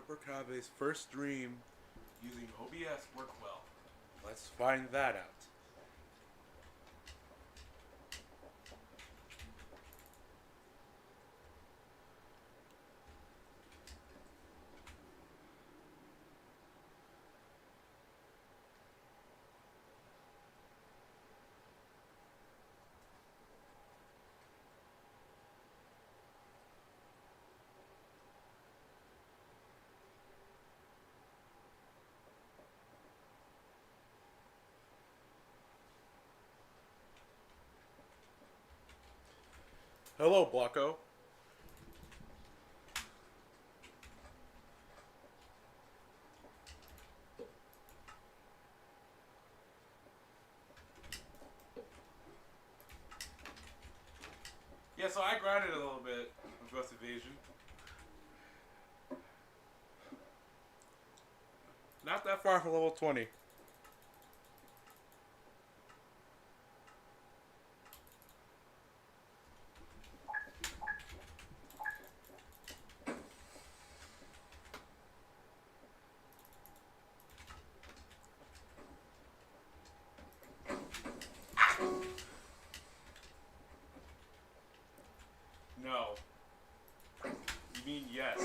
CrehperKavae's first stream using OBS work well? Let's find that out. Hello, Blocko. Yeah, so I grinded a little bit of Ghost Evasion. Not that far from level 20. No. You mean yes.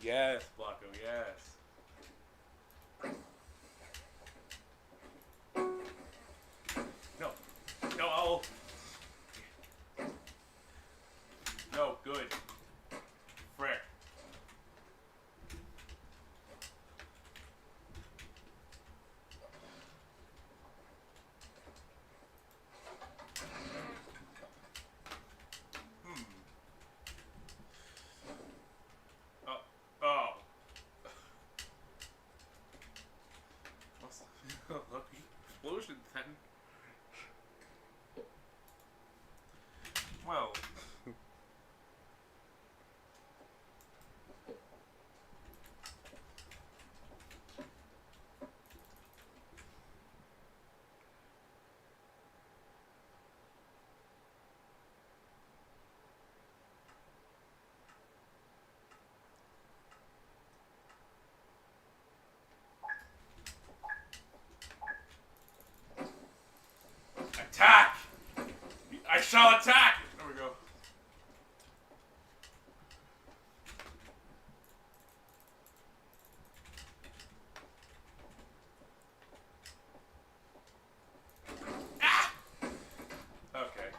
Yes, Blocko, yes. No. No, I'll... No, good. Frick. Oh. Lucky explosion then. Well. Attack! I shall attack! There we go. Ah! Okay.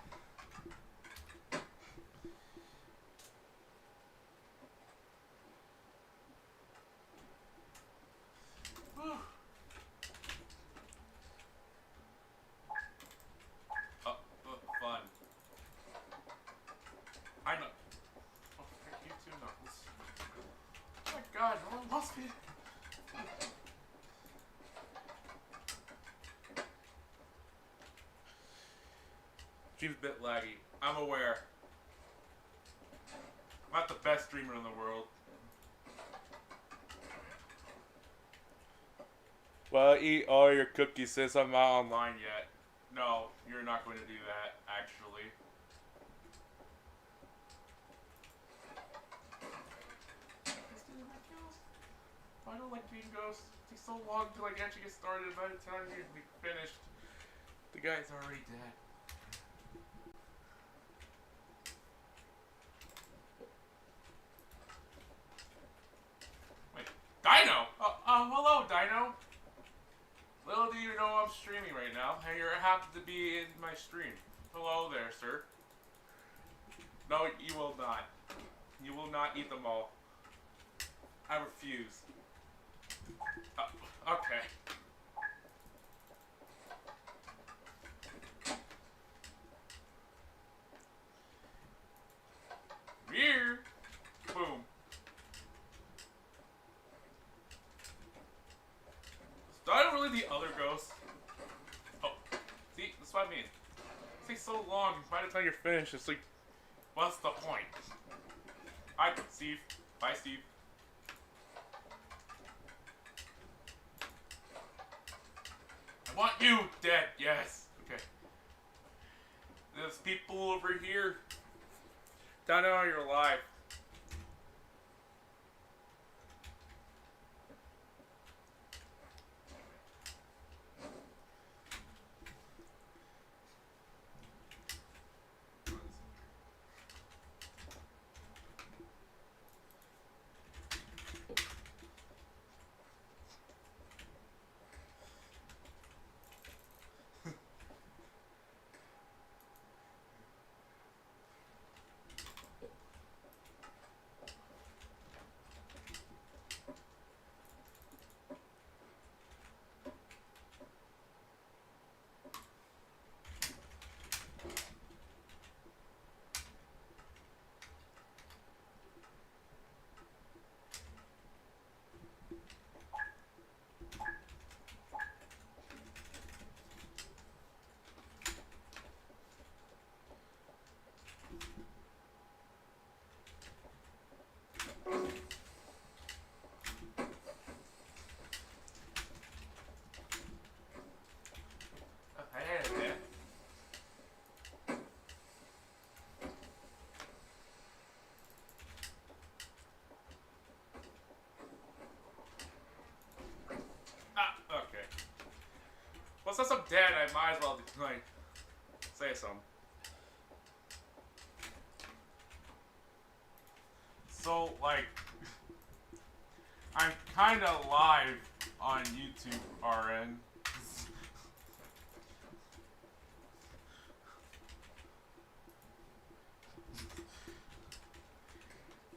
Whew. Fun. I know. Oh, you too, Knuckles. Oh my god, no one lost me. Stream's a bit laggy. I'm aware. I'm not the best streamer in the world. Well, eat all your cookies since I'm not online yet. No, you're not going to do that, actually. I don't like being ghosts. It takes so long to like actually get started. By the time you're finished, the guy's already dead. Wait, Dino! Hello, Dino. Little do you know I'm streaming right now, and you happen to be in my stream. Hello there, sir. No, you will not. You will not eat them all. I refuse. Okay. Here. Boom. Is Dino really the other ghost? Oh, see, that's what I mean. It takes so long. By the time you're finished, it's like, what's the point? Hi, Steve. Bye, Steve. I want you dead. Yes. Okay. There's people over here. Dino, you're live. Okay. Well, since I'm dead, I might as well like say something. So, like, I'm kind of live on YouTube RN.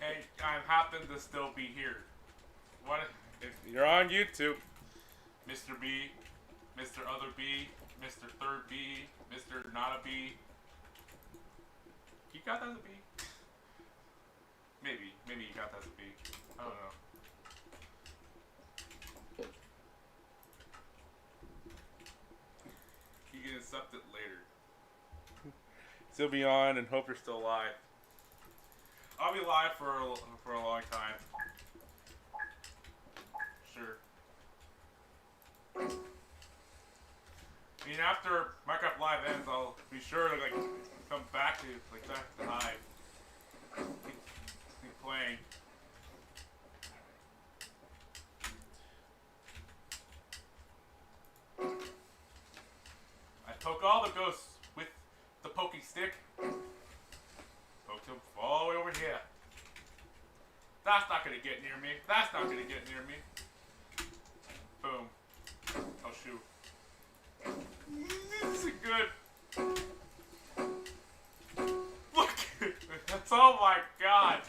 And I happen to still be here. What if you're on YouTube, Mr. B, Mr. Other B, Mr. Third B, Mr. Not a B? You got that as a B? Maybe you got that as a B. I don't know. You can accept it later. Still be on and hope you're still alive. I'll be live for a long time. Sure. I mean, after Minecraft Live ends, I'll be sure to like come back to the hive. Keep playing. I poke all the ghosts with the poking stick. Poke them all the way over here. That's not gonna get near me. That's not gonna get near me. Boom. Oh shoot. This is good. Look at this. Oh my god.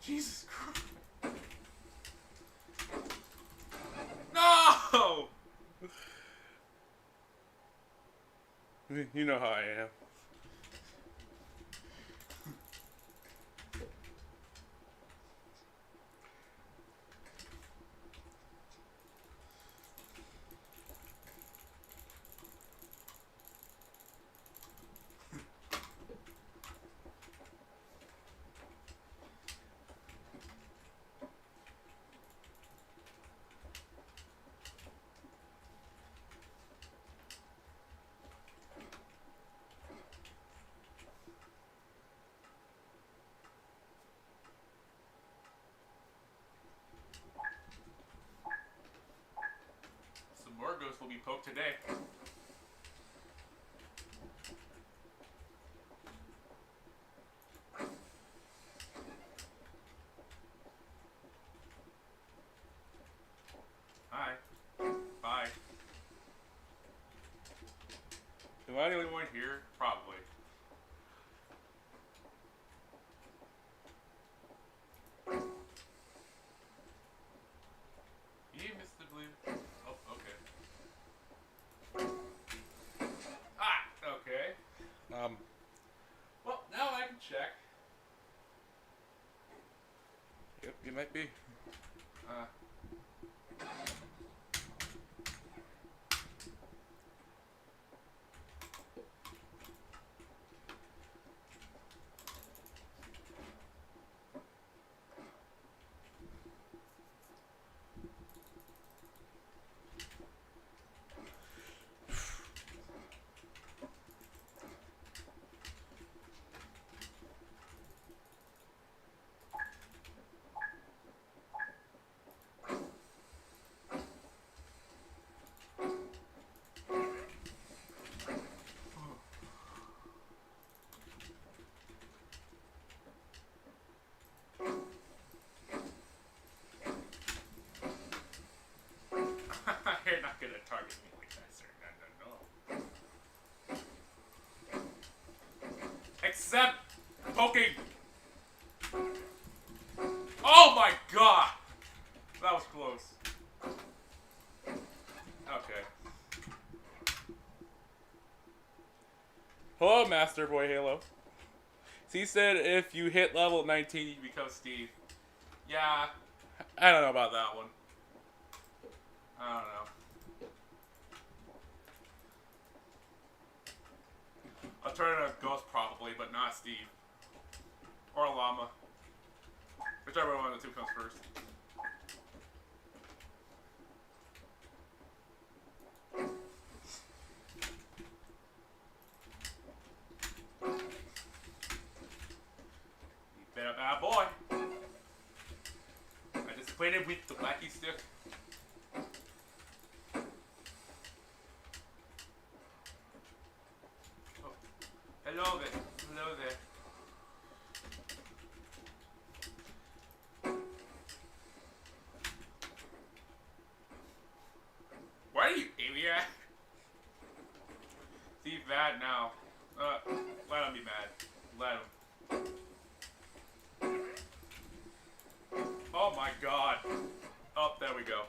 Jesus Christ. No! You know how I am. Some more ghosts will be poked today. Hi. Bye. Am I the only one here? Probably. You missed the blue. Oh, okay. Ah, okay. Well, now I can check. Yep, you might be. Stop poking. Oh my god! That was close. Okay. Hello, Master Boy Halo. He said if you hit level 19, you become Steve. Yeah, I don't know about that one. I don't know. I'll turn it a ghost probably, but not Steve. Or a llama. Whichever one of the two comes first. You've been a bad boy. I disappointed with the wacky stick. Oh. Hello there. Hello there. Why are you aiming at? He's mad now. Let him be mad. Let him. Oh my god. Oh, there we go.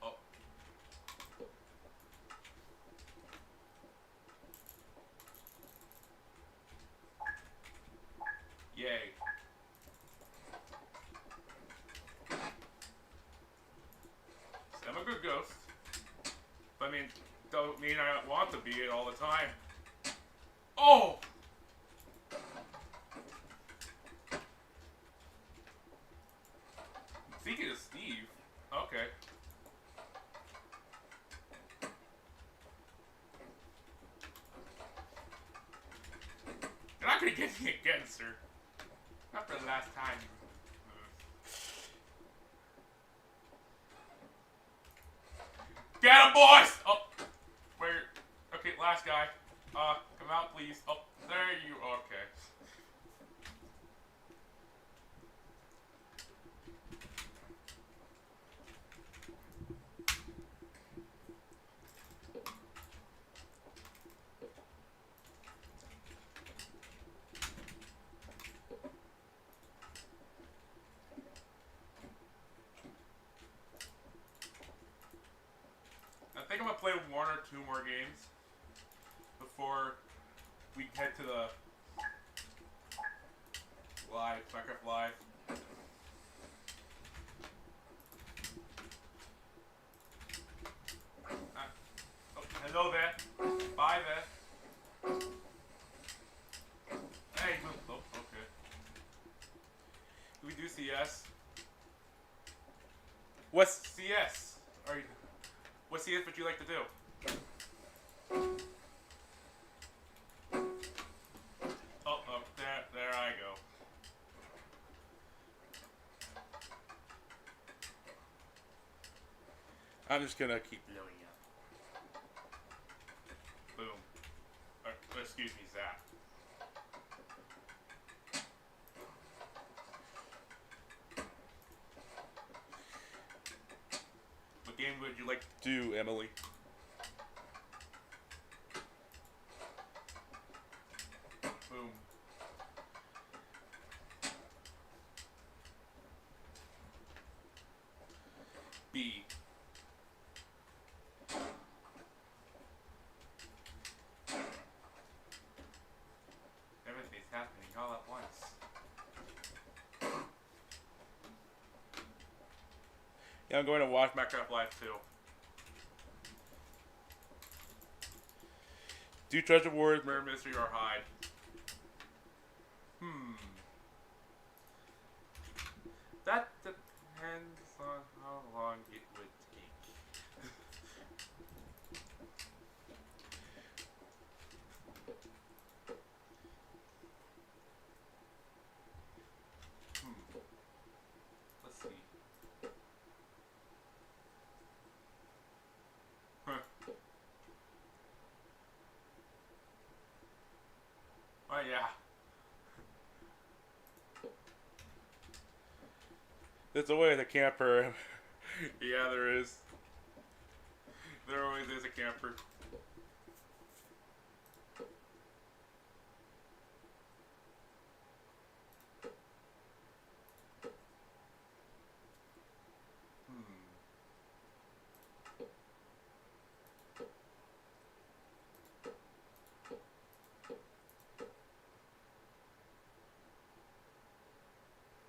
Oh. Yay. I'm a good ghost. But I mean, don't mean I want to be it all the time. Oh! Thinking of Steve. Okay. You're not gonna get me again, sir. Not for the last time. Get him, boys! Oh, where? Okay, last guy. Come out, please. Oh, there you. Okay. I think I'm gonna play one or two more games before we head to the live, Minecraft Live. Oh, hello there. Bye there. Hey, oh, okay. Do we do CS? What's CS? Are you? What CS would you like to do? Oh, there I go. I'm just gonna keep blowing up. Boom. Excuse me, Zach. What game would you like to do, Emily? Boom. B. Everything's happening all at once. Yeah, I'm going to watch Minecraft Live too. Do Treasure Wars, Murder Mystery, or Hide? That depends on how long it would take. Let's see. Oh yeah. There's a way the camper. Yeah, there is. There always is a camper.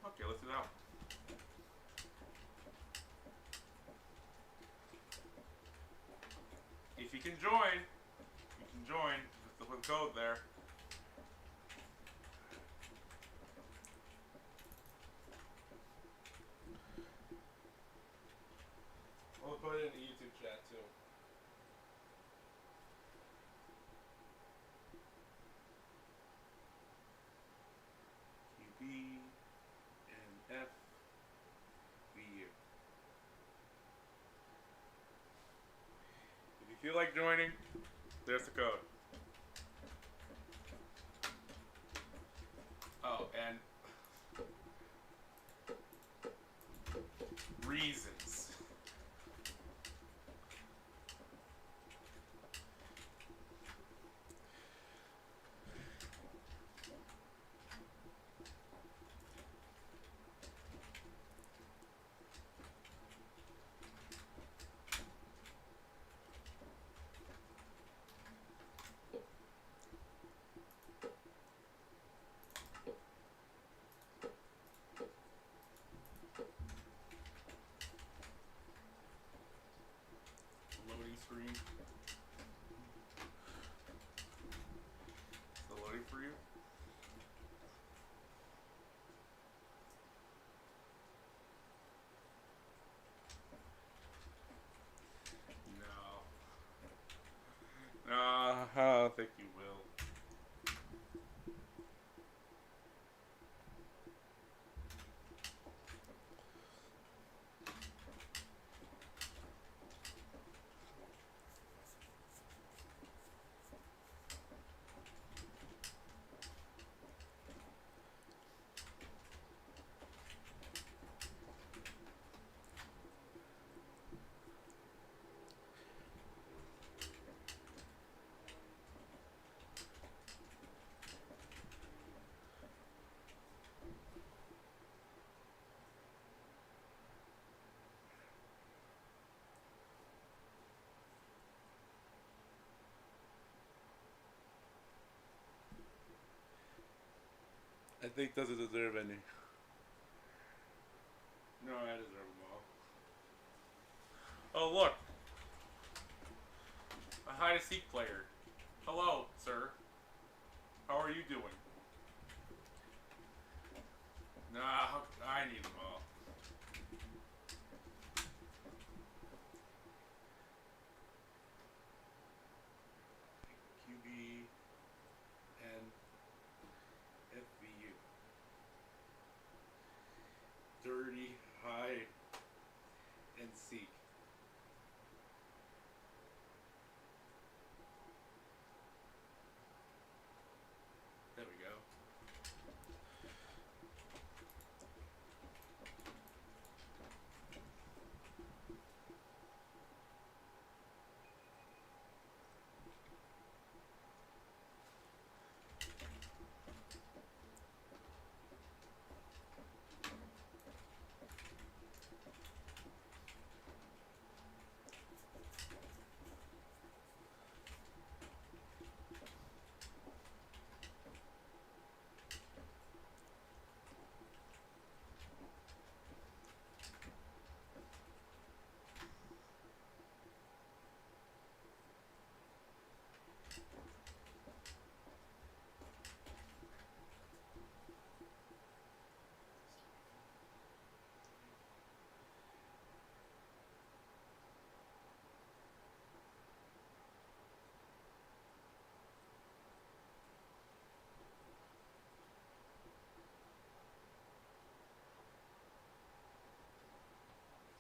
Okay, let's do that one. If you can join, with the code there. We'll put it in the YouTube chat too. QB and FVU. If you feel like joining, there's the code. Oh, and reasons. Loading screen. Still loading for you? No. No, I don't think you will. I think doesn't deserve any. No, I deserve them all. Oh, look. A hide-and-seek player. Hello, sir. How are you doing? Nah, I need them all. QB and FVU. Dirty, hide, and seek. There we go.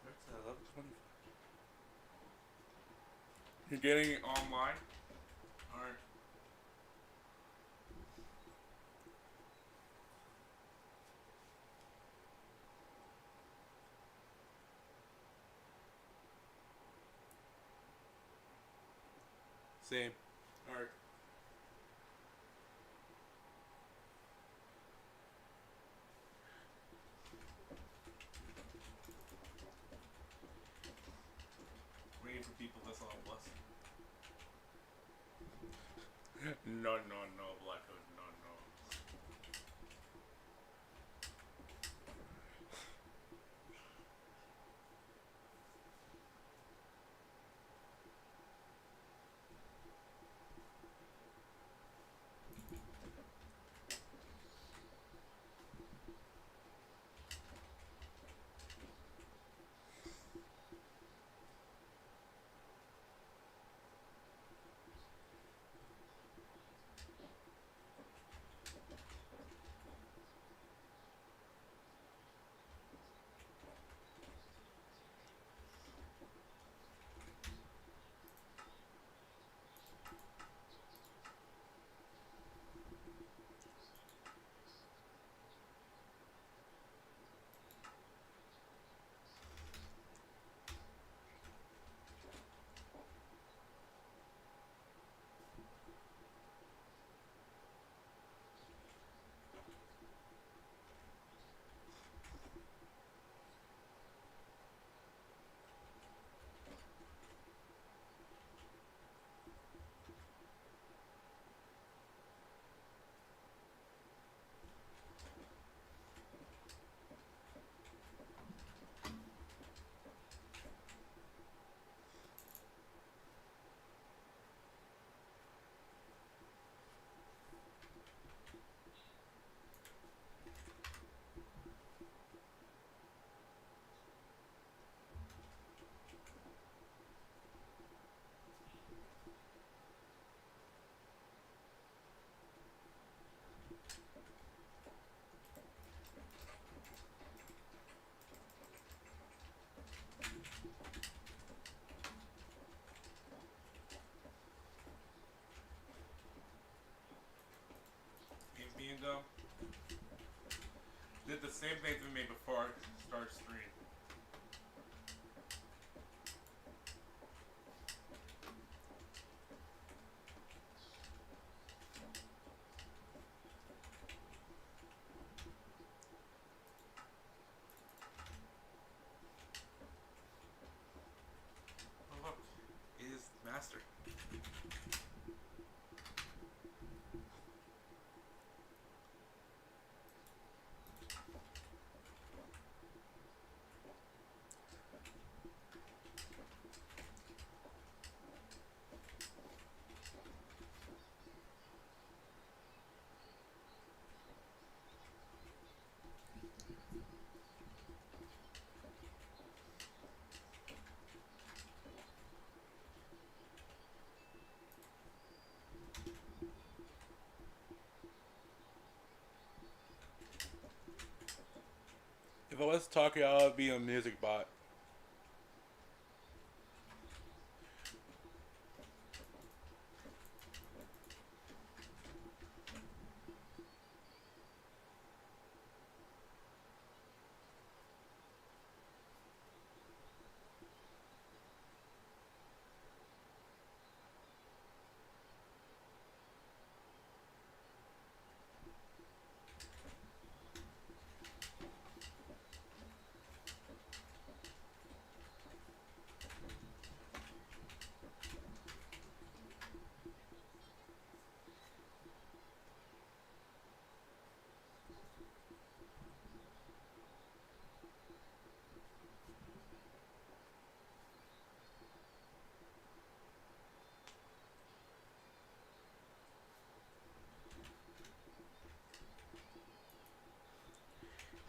That's 11:25. You're getting it online? Alright. Same. Alright. Waiting for people to solve us. No, Blackwood, no. Bingo. Did the same thing to me before I start stream. Oh look, it is master. If I was talking, I would be a music bot.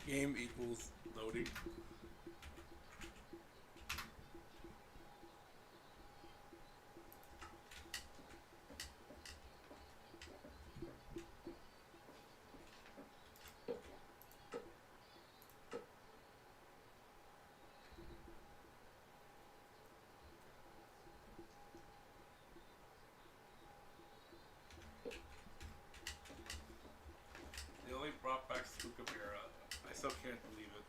Game equals loading. They only brought back CrehperKavae. I still can't believe it.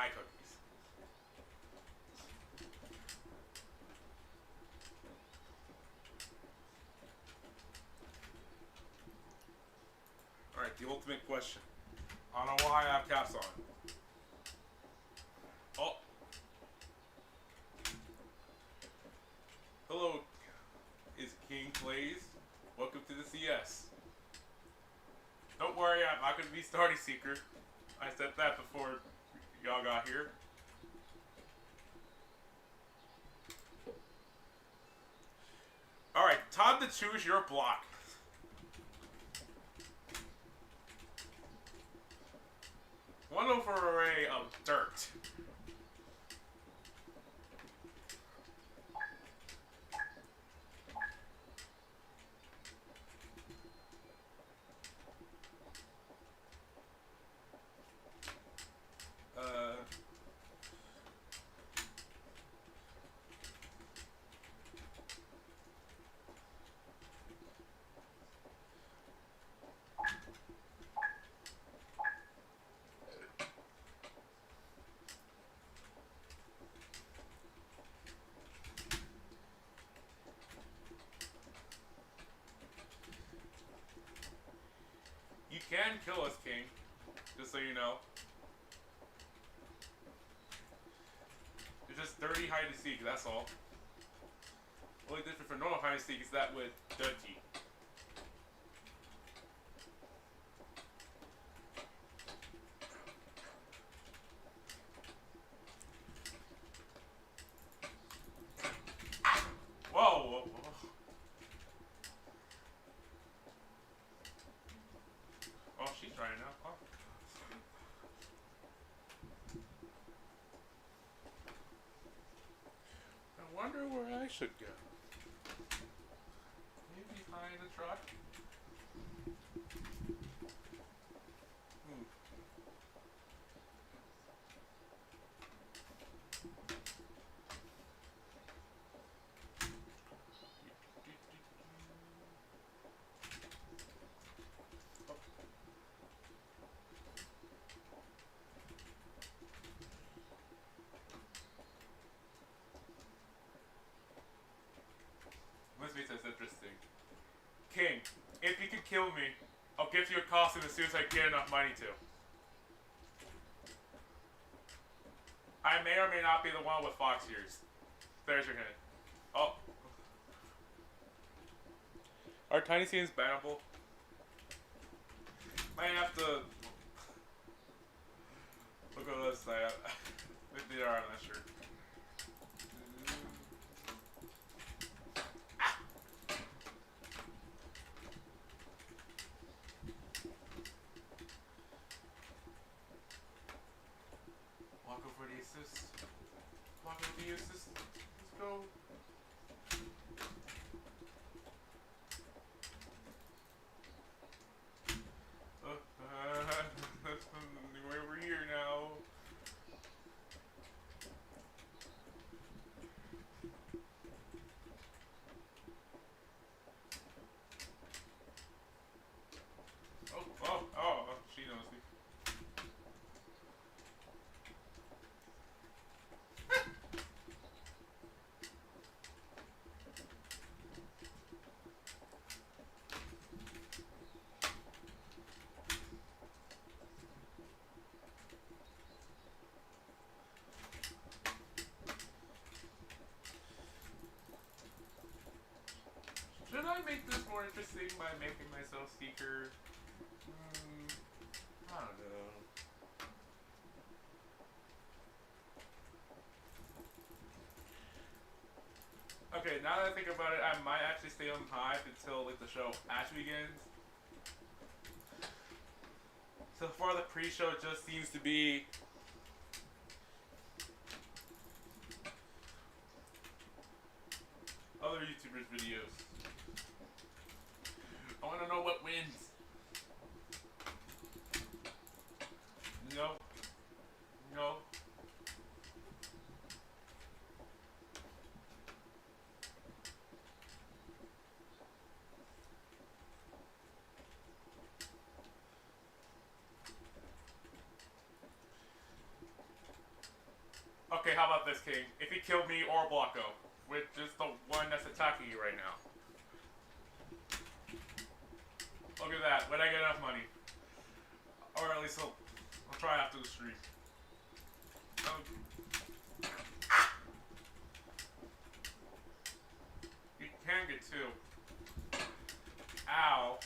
cookies. Alright, the ultimate question. I don't know why I have caps on. Oh. Hello, is King Plays. Welcome to the CS. Don't worry, I'm not going to be Starty Seeker. I said that before y'all got here. Alright, time to choose your block. One over array of dirt. You can kill us, King. Just so you know. It's just 30 hide and seek, that's all. Only different from normal hide and seek is that with dirty. Whoa! Oh, she's trying now. Oh. I wonder where I should go. Maybe behind the truck? This makes this interesting. King, if you could kill me, I'll give you a costume as soon as I get enough money to. I may or may not be the one with fox ears. There's your hint. Oh. Are tiny scenes bannable? Might have to look at this side. If they are, I'm not sure. Walk over the assist. Walk over the assist. Let's go. We're here now. Oh, she knows me. Should I make this more interesting by making myself Seeker? I don't know. Okay, now that I think about it, I might actually stay on Hive until like the show actually begins. So far, the pre-show just seems to be other YouTubers' videos. I want to know what wins. No. No. how about this, King? If he killed me or Blocko, which is the one that's attacking you right now. Look at that. When I get enough money. Or at least I'll try after the stream. You can get two. Ow.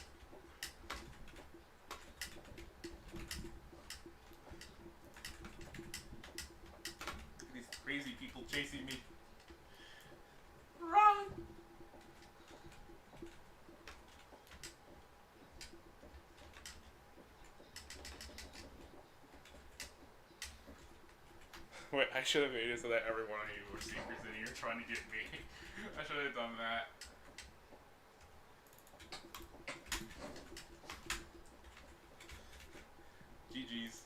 These crazy people chasing me. Run! Wait, I should have made it so that every one of you were secrets and you're trying to get me. I should have done that. GG's.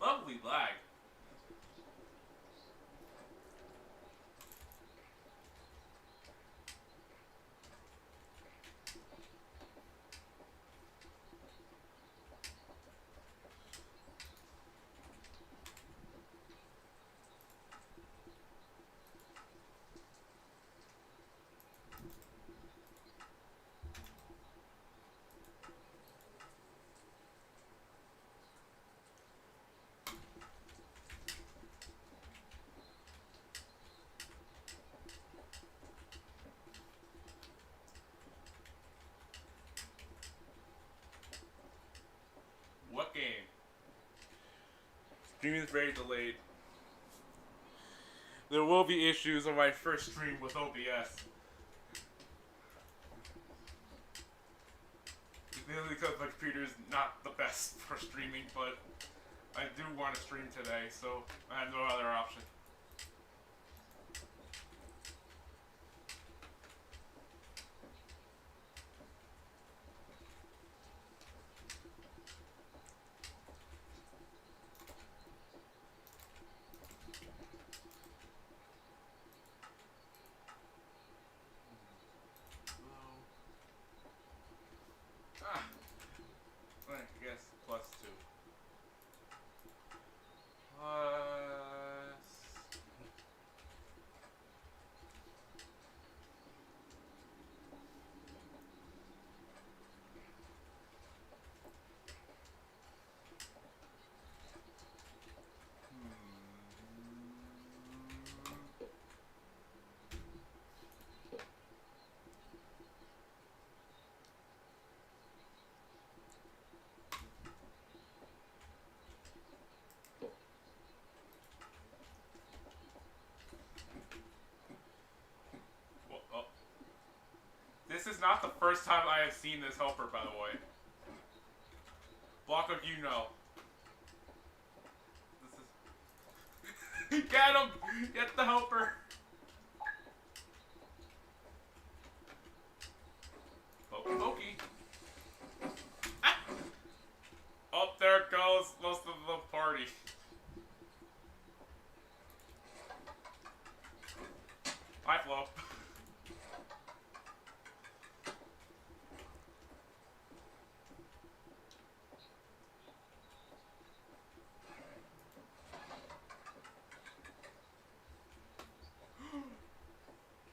Lovely lag. What game? Streaming is very delayed. There will be issues on my first stream with OBS. Mainly because my computer is not the best for streaming, but I do want to stream today, so I have no other option. I guess +2. This is not the first time I have seen this helper, by the way. Block of you know. This is... Get him! Get the helper! Pokey pokey. Ah! Oh, there goes most of the party. Hi, Flo.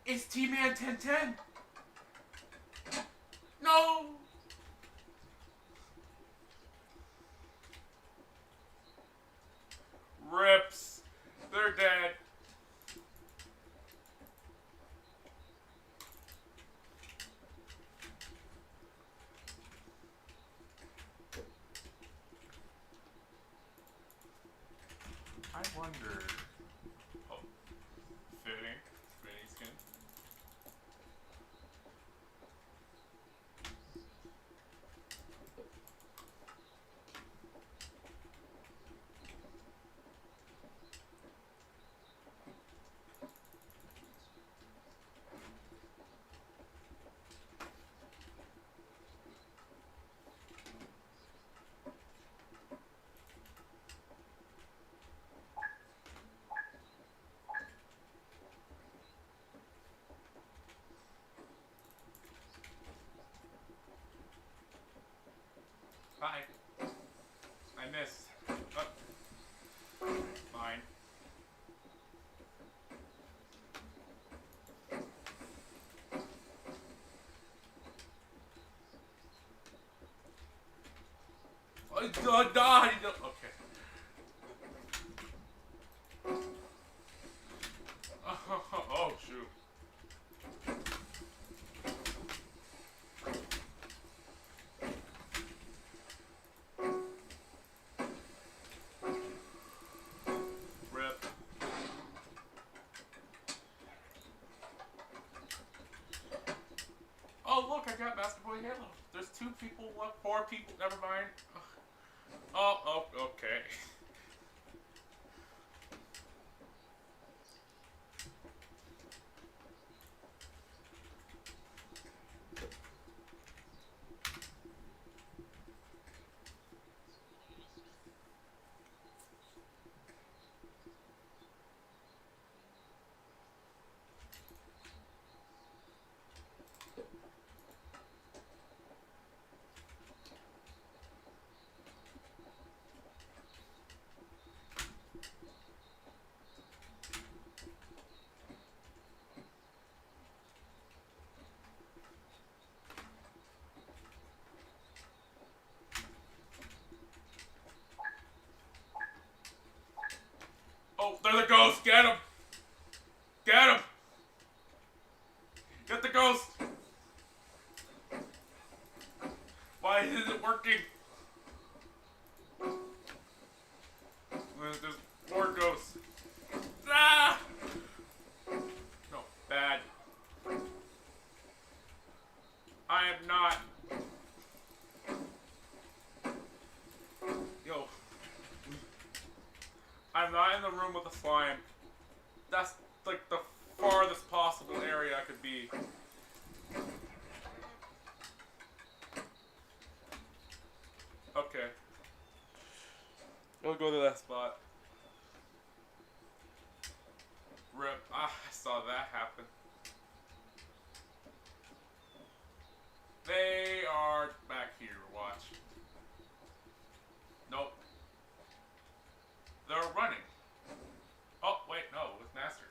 It's T-Man 1010! No! Rips. They're dead. I wonder... Oh. Fitting. Fitting skin. Bye. I missed. Mine. Okay. Oh, shoot. Rip. Oh, look, I got Basketball Halo. There's 2 people left, 4 people, never mind. Oh, okay. Oh, there's a ghost! Get him! Get him! Get the ghost! Why isn't it working? There's more ghosts. Ah! No, bad. I am not. Yo. I'm not in the room with the slime. That's like the farthest possible area I could be. Okay. We'll go to that spot. Rip. Ah, I saw that happen. They are back here. Watch. Nope. They're running. Oh, wait, no, with Master.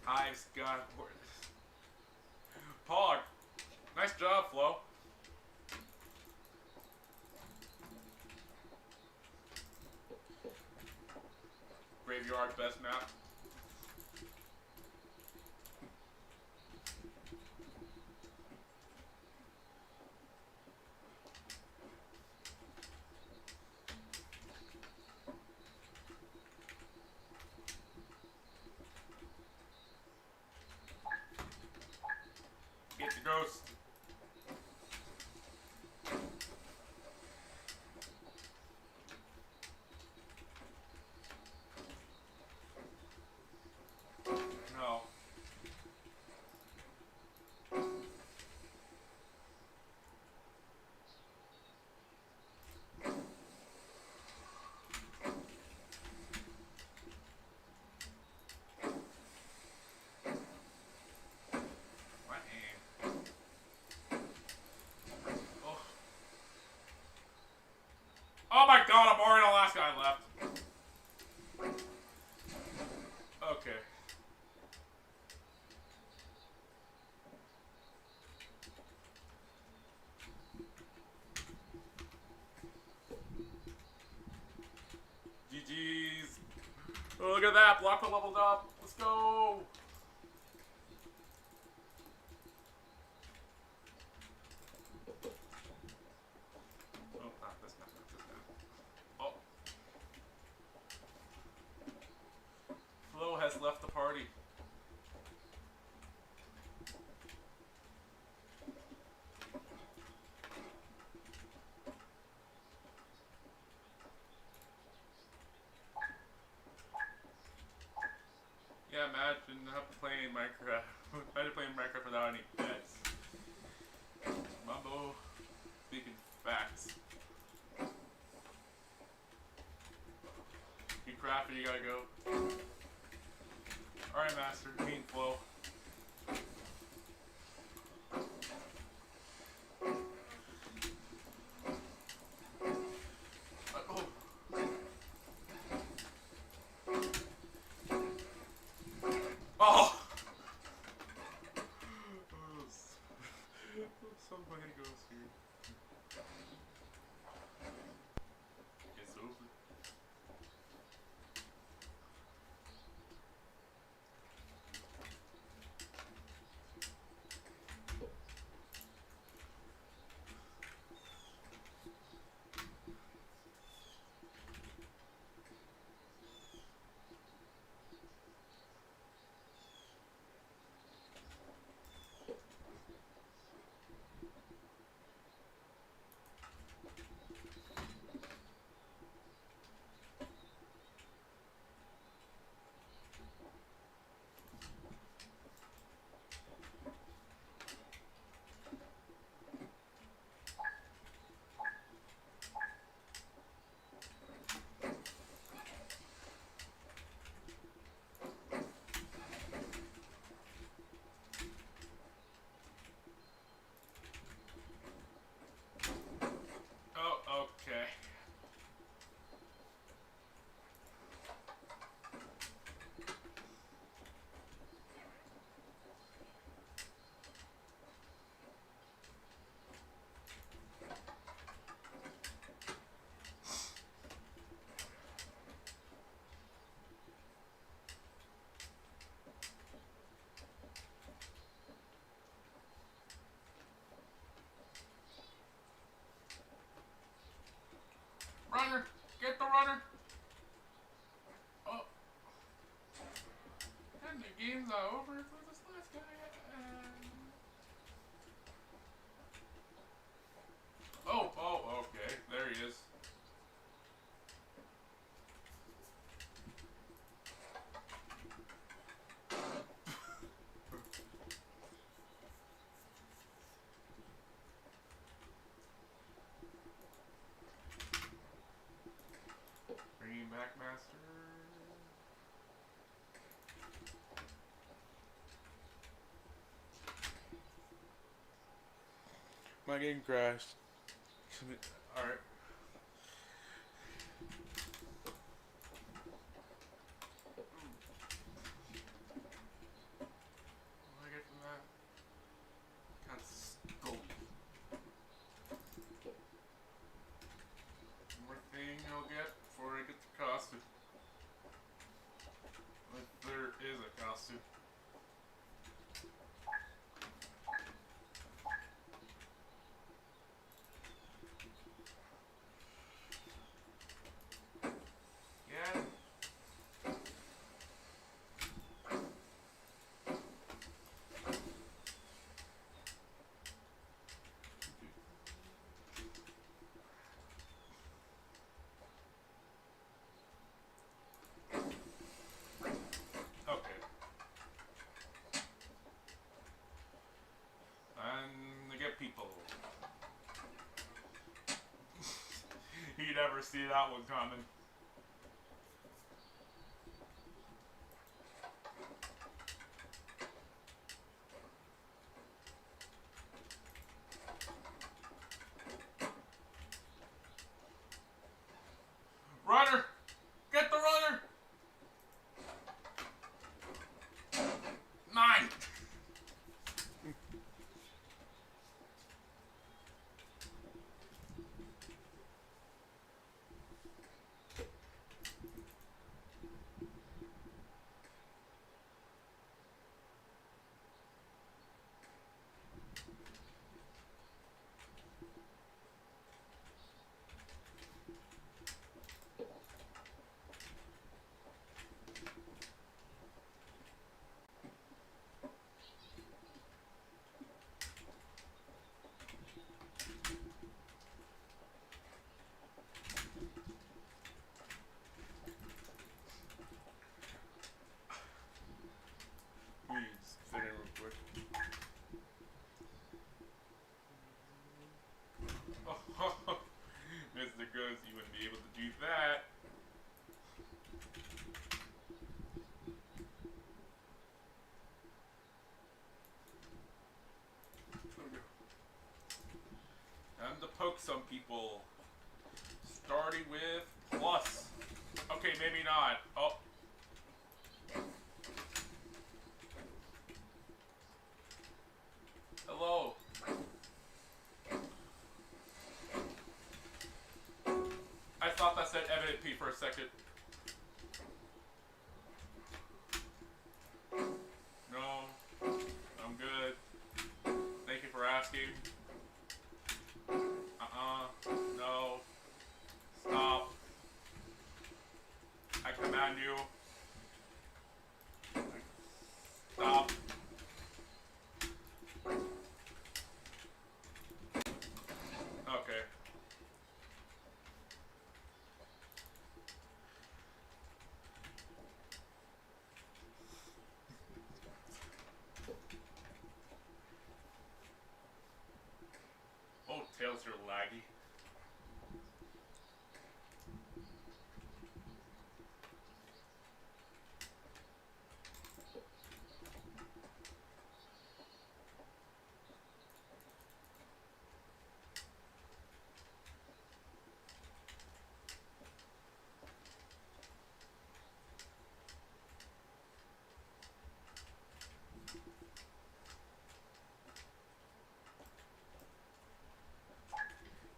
Hive's got horses. Pog. Nice job, Flo. Graveyard, best map. Get the ghost. No. My aim. Oh. Oh my god, I'm already the last guy left. Okay. GG's. Oh, look at that. Block leveled up. Let's go. Oh, not this map, not this map. Oh. Flo has left the party. Yeah, imagine not playing Minecraft. Imagine playing Minecraft without any pets. Mumbo, speaking facts. You Crafty, you gotta go. Alright, Master. Mean flow. Oh. Oh! Somebody goes here. It's over. Oh, okay. Runner! Get the runner! Oh. And the game's over for this last guy. Oh, okay. There he is. Bringing back Master. My game crashed. Alright. What do I get from that? Got scope. One more thing I'll get before I get the costume. If there is a costume. Yeah. Okay. And I get people. You never see that one coming. Runner! Get the runner! Mine! cook some people. Starting with plus. Okay, maybe not. Oh. Hello. I thought that said Evident P for a second. No. I'm good. Thank you for asking. No. Stop. I command you. Stop. Okay. Oh, tails are laggy.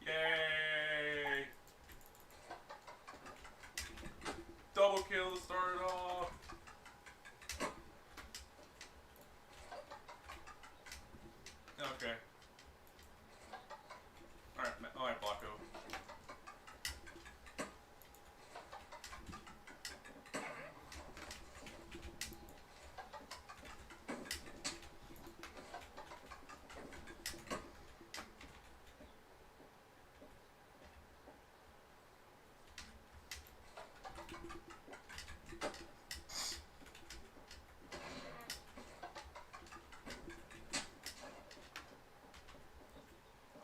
Yay! Double kill to start it off. Okay. Alright, Blocko.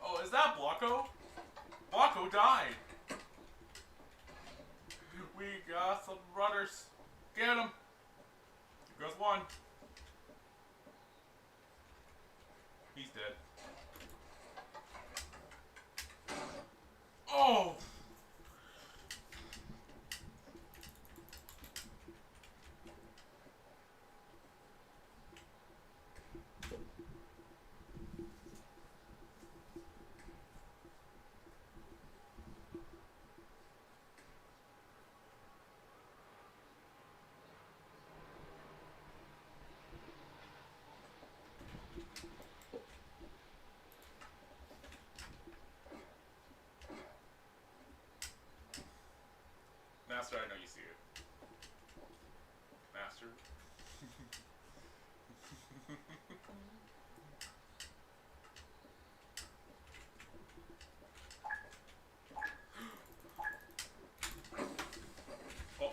Oh, is that Blocko? Blocko died. We got some runners. Get him. Here goes one. He's dead. Oh! Master, I know you see it. Master. Oh.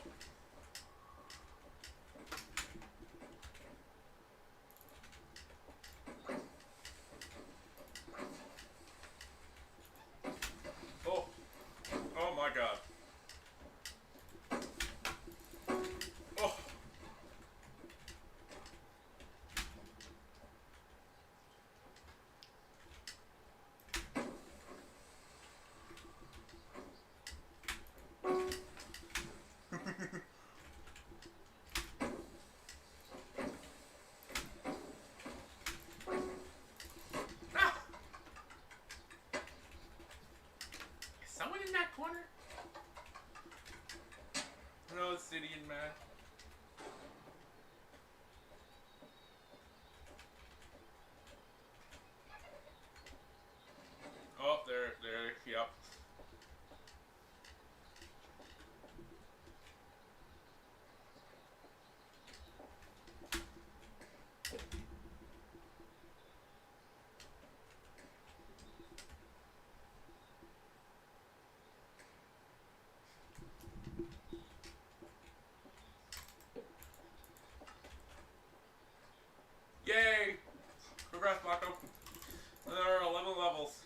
Oh. Oh my god. Oh. Ah! Is someone in that corner? No, it's Sidian, man. Oh, there, yep. Yay! Congrats, Blocko. There are 11 levels.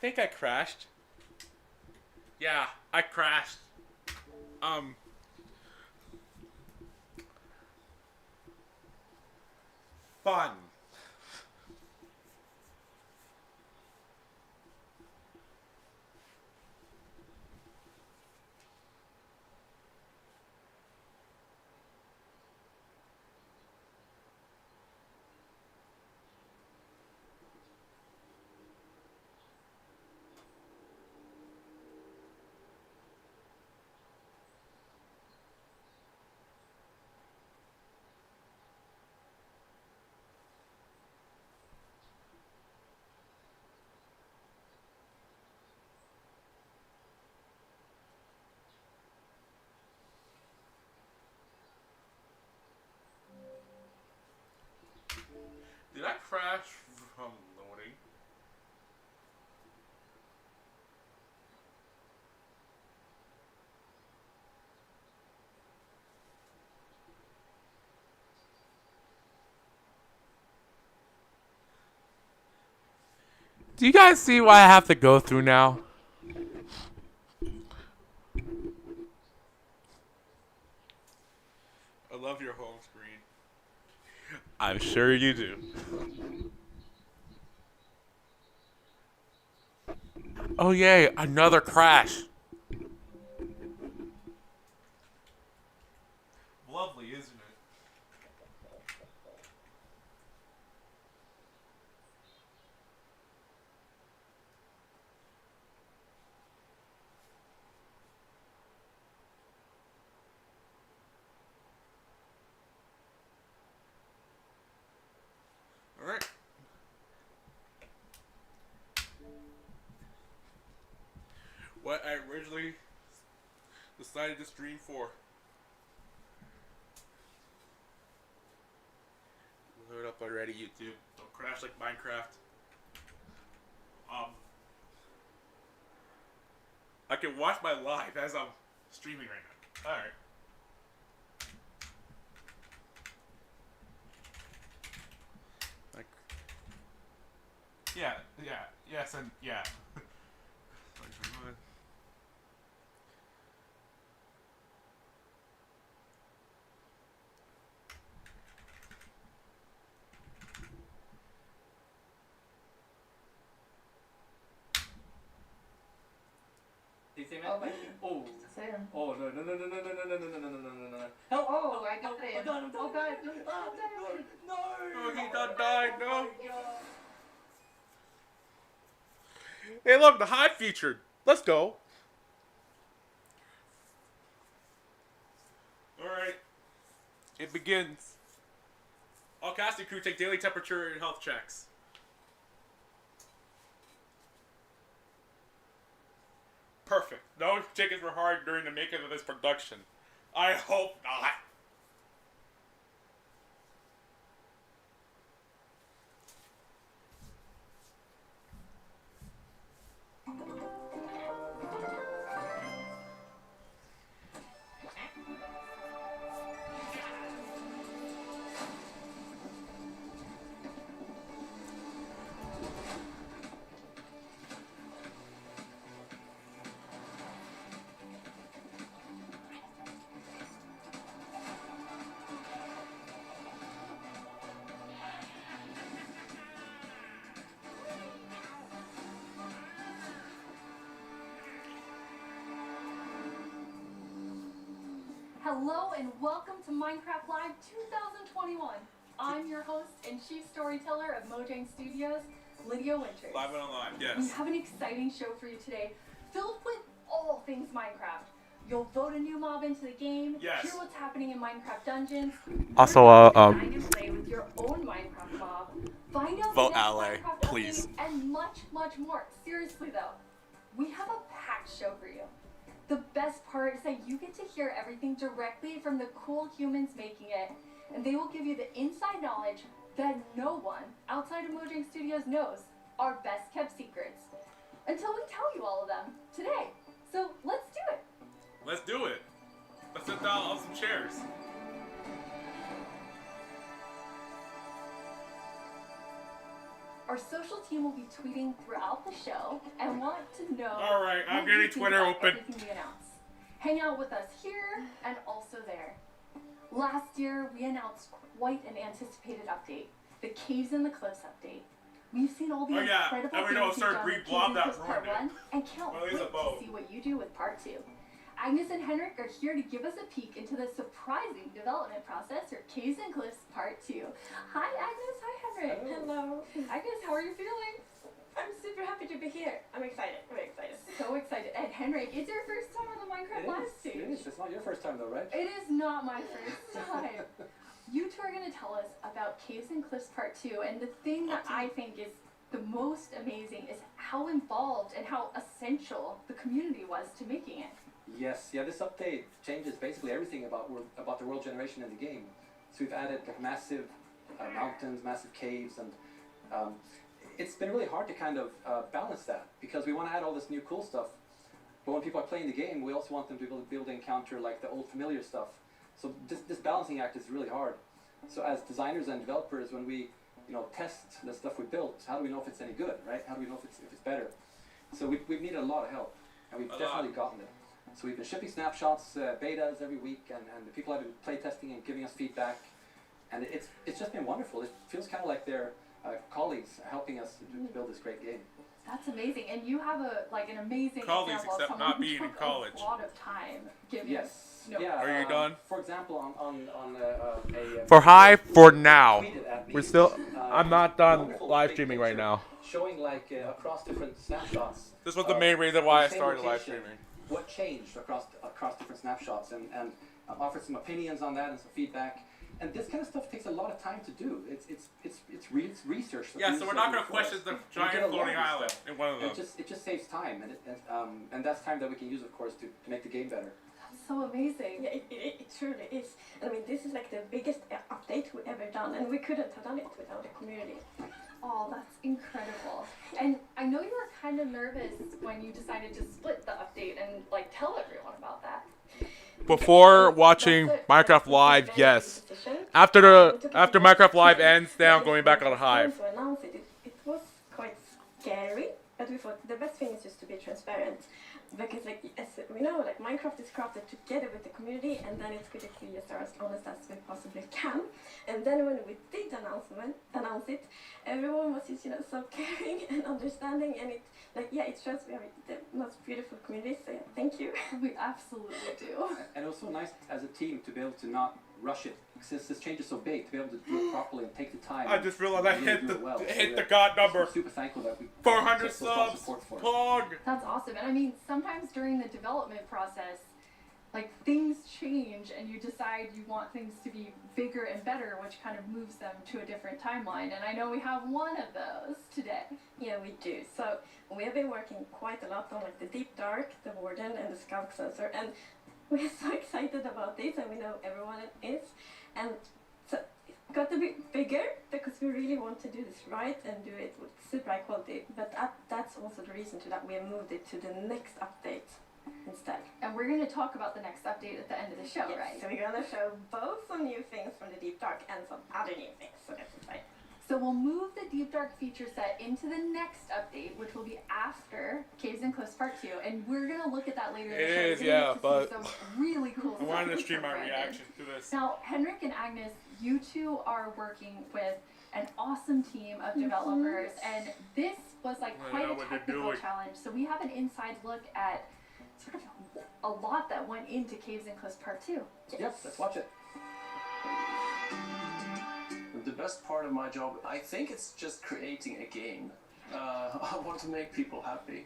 think I crashed. Yeah, I crashed. Fun. Did I crash from loading? Do you guys see what I have to go through now? I love your home screen. I'm sure you do. Oh yay, another crash. Lovely, isn't it? Alright. What I originally decided to stream for. Load up already, YouTube. Don't crash like Minecraft. I can watch my live as I'm streaming right now. Alright. Like, yeah, yes, and yeah. Oh, my Oh. Sam. Oh, no. Help! Oh, I got it. I'm done. Oh, God. No. Oh, he done died, no. Hey, look, the hive featured. Let's go. Alright. It begins. All casting crew take daily temperature and health checks. Perfect. No chickens were hard during the making of this production. I hope not. Hello and welcome to Minecraft Live 2021. I'm your host and chief storyteller of Mojang Studios, Lydia Winters. Live and online, We yes. have an exciting show for you today, filled with all things Minecraft. You'll vote a new mob into the game, Yes. hear what's happening in Minecraft dungeons, Also, design and play with your own Minecraft mob, find out Vote the next ally, Minecraft please. update, and much, much more. Seriously though, we have a packed show for you. The best part is that you get to hear everything directly from the cool humans making it, and they will give you the inside knowledge that no one outside of Mojang Studios knows, our best kept secrets. Until we tell you all of them today. So let's do it. Let's do it. Let's sit down on some chairs. Our social team will be tweeting throughout the show and want to know. All right, I'm what getting you think Twitter about open. everything we announce. Hang out with us here and also there. Last year, we announced quite an anticipated update, the Caves and the Cliffs update. We've seen all the incredible every things now you've started done green with blob Caves and that Cliffs Part ruined 1 and can't Well, wait he's a to bow. see what you do with Part 2. Agnes and Henrik are here to give us a peek into the surprising development process for Caves and Cliffs Part 2. Hi Agnes, hi Henrik. Hello. Agnes, how are you feeling? I'm super happy to be here. I'm excited. Very excited. So excited. And Henrik, it's your first time on the Minecraft Live stage. It is. It's not your first time though, right? It is not my first time. You two are going to tell us about Caves and Cliffs Part 2, and the thing that I think is the most amazing is how involved and how essential the community was to making it. Yes. Yeah. This update changes basically everything about the world generation in the game. So we've added like massive mountains, massive caves, and it's been really hard to kind of balance that because we want to add all this new cool stuff, but when people are playing the game, we also want them to be able to encounter like the old familiar stuff. So this balancing act is really hard. So as designers and developers, when we test the stuff we built, how do we know if it's any good, right? How do we know if it's better? So we've needed a lot of help, and we've definitely gotten it. So we've been shipping snapshots, betas every week, and the people have been play testing and giving us feedback, and it's just been wonderful. It feels kind of like they're colleagues helping us to build this great game. That's amazing, and you have an amazing Colleagues, example of except someone not who being in took college. a lot of time giving. Yes. No. Yeah. Are you done? For example, on For Hive, for now. tweeted at me, We're still. I'm not done wonderful live big streaming right picture now. showing like across different snapshots. This was the main reason why I same started live location, streaming. What changed across different snapshots, and offered some opinions on that and some feedback. And this kind of stuff takes a lot of time to do. It's research. Yeah, so we're not going to question the giant floating island in one of them. It just saves time, and that's time that we can use, of course, to make the game better. That's so amazing. Yeah, it truly is. I mean, this is like the biggest update we've ever done, and we couldn't have done it without the community. Oh, that's incredible. And I know you were kind of nervous when you decided to split the update and tell everyone about that. Before watching Minecraft Live, yes. After Minecraft Live ends, then I'm going back on Hive. To announce it, it was quite scary, but we thought the best thing is just to be transparent. Because as we know, Minecraft is crafted together with the community, and then it's good if we just are as honest as we possibly can. And then when we did announce it, everyone was just so caring and understanding, and it shows we have the most beautiful community. So thank you. We absolutely do. And it was so nice as a team to be able to not rush it, since this change is so big, to be able to do it properly and take the time. I just realized I and hit do the it well. hit the god number. Super thankful that we 400 get so much subs. support for it. Pog. That's awesome. And I mean, sometimes during the development process, things change and you decide you want things to be bigger and better, which kind of moves them to a different timeline. And I know we have one of those today. Yeah, we do. So we have been working quite a lot on the Deep Dark, the Warden, and the Scout Sensor, and we're so excited about this, and we know everyone is. And so it got to be bigger because we really want to do this right and do it with super high quality. But that's also the reason to that we have moved it to the next update instead. And we're going to talk about the next update at the end of the show, Yes, right? so we're going to show both some new things from the Deep Dark and some other new things. So that's exciting. So we'll move the Deep Dark feature set into the next update, which will be after Caves and Cliffs Part 2, and we're going to look at that later in the show. It is, We're gonna yeah, get to but see some really cool I stuff wanted to with stream my Brandon. reaction to this. Now, Henrik and Agnes, you two are working with an awesome team of developers, and this was I quite know a what they're technical doing. challenge. So we have an inside look at sort of a lot that went into Caves and Cliffs Part 2. Yep, let's watch it. The best part of my job, I think it's just creating a game. I want to make people happy.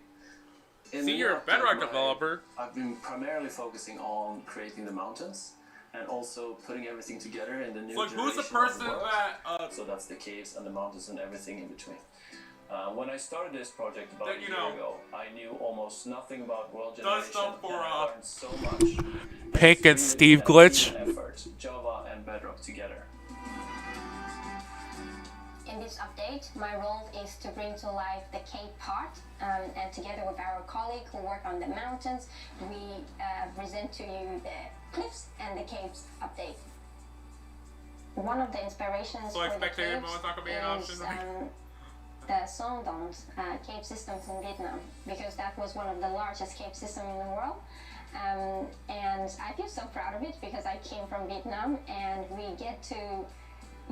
In See, the you're a update, Bedrock developer. I've been primarily focusing on creating the mountains and also putting everything together in the new Like, who's the generation of person world. that So that's the caves and the mountains and everything in between. When I started this project about That, a you year know, ago, I knew almost nothing about world does generation. stuff for, and I learned so much. Pink and It's Steve really been a Glitch? team effort, Java and Bedrock together. In this update, my role is to bring to life the cave part, and together with our colleague who work on the mountains, we present to you the cliffs and the caves update. One of the inspirations So, like, for the spectator caves mode's not gonna be an option, is right? the Sondons cave systems in Vietnam, because that was one of the largest cave systems in the world. And I feel so proud of it because I came from Vietnam and we get to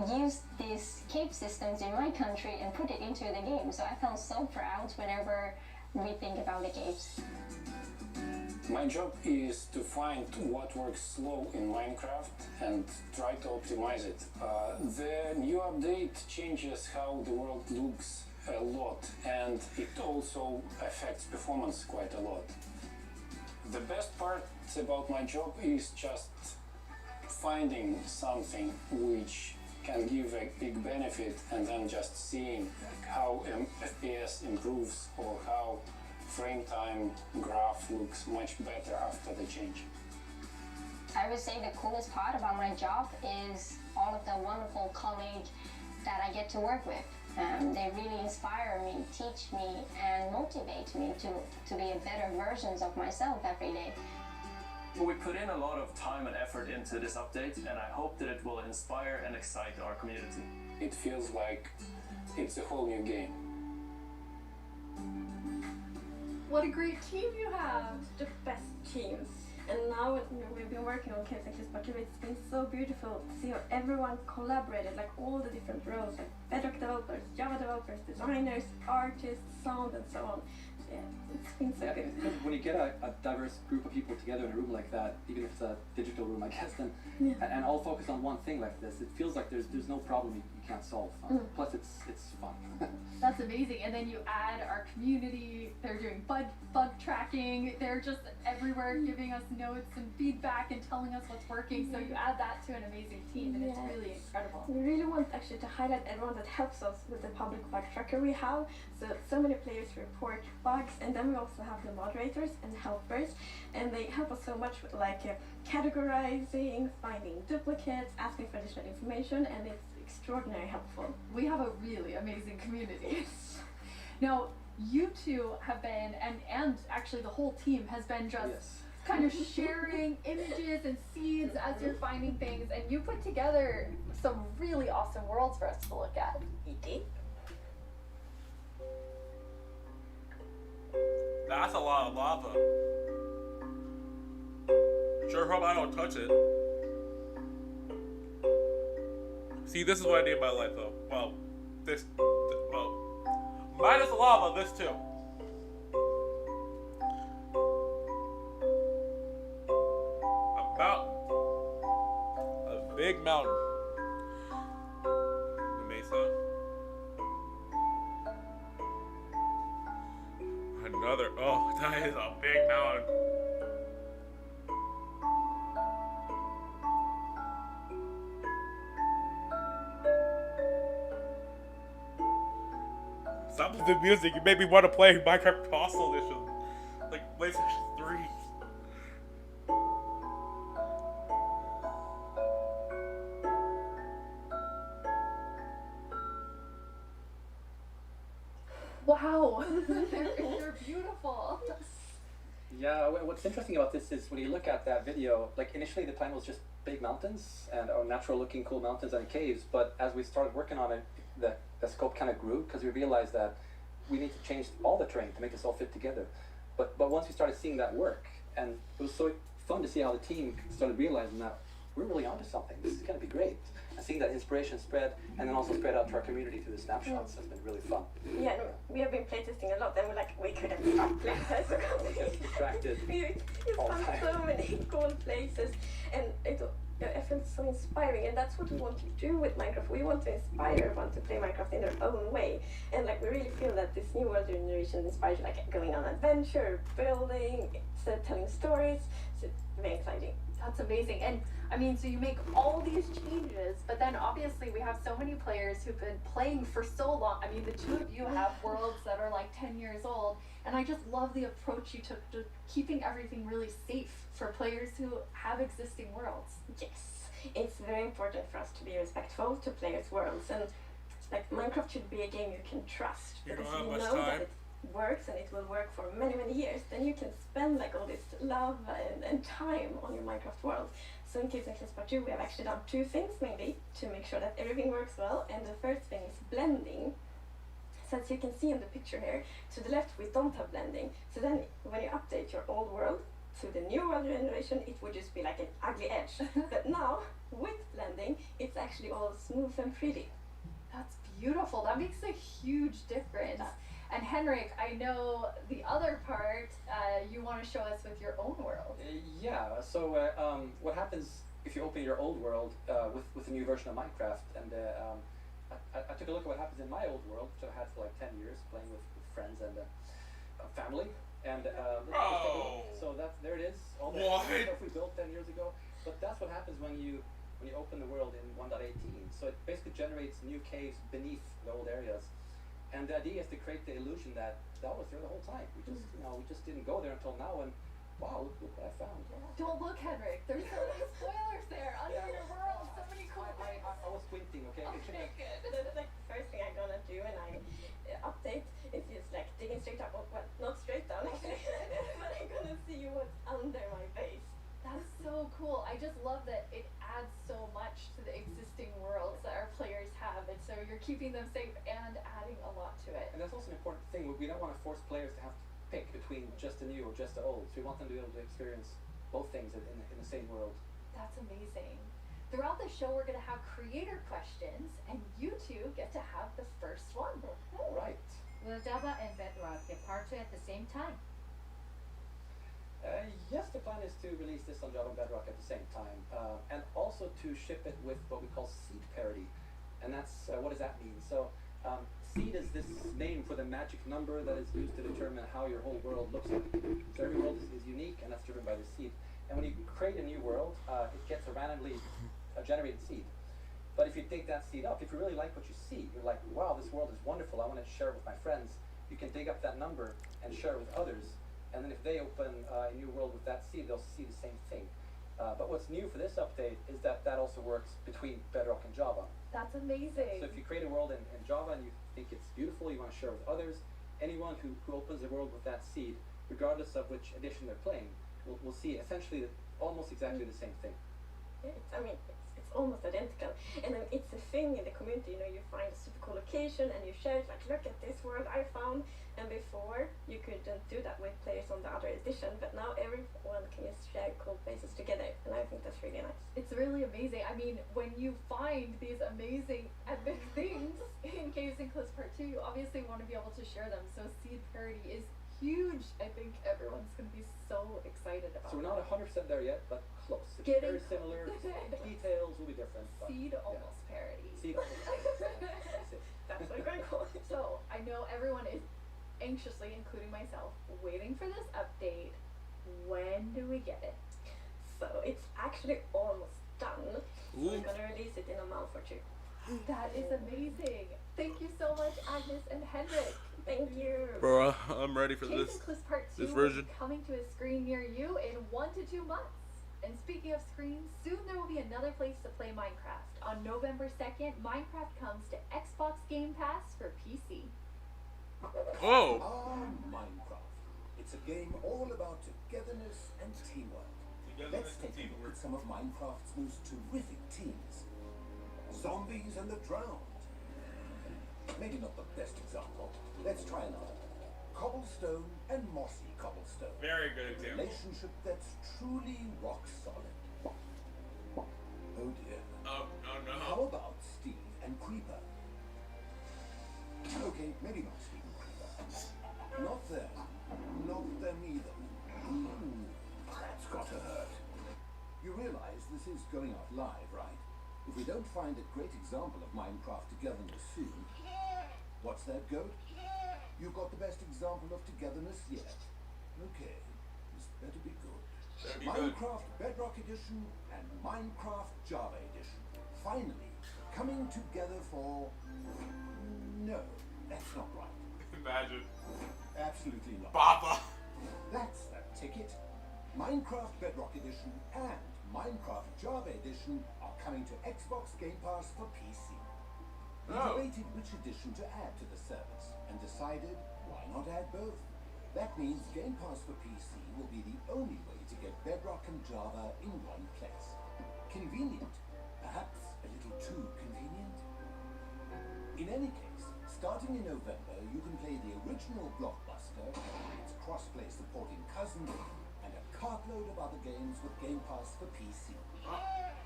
use these cave systems in my country and put it into the game. So I felt so proud whenever we think about the caves. My job is to find what works slow in Minecraft and try to optimize it. The new update changes how the world looks a lot, and it also affects performance quite a lot. The best part about my job is just finding something which can give a big benefit and then just seeing how FPS improves or how frame time graph looks much better after the change. I would say the coolest part about my job is all of the wonderful colleagues that I get to work with. They really inspire me, teach me, and motivate me to be a better versions of myself every day. Well, we put in a lot of time and effort into this update, and I hope that it will inspire and excite our community. It feels like it's a whole new game. What a great team you have! The best teams. And now we've been working on Caves and CrehperKavae, it's been so beautiful to see how everyone collaborated, like all the different roles, like Bedrock developers, Java developers, designers, artists, sound, and so on. Yeah, it's been so good. When you get a diverse group of people together in a room like that, even if it's a digital room, I guess, then and all focus on one thing like this, it feels like there's no problem you can't solve. Plus, it's fun. That's amazing. And then you add our community. They're doing bug tracking. They're just everywhere giving us notes and feedback and telling us what's working. So you add that to an amazing team, and it's really incredible. We really want actually to highlight everyone that helps us with the public bug tracker we have. So many players report bugs, and then we also have the moderators and helpers, and they help us so much with like categorizing, finding duplicates, asking for additional information, and it's extraordinarily helpful. We have a really amazing community. Now, you two have been, and actually the whole team has been just kind of sharing images and seeds as you're finding things, and you put together some really awesome worlds for us to look at. You did? That's a lot of lava. Sure hope I don't touch it. See, this is what I need in my life, though. Well, minus the lava, this too. A mountain. A big mountain. The mesa. Another, oh, that is a big mountain. Stop with the music, you made me want to play Minecraft Console Edition. Like PlayStation 3. Wow, they're beautiful. Yeah, what's interesting about this is when you look at that video, like initially the plan was just big mountains and natural looking cool mountains and caves, but as we started working on it, the scope kind of grew because we realized that we need to change all the terrain to make this all fit together. But once we started seeing that work, and it was so fun to see how the team started realizing that we're really onto something, this is going to be great. And seeing that inspiration spread, and then also spread out to our community through the snapshots has been really fun. Yeah, no, we have been playtesting a lot, and we're like, we couldn't stop playtesting. We get distracted We found so many cool places, and I feel so inspiring, and that's what we want to do with Minecraft. We want to inspire everyone to play Minecraft in their own way, and like we really feel that this new world generation inspires you, like going on adventure, building, telling stories. So it's very exciting. That's amazing. And I mean, so you make all these changes, but then obviously we have so many players who've been playing for so long. I mean, the two of you have worlds that are like 10 years old, and I just love the approach you took to keeping everything really safe for players who have existing worlds. Yes, it's very important for us to be respectful to players' worlds, and like Minecraft should be a game you can trust, You because don't have you much know that time. it works and it will work for many, many years. Then you can spend like all this love and time on your Minecraft world. So in Caves and CrehperKavae, we have actually done two things mainly to make sure that everything works well, and the first thing is blending. So So as you can see in the picture here, to the left we don't have blending. So then when you update your old world to the new world generation, it would just be like an ugly edge. But now, with blending, it's actually all smooth and pretty. That's beautiful. That makes a huge difference. And Henrik, I know the other part you want to show us with your own world. Yeah, so what happens if you open your old world with a new version of Minecraft, and I took a look at what happens in my old world, which I've had for like 10 years, playing with friends and family, and let's take a look. So there it is, all the stuff we built 10 years ago. But that's what happens when you open the world in 1.18. So it basically generates new caves beneath the old areas. And the idea is to create the illusion that was there the whole time. We just, we just didn't go there until now, and wow, look what I found. Don't look, Henrik. There's so many spoilers there under your world. So many cool things. I was squinting, okay? Okay, good. That's like the first thing I'm gonna do when I update is just like digging straight up, well, not straight down actually, but I'm gonna see what's under my base. That's so cool. I just love that it adds so much to the existing worlds that our players have, and so you're keeping them safe and adding a lot to it. And that's also an important thing. We don't want to force players to have to pick between just the new or just the old. So we want them to be able to experience both things in the same world. That's amazing. Throughout the show, we're going to have creator questions, and you two get to have the first one. All right. Will Java and Bedrock get part 2 at the same time? Yes, the plan is to release this on Java and Bedrock at the same time, and also to ship it with what we call seed parity. And that's, what does that mean? So seed is this name for the magic number that is used to determine how your whole world looks like. So every world is unique, and that's driven by the seed. And when you create a new world, it gets a randomly generated seed. But if you take that seed up, if you really like what you see, you're like, wow, this world is wonderful, I want to share it with my friends, you can dig up that number and share it with others. And then if they open a new world with that seed, they'll see the same thing. But what's new for this update is that also works between Bedrock and Java. That's amazing. So if you create a world in Java and you think it's beautiful, you want to share it with others, anyone who opens a world with that seed, regardless of which edition they're playing, will see essentially almost exactly the same thing. Yeah, it's almost identical. And then it's a thing in the community, you find a super cool location and you share it, like, look at this world I found. And before, you couldn't do that with players on the other edition, but now everyone can just share cool places together, and I think that's really nice. It's really amazing. I mean, when you find these amazing epic things in Caves and Cliffs Part 2, you obviously want to be able to share them, so seed parity is huge. I think everyone's going to be so excited about it. So we're not 100% there yet, but close. It's Getting very similar. Details will be different. But seed almost parity. Seed almost parity. That's what we're going for. So, I know everyone is anxiously, including myself, waiting for this update. When do we get it? So it's actually almost done. We're gonna release it in a month or 2. That is amazing. Thank you so much, Agnes and Henrik. Thank you. Bro, I'm ready for Caves this. and Cliffs Part 2 this will version. be coming to a screen near you in 1 to 2 months. And speaking of screens, soon there will be another place to play Minecraft. On November 2nd, Minecraft comes to Xbox Game Pass for PC. Oh! Minecraft. It's a game all about togetherness and teamwork. Let's take a look at some of Minecraft's most terrific teams. Zombies and the Drowned. Maybe not the best example. Let's try another. Cobblestone and Mossy Cobblestone. Very good example. Relationship that's truly rock solid. Oh dear. Oh no. How about Steve and Creeper? Okay, maybe not Steve and Creeper. Not them. Not them either. Ooh, that's gotta hurt. You realize this is going out live, right? If we don't find a great example of Minecraft togetherness soon... What's that, Goat? You've got the best example of togetherness yet. Okay, this better be good. Minecraft Bedrock Edition and Minecraft Java Edition. Finally, coming together for... No, that's not right. Imagine. Absolutely not. Baba. That's the ticket. Minecraft Bedrock Edition and Minecraft Java Edition are coming to Xbox Game Pass for PC. We debated which edition to add to the service and decided why not add both. That means Game Pass for PC will be the only way to get Bedrock and Java in one place. Convenient, perhaps a little too convenient. In any case, Starting in November, you can play the original blockbuster, its cross-play supporting cousin, and a cartload of other games with Game Pass for PC.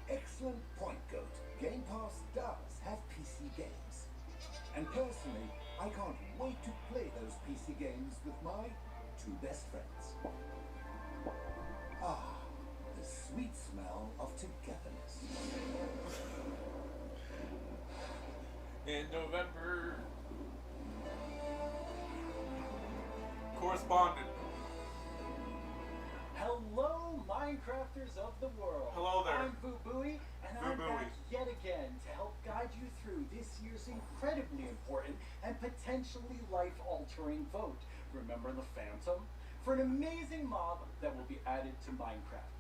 Excellent point, Goat. Game Pass does have PC games. And personally, I can't wait to play those PC games with my two best friends. Ah, the sweet smell of togetherness. In November. Correspondent. Hello, Minecrafters of the world. Hello there. I'm Boo-Booey, and I'm Boo-Booey. back yet again to help guide you through this year's incredibly important and potentially life-altering vote. Remember the Phantom? For an amazing mob that will be added to Minecraft.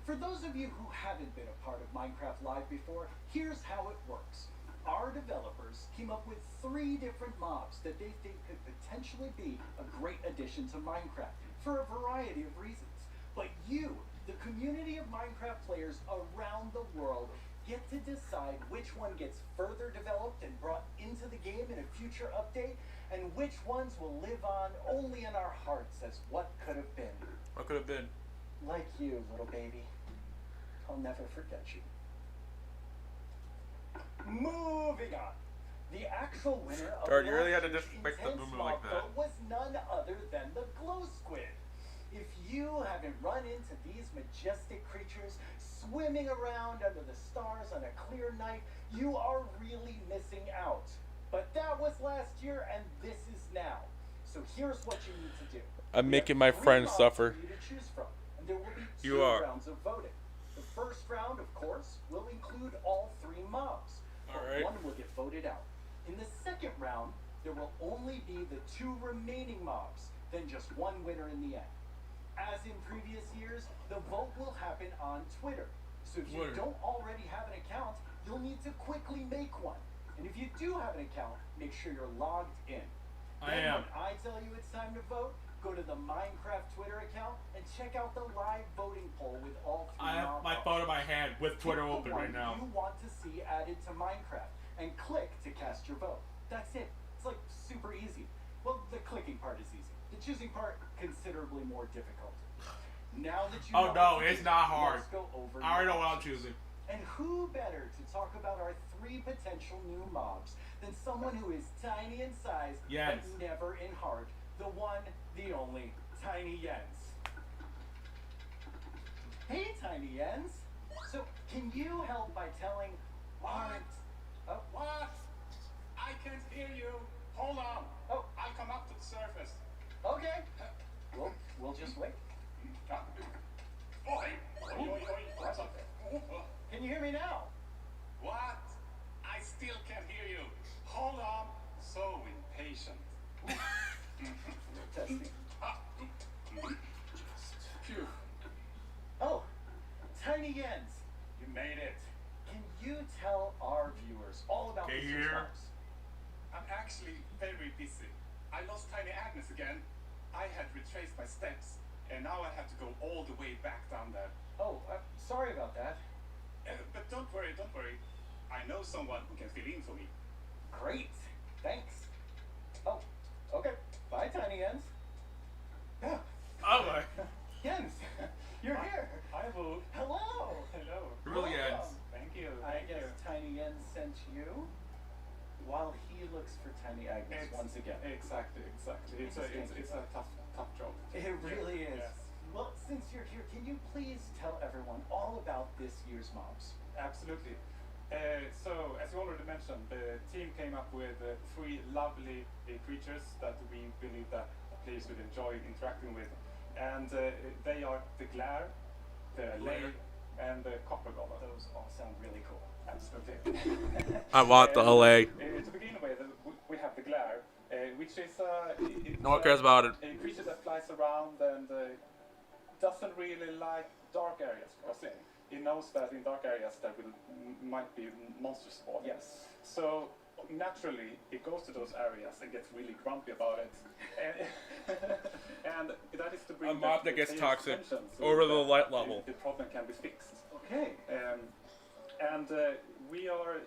For those of you who haven't been a part of Minecraft Live before, here's how it works. Our developers came up with 3 different mobs that they think could potentially be a great addition to Minecraft for a variety of reasons. But you, the community of Minecraft players around the world, get to decide which one gets further developed and brought into the game in a future update, and which ones will live on only in our hearts as what could have been. What could have been? Like you, little baby. I'll never forget you. Moving on. The actual winner of Guard, you really had to last just year's make the intense moo-moo like mob that. vote was none other than the glow squid. If you haven't run into these majestic creatures swimming around under the stars on a clear night, you are really missing out. But that was last year, and this is now. So here's what you need to do. I'm We making have my 3 friends mobs suffer. for you to choose from, and there will be 2 You are. rounds of voting. The first round, of course, will include all 3 mobs. But Alright. one will get voted out. In the second round, there will only be the 2 remaining mobs, then just one winner in the end. As in previous years, the vote will happen on Twitter. So if you Word. don't already have an account, you'll need to quickly make one. And if you do have an account, make sure you're logged in. I Then am. when I tell you it's time to vote, go to the Minecraft Twitter account and check out the live voting poll with all 3 I have mob my votes. phone in my hand with Twitter Pick the open one right now. you want to see added to Minecraft and click to cast your vote. That's it. It's like super easy. Well, the clicking part is easy. The choosing part, considerably more difficult. Now that you Oh know no, what to it's do, not hard. let's go over I already your know what I'm options. choosing. And who better to talk about our 3 potential new mobs than someone who is tiny in size Yes. but never in heart? The one, the only, Tiny Jens. Hey, Tiny Jens. So, can you help by telling aren't... What? I can't hear you. Hold on. Oh. I'll come up to the surface. Okay. We'll just wait. Oi! Oi, oi, oi. What's up? Can you hear me now? What? I still can't hear you. Hold on. So impatient. Testing. Phew. Oh, Tiny Jens. You made it. Can you tell our viewers all about Okay, these here. mobs? I'm actually very busy. I lost Tiny Agnes again. I had retraced my steps, and now I have to go all the way back down there. Oh, sorry about that. But don't worry, don't worry. I know someone who can fill in for me. Great. Thanks. Oh, okay. Bye, Tiny Jens. Yeah. Oh my. Jens, you're here. Hi, Boo. Hello. Hello. Really Welcome. ends. Thank you. I Thank guess you. Tiny Jens sent you while he looks for Tiny Agnes once again. Exactly. It's a tough job. It really is. Yes. Well, since you're here, can you please tell everyone all about this year's mobs? Absolutely. So, as you already mentioned, the team came up with 3 lovely creatures that we believe that players will enjoy interacting with. And they are the Glare, the Lay, and the Copper Golem. Those all sound really cool. Absolutely. I want the LA. To begin with, we have the Glare, which is No one cares about it. a creature that flies around and doesn't really like dark areas because it knows that in dark areas there might be monsters spawn. Yes. So naturally it goes to those areas and gets really grumpy about it. And that is to bring A mob that the gets player's toxic attention so over the that light level. The problem can be fixed. Okay. And we are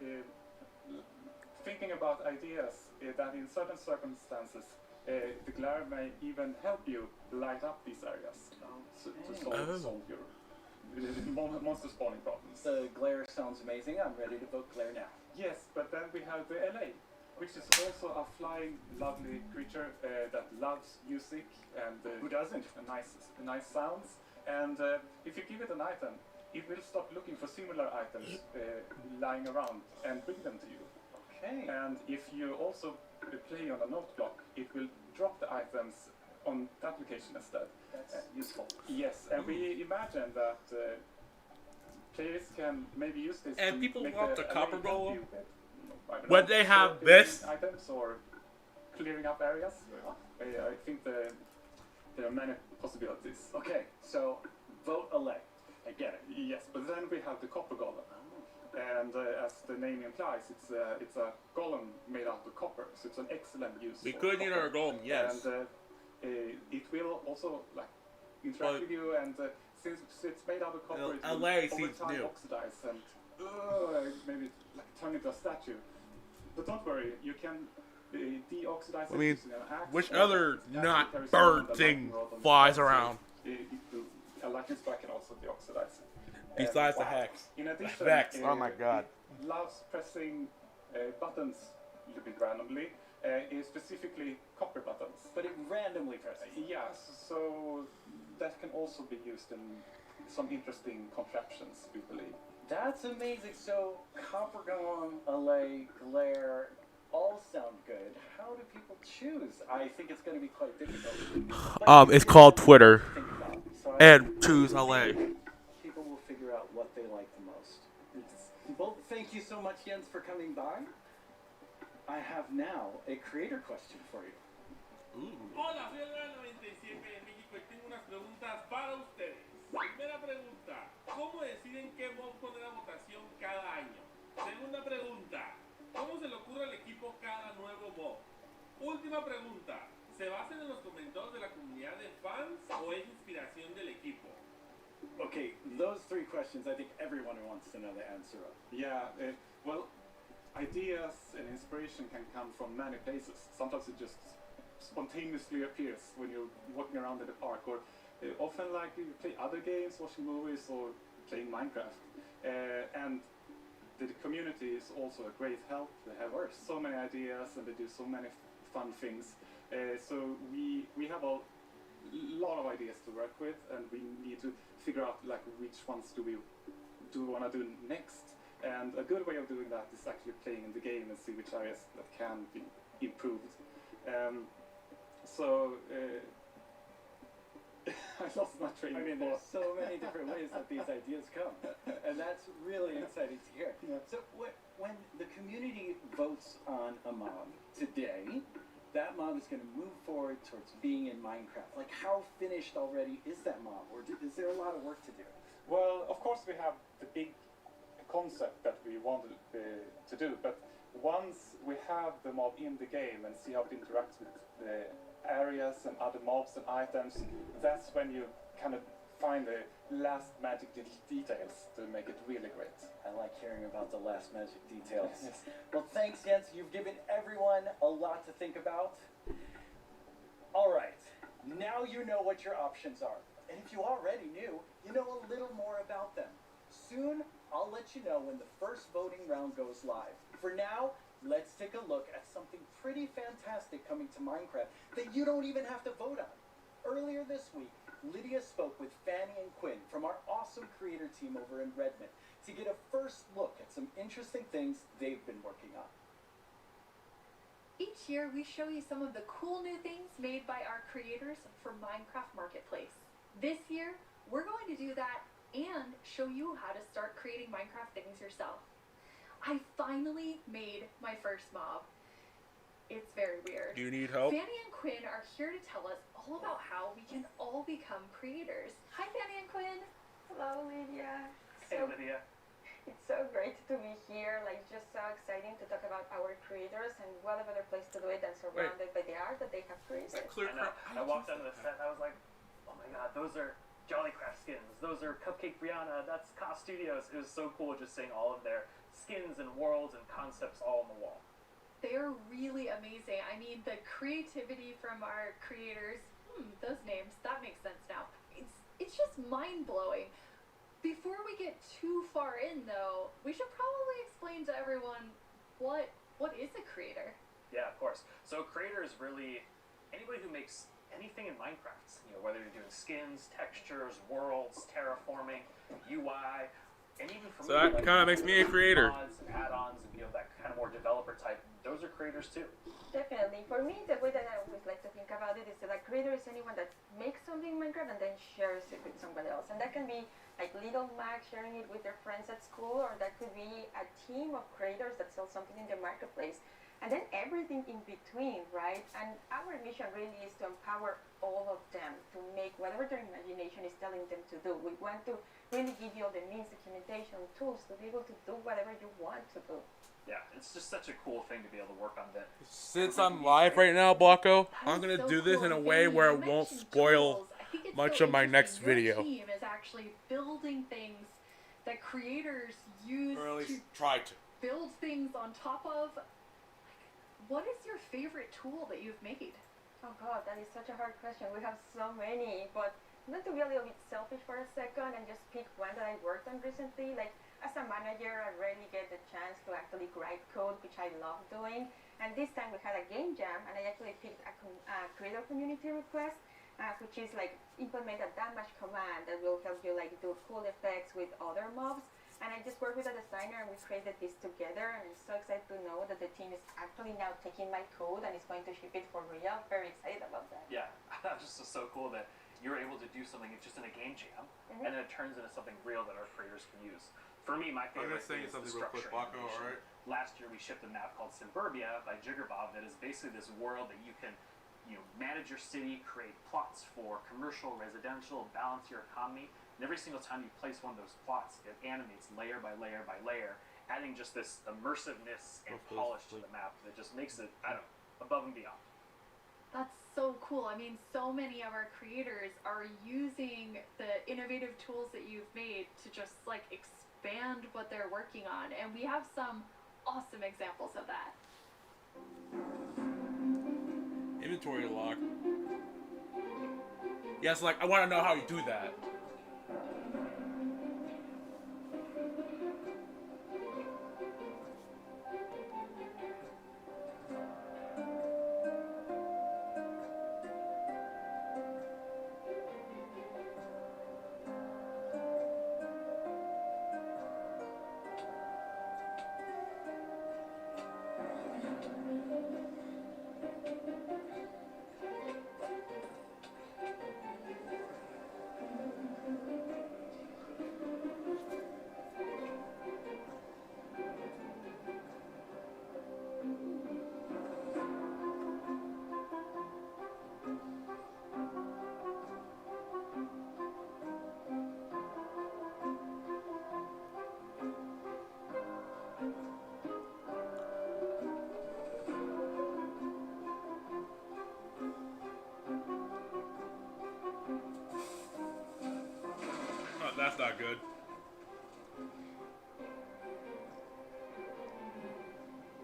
thinking about ideas that in certain circumstances the glare may even help you light up these areas to solve your monster spawning problems. The glare sounds amazing. I'm ready to vote glare now. Yes, but then we have the LA, which is also a flying, lovely creature that loves music and who doesn't? Nice sounds. And if you give it an item, it will stop looking for similar items lying around and bring them to you. Okay. And if you also play on a note block, it will drop the items on that location instead. That's useful. Yes, and we imagine that players can maybe use this and to people make want the copper golem when they have this items or clearing up areas. I think there are many possibilities. Okay, so vote LA. I get it. Yes, but then we have the copper golem. And as the name implies, it's a golem made out of copper, so it's an excellent use. We could need our golem, yes. And it will also like interact with you, and since it's made out of copper, it will LA over seems time new. oxidize and maybe like turn into a statue. But don't worry, you can deoxidize it using an axe. which or other there not is bird another thing lightning rod on the flies side, so around? A lightning strike can also deoxidize it. Besides the hex. In addition, The hex, oh my god. it loves pressing buttons a little bit randomly, specifically copper buttons. But it randomly presses. Yes, so that can also be used in some interesting contraptions, we believe. That's amazing. So copper golem, LA, glare, all sound good. How do people choose? I think it's going to be quite difficult. It's called Twitter. So And choose LA. People will figure out what they like the most. Well, thank you so much, Jens, for coming by. I have now a creator question for you. Hola, soy el 97 de México y tengo unas preguntas para ustedes. Primera pregunta, ¿cómo deciden qué mob poner a votación cada año? Segunda pregunta, ¿cómo se le ocurre al equipo cada nuevo mob? Última pregunta, ¿se basan en los comentarios de la comunidad de fans o es inspiración del equipo? Okay, those three questions I think everyone wants to know the answer of. Yeah, well, ideas and inspiration can come from many places. Sometimes it just spontaneously appears when you're walking around in the park, or often like you play other games, watching movies, or playing Minecraft. And the community is also a great help. They have so many ideas and they do so many fun things. So we have a lot of ideas to work with, and we need to figure out like which ones do we want to do next. And a good way of doing that is actually playing in the game and see which areas that can be improved. I lost my train of I mean, thought. there's so many different ways that these ideas come, and that's really exciting to hear. Yeah. So when the community votes on a mob today, that mob is going to move forward towards being in Minecraft. Like, how finished already is that mob, or is there a lot of work to do? Well, of course we have the big concept that we wanted to do, but once we have the mob in the game and see how it interacts with the areas and other mobs and items, that's when you kind of find the last magic details to make it really great. I like hearing about the last magic details. Yes. Well, thanks, Jens. You've given everyone a lot to think about. All right, now you know what your options are. And if you already knew, you know a little more about them. Soon, I'll let you know when the first voting round goes live. For now, let's take a look at something pretty fantastic coming to Minecraft that you don't even have to vote on. Earlier this week, Lydia spoke with Fanny and Quinn from our awesome creator team over in Redmond to get a first look at some interesting things they've been working on. Each year, we show you some of the cool new things made by our creators for Minecraft Marketplace. This year, we're going to do that and show you how to start creating Minecraft things yourself. I finally made my first mob. It's very weird. Do you need help? Fanny and Quinn are here to tell us all about how we can all become creators. Hi, Fanny and Quinn. Hello, Lydia. Hey, Lydia. It's so great to be here. Like, just so exciting to talk about our creators, and what a better place to do it than surrounded by the art that they have created. I walked out of the set and I was like, oh my god, those are Jollycraft skins. Those are Cupcake Brianna. That's Ka Studios. It was so cool just seeing all of their skins and worlds and concepts all on the wall. They're really amazing. I mean, the creativity from our creators, those names, that makes sense now. It's just mind-blowing. Before we get too far in, though, we should probably explain to everyone what is a creator? Yeah, of course. So creator is really anybody who makes anything in Minecraft. You know, whether you're doing skins, textures, worlds, terraforming, UI, and even for So that kind of makes me a creator. mods, add-ons, you know, that kind of more developer type. Those are creators too. Definitely. For me, the way that I always like to think about it is that a creator is anyone that makes something in Minecraft and then shares it with somebody else. And that can be like little Mac sharing it with their friends at school, or that could be a team of creators that sell something in the marketplace. And then everything in between, right? And our mission really is to empower all of them to make whatever their imagination is telling them to do. We want to really give you all the means, documentation, tools to be able to do whatever you want to do. Yeah, it's just such a cool thing to be able to work on that. Since I'm live right now, Blocko, I'm going to do this in a way where it won't spoil much of my next video. Your team is actually building things that creators use Or at least to try to. build things on top of. What is your favorite tool that you've made? Oh God, that is such a hard question. We have so many, but I'm going to be a little bit selfish for a second and just pick one that I worked on recently. Like, as a manager, I rarely get the chance to actually write code, which I love doing. And this time we had a game jam, and I actually picked a creator community request, which is like implement a damage command that will help you like do cool effects with other mobs. And I just worked with a designer and we created this together, and I'm so excited to know that the team is actually now taking my code and is going to ship it for real. Very excited about that. Yeah, that's just so cool that you're able to do something just in a game jam, and then it turns into something real that our creators can use. For me, my favorite thing is the structure. Alright? Last year we shipped a map called Suburbia by Jiggerbob that is basically this world that you can, you know, manage your city, create plots for commercial, residential, balance your economy. And every single time you place one of those plots, it animates layer by layer by layer, adding just this immersiveness and polish to the map that just makes it, I don't know, above and beyond. That's so cool. I mean, so many of our creators are using the innovative tools that you've made to just like expand what they're working on, and we have some awesome examples of that. Inventory lock. Yes, like I want to know how you do that. That's not good.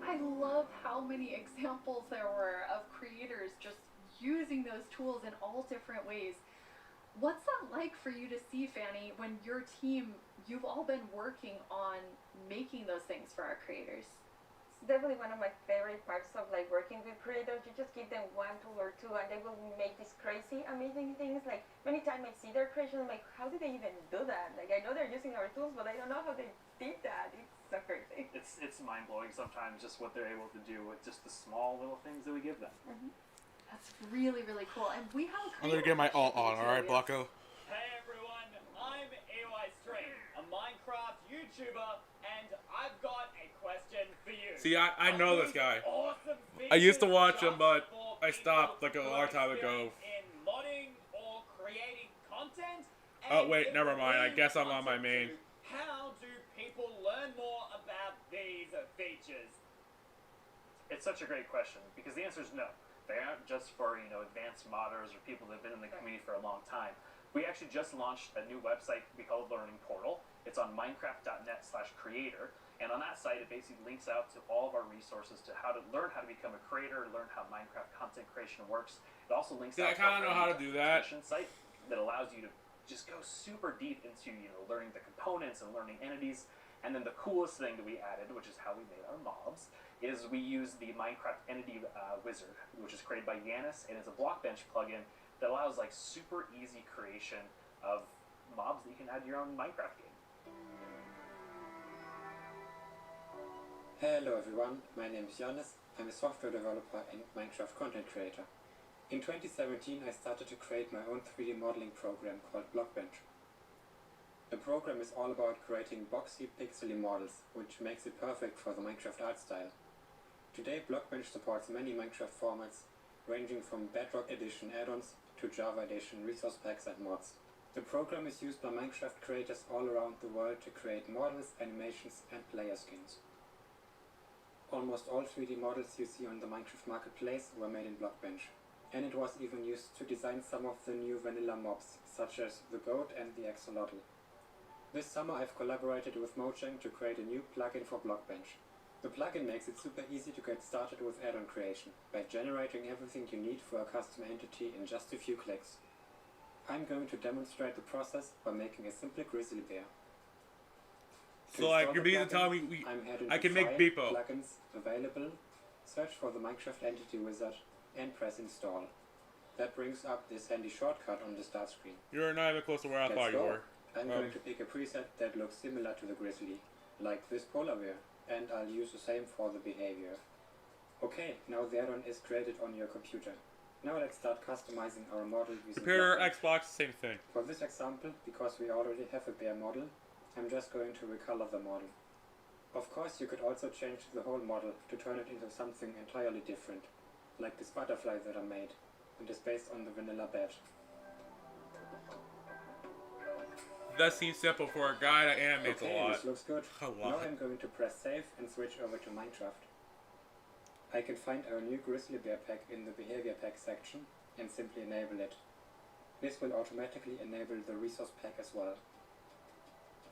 I love how many examples there were of creators just using those tools in all different ways. What's that like for you to see, Fanny, when your team, you've all been working on making those things for our creators? It's definitely one of my favorite parts of like working with creators. You just give them one tool or two and they will make these crazy amazing things. Like many times I see their creation, I'm like, how did they even do that? Like I know they're using our tools, but I don't know how they did that. It's so crazy. It's mind blowing sometimes just what they're able to do with just the small little things that we give them. That's really, really cool. And we have a I'm gonna get my alt on, alright, Blocko? Hey everyone, I'm AY Stream, a Minecraft YouTuber, and I've got a question for you. See, I know this guy. Awesome I used to watch him, but I stopped like a long time ago. in modding or creating content. Oh wait, never mind. I guess I'm on my main. How do people learn more about these features? It's such a great question because the answer is no. They aren't just for, you know, advanced modders or people that have been in the community for a long time. We actually just launched a new website we call Learning Portal. It's on minecraft.net/creator, And on that site, it basically links out to all of our resources to how to learn how to become a creator, learn how Minecraft content creation works. It also links out I kind of know how to do that. Site that allows you to just go super deep into, you know, learning the components and learning entities. And then the coolest thing that we added, which is how we made our mobs, is we use the Minecraft Entity Wizard, which is created by Yanis, and it's a Blockbench plugin that allows like super easy creation of mobs that you can add to your own Minecraft game. Hello everyone, my name is Giannis. I'm a software developer and Minecraft content creator. In 2017 I started to create my own 3D modeling program called Blockbench. The program is all about creating boxy, pixely models, which makes it perfect for the Minecraft art style. Today Blockbench supports many Minecraft formats, ranging from Bedrock Edition add-ons to Java Edition resource packs and mods. The program is used by Minecraft creators all around the world to create models, animations and player skins. Almost all 3D models you see on the Minecraft marketplace were made in Blockbench, and it was even used to design some of the new vanilla mobs, such as the goat and the axolotl. This summer I've collaborated with Mojang to create a new plugin for Blockbench. The plugin makes it super easy to get started with add-on creation, by generating everything you need for a custom entity in just a few clicks. I'm going to demonstrate the process by making a simple grizzly bear. So like you're being telling me I can make Beepo. Plugins available, search for the Minecraft Entity Wizard and press install. That brings up this handy shortcut on the start screen. You're not even close to where I thought you were. I'm going to pick a preset that looks similar to the grizzly, like this polar bear, and I'll use the same for the behavior. Okay, now the add-on is created on your computer. Now let's start customizing our model using Computer, Xbox, same thing. For this example, because we already have a bear model, I'm just going to recolor the model. Of course, you could also change the whole model to turn it into something entirely different, like this butterfly that I made, and is based on the vanilla bed. That seems simple for a guy that animates Okay, a lot. this looks good. Now I'm going to press save and switch over to Minecraft. I can find our new grizzly bear pack in the behavior pack section and simply enable it. This will automatically enable the resource pack as well.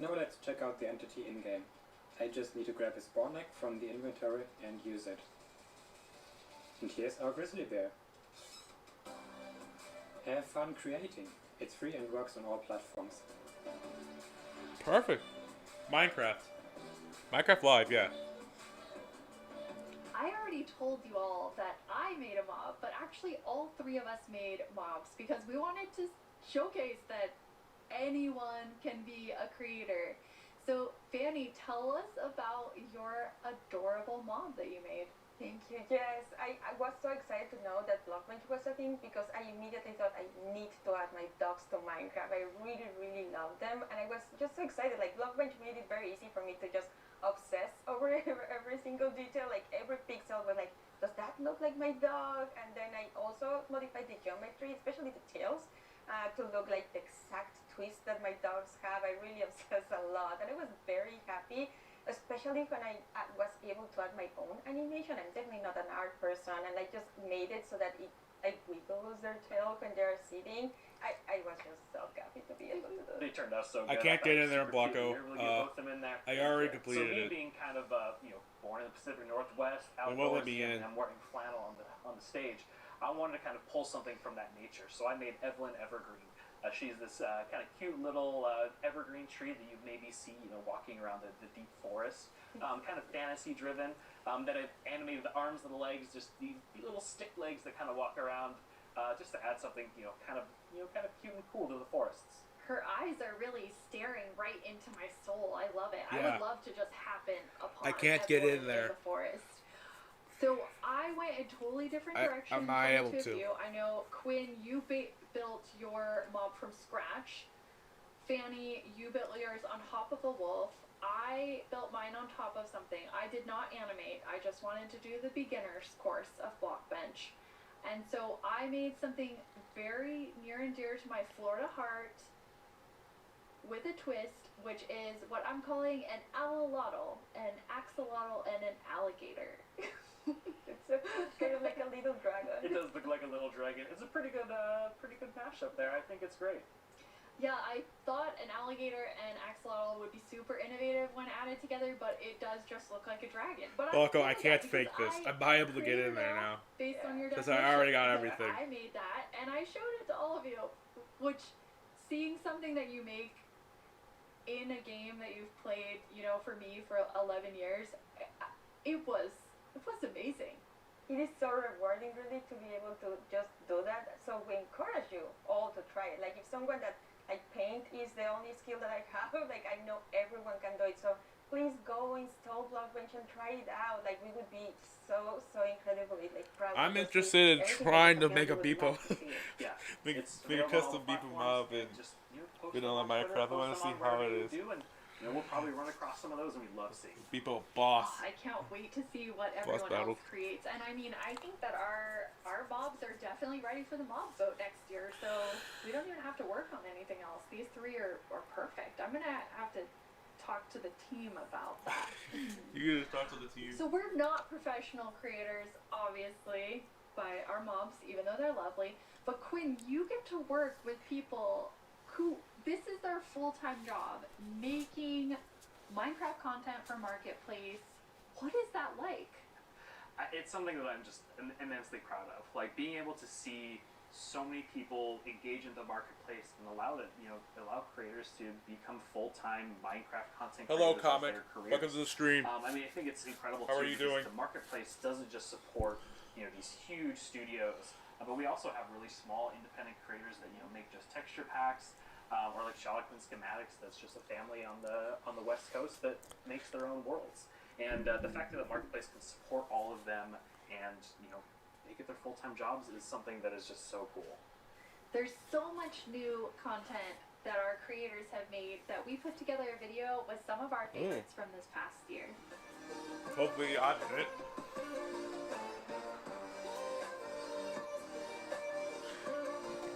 Now let's check out the entity in-game. I just need to grab a spawn egg from the inventory and use it. And here's our grizzly bear. Have fun creating. It's free and works on all platforms. Perfect. Minecraft. Minecraft Live, yeah. I already told you all that I made a mob, but actually all three of us made mobs because we wanted to showcase that anyone can be a creator. So Fanny, tell us about your adorable mob that you made. Thank you. Yes, I was so excited to know that Blockbench was a thing because I immediately thought I need to add my dogs to Minecraft. I really, really love them, and I was just so excited. Like Blockbench made it very easy for me to just obsess over every single detail. Like every pixel was like, does that look like my dog? And then I also modified the geometry, especially the tails, to look like the exact twist that my dogs have. I really obsessed a lot, and I was very happy, especially when I was able to add my own animation. I'm definitely not an art person, and I just made it so that it like wiggles their tail when they're sitting. I was just so happy to be able to do it. They turned out so good. I can't get in there, Blocko. I already So completed me it. being kind of born in the Pacific Northwest, They won't let outdoors, me in. and I'm wearing flannel on the stage, I wanted to kind of pull something from that nature. So I made Evelyn Evergreen. She's this kind of cute little evergreen tree that you maybe see, walking around the deep forest. Kind of fantasy driven. That I've animated the arms and the legs, just these little stick legs that kind of walk around, just to add something, kind of cute and cool to the forests. Her eyes are really staring right into my soul. I love it. I Yeah. would love to just happen upon I can't get Evelyn in there. the forest. So I went a totally different direction I'm not from able the two to. of you. I know, Quinn, you built your mob from scratch. Fanny, you built yours on top of a wolf. I built mine on top of something. I did not animate. I just wanted to do the beginner's course of Blockbench. And so I made something very near and dear to my Florida heart with a twist, which is what I'm calling an alolotl, an axolotl, and an alligator. It's kind of like a little dragon. It does look like a little dragon. It's a pretty good mashup there. I think it's great. Yeah, I thought an alligator and axolotl would be super innovative when added together, but it does just look like a dragon. But I'm Loco, okay I with can't that fake because this. I'm not able to get in there created now. Based on your Because definition. I already got Yeah, everything. I made that, and I showed it to all of you. Which, seeing something that you make in a game that you've played, you know, for me for 11 years, it was amazing. It is so rewarding, really, to be able to just do that. So we encourage you all to try it. Like, if someone that, like, paint is the only skill that I have, like, I know everyone can do it. So please go install Blockbench and try it out. Like, we would be so incredibly, like, proud. I'm interested in trying to make a Beepo. Yeah. make It's a available on all custom the Beepo platforms, mob and just, you know, post you know, them on on Twitter, Minecraft. I want to post them see on how wherever it you is. do, and you know, we'll probably run across some of those, and we'd love seeing. Beepo boss. I can't wait to see what everyone battle. else creates. And I mean, I think that our mobs are definitely ready for the mob vote next year, so we don't even have to work on anything else. These three are perfect. I'm gonna have to talk to the team about that. You just talk to the team. So we're not professional creators, obviously, by our mobs, even though they're lovely. But Quinn, you get to work with people who, this is their full-time job, making Minecraft content for Marketplace. What is that like? It's something that I'm just immensely proud of. Like, being able to see so many people engage in the marketplace and allow creators to become full-time Minecraft content Hello, creators as Comic. their careers. Welcome to the stream. I mean, I think it's incredible. How are too, you because doing? The marketplace doesn't just support, you know, these huge studios, but we also have really small independent creators that, you know, make just texture packs, or like Shalakman Schematics. That's just a family on the West Coast that makes their own worlds. And the fact that the marketplace can support all of them and, you know, make it their full-time jobs is something that is just so cool. There's so much new content that our creators have made that we put together a video with some of our favorites from this past year. Hopefully I did it.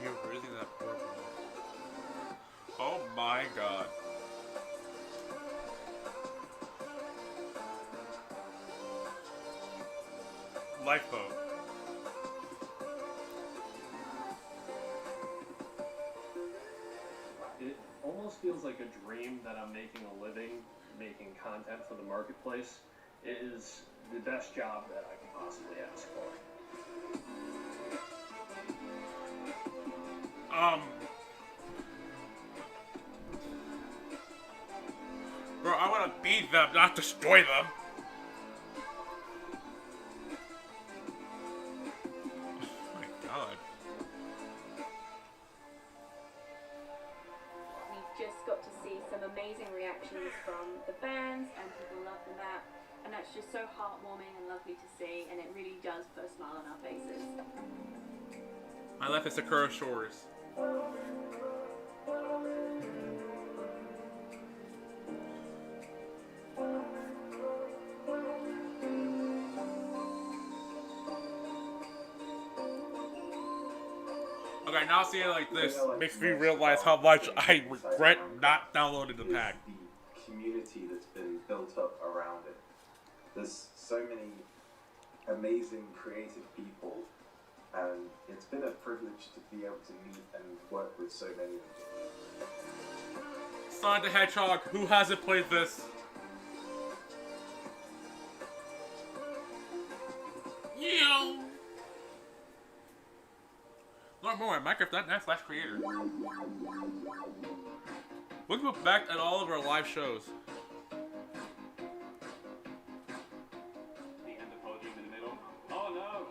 You're really that poor boy. Oh my god. Lifeboat. It almost feels like a dream that I'm making a living making content for the marketplace. It is the best job that I can possibly ask for. Bro, I want to beat them, not destroy them. Oh my god. We've just got to see some amazing reactions from the fans, and people love the map, and that's just so heartwarming and lovely to see, and it really does put a smile on our faces. My life is Sakura Shores. Okay, now seeing it like this makes me realize how much I regret not downloading the pack. The community that's been built up around it. There's so many amazing creative people, and it's been a privilege to be able to meet and work with so many of them. Sonic the Hedgehog, who hasn't played this? Yeah. Learn more at Minecraft.net/creator. We can look back at all of our live shows. The end of podium in the middle. Oh no!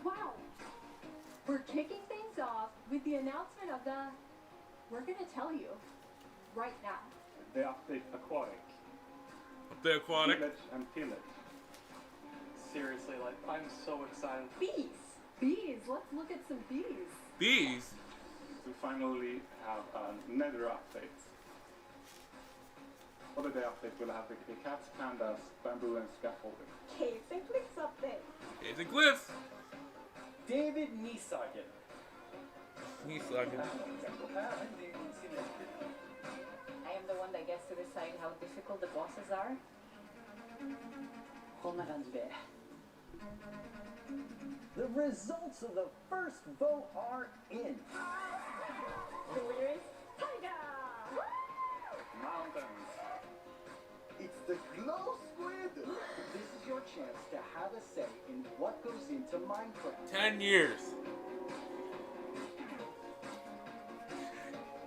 Wow! We're kicking things off with the announcement of the... We're gonna tell you right now. The update Aquatic. The Aquatic. Pillage and Pillage. Seriously, like, I'm so excited. Bees! Bees! Let's look at some bees. Bees? We finally have a nether update. For the day update, we'll have the cats, pandas, bamboo, and scaffolding. Caves and cliffs update. Caves and cliffs. David Niesagen. I am the one that gets to decide how difficult the bosses are. Kommer han be. The results of the first vote are in. The winner is Tiger! Mountains. It's the glow squid. This is your chance to have a say in what goes into Minecraft. 10 years.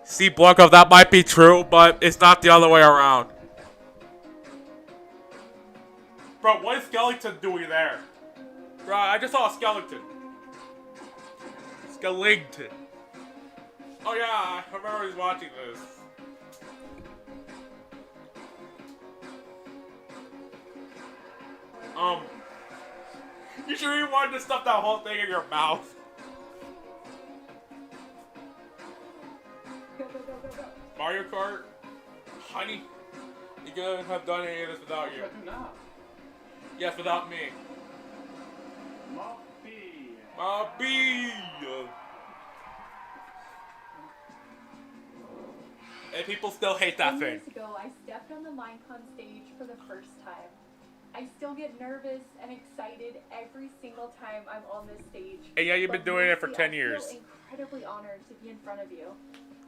See, Blanco, that might be true, but it's not the other way around. Bro, what is skeleton doing there? Bro, I just saw a skeleton. Skeleton. Oh yeah, I remember he's watching this. You sure you wanted to stuff that whole thing in your mouth? Go, go, go, go, go. Mario Kart? Honey, you couldn't have done any of this without you. Yes, without me. Moppy! And people still hate that 10 thing. years ago, I stepped on the Minecon stage for the first time. I still get nervous and excited every single time I'm on this stage. And yeah, you've been doing it for 10 years. I feel incredibly honored to be in front of you.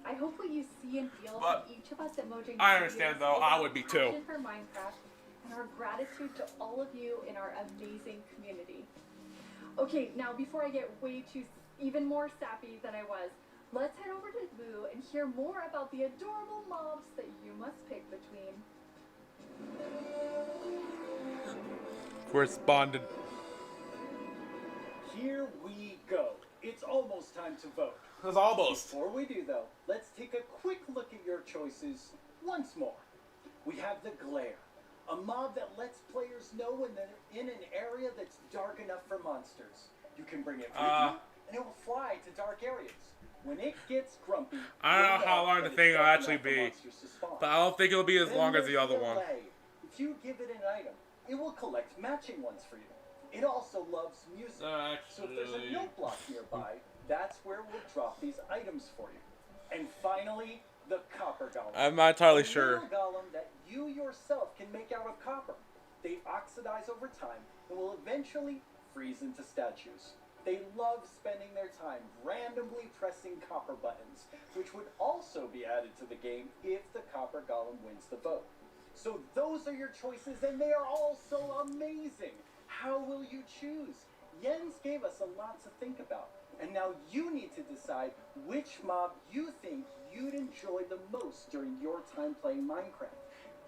I hope what you see and feel But from each of us at Mojang I understand, though. I would be too. passion for Minecraft and our gratitude to all of you in our amazing community. Okay, now before I get even more sappy than I was, let's head over to Boo and hear more about the adorable mobs that you must pick between. Correspondent. Here we go. It's almost time to vote. It's almost. Before we do, though, let's take a quick look at your choices once more. We have the Glare, a mob that lets players know when they're in an area that's dark enough for monsters. You can bring it with you, and it will fly to dark areas. When it gets grumpy, I don't know how long the thing will actually be, but I don't think it'll be as then long as the there's other one. delay. If you give it an item, it will collect matching ones for you. It also loves music, so if there's a note block nearby, that's where we'll drop these items for you. And finally, the Copper Golem. I'm not entirely A sure. little golem that you yourself can make out of copper. They oxidize over time and will eventually freeze into statues. They love spending their time randomly pressing copper buttons, which would also be added to the game if the Copper Golem wins the vote. So those are your choices, and they are all so amazing. How will you choose? Jens gave us a lot to think about, and now you need to decide which mob you think you'd enjoy the most during your time playing Minecraft.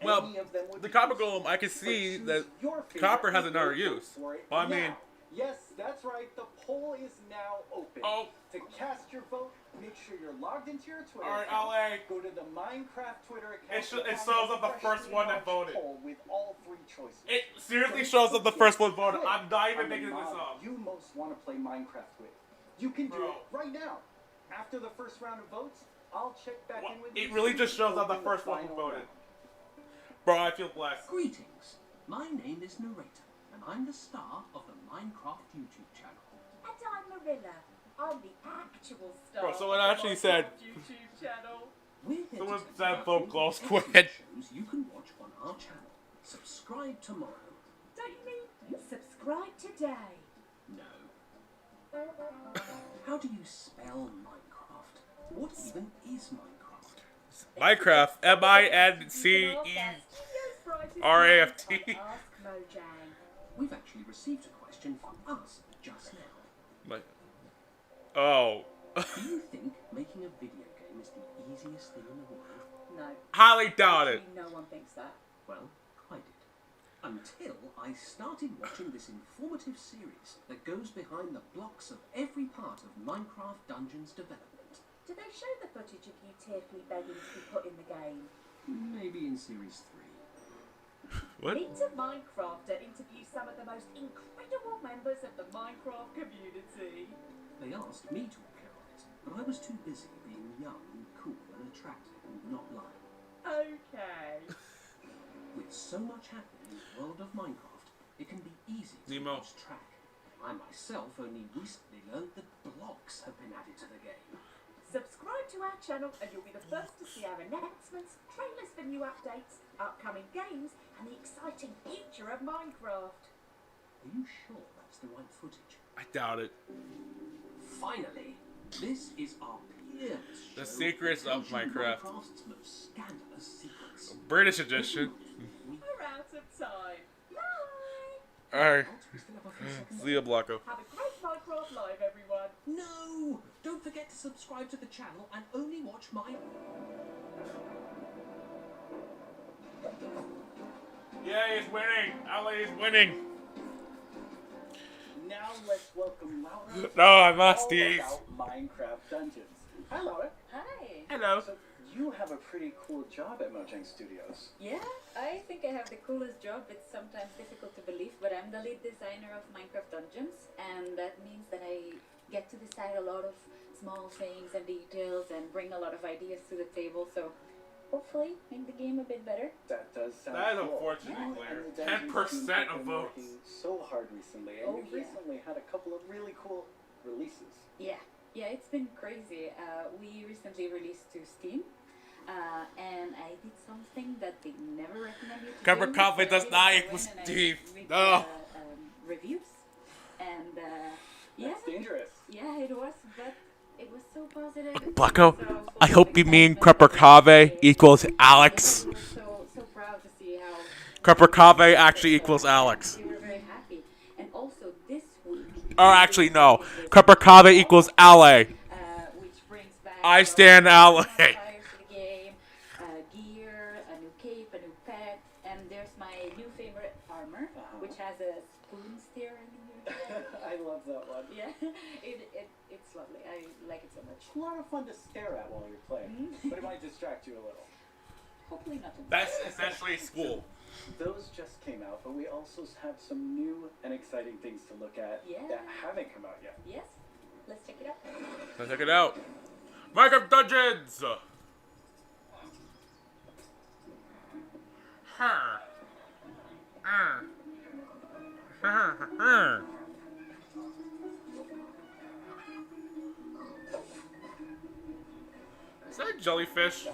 Well, Any of them would the be Copper useful, Golem, I can but see choose that your favorite copper has and another vote use. for it Well, I mean, now. Yes, that's right. The poll is now open. Oh. To cast your vote, make sure you're logged into your Twitter Alright, account. LA. Go to the Minecraft Twitter account. It shows and up the freshly first one that launched voted. poll with all 3 choices. It seriously shows up the first one voted. Click I'm not even on the making this mob up. you most want to play Minecraft with. You can do Bro. it right now. After the first round of votes, I'll check back in with you. It really just shows up the open first one who final voted. round. Bro, I feel blessed. Greetings. My name is Narrator, and I'm the star of the Minecraft YouTube channel. And I'm Marilla. I'm the actual star. Bro, someone of the actually said- Minecraft YouTube channel. We're here Someone to take said you vote through close the quit. shows you can watch on our channel. Subscribe tomorrow. Don't you mean subscribe today? No. How do you spell Minecraft? What even is Minecraft? Minecraft, M-I-N-C-E-R-A-F-T. Ask Mojang. We've actually received a question from us just now. Oh. Do you think making a video game is the easiest thing in the world? No. Highly doubt it. Actually, no one thinks that. Well, I did. Until I started watching this informative series that goes behind the blocks of every part of Minecraft Dungeons development. Do they show the footage of you tearfully begging to be put in the game? Maybe in Series 3. What? Meet a Minecrafter interviews some of the most incredible members of the Minecraft community. They asked me to appear on it, but I was too busy being young and cool and attractive and not lying. Okay. With so much happening in the world of Minecraft, it can be easy to Nemo. lose track. I myself only recently learned that blocks have been added to the game. Subscribe to our channel and you'll be the first to see our announcements, trailers for new updates, upcoming games, and the exciting future of Minecraft. Are you sure that's the right footage? I doubt it. Finally, this is our peerless The show, Secrets of Attention Minecraft. Minecraft's most scandalous secrets. British edition. We're out of time. Alright. Leo Blocko. Have a great Minecraft Live, everyone. No! Don't forget to subscribe to the channel and only watch my... Yeah, he's winning. LA is winning. Now let's welcome Laura. No, I'm not all Steve. about Minecraft Dungeons. Hi, Laura. Hi. Hello. So you have a pretty cool job at Mojang Studios. Yeah, I think I have the coolest job. It's sometimes difficult to believe, but I'm the lead designer of Minecraft Dungeons, and that means that I get to decide a lot of small things and details and bring a lot of ideas to the table, so hopefully make the game a bit better. That does sound That is cool. unfortunately clear. And the Dungeons 10% team have of been votes. working so hard recently, and Oh, you've yeah. recently had a couple of really cool releases. Yeah, it's been crazy. We recently released to Steam, and I did something that they never recommend you to do. CrehperKavae So I does did not go equal in and I Steve. read No. the, reviews, and yeah, That's dangerous. yeah, it was, but it was so positive. Blocko, So full I of hope you mean excitement. CrehperKavae equals Alex. We were so proud to see how CrehperKavae actually equals Alex. we were very happy, and also this week. Or actually, no. CrehperKavae equals LA. Which brings back I stand LA. modifiers to the game, gear, a new cape, a new pet, and there's my new favorite armor, which has a spoon steer in here. I love that one. Yeah, it's lovely. I like it so much. It's a lot of fun to stare at while you're playing, but it might distract you a little. Hopefully not too much. That's essentially school. Those just came out, but we also have some new and exciting things to look at that haven't come out yet. Yes, let's check it out. Let's check it out. Minecraft Dungeons! Is that a jellyfish?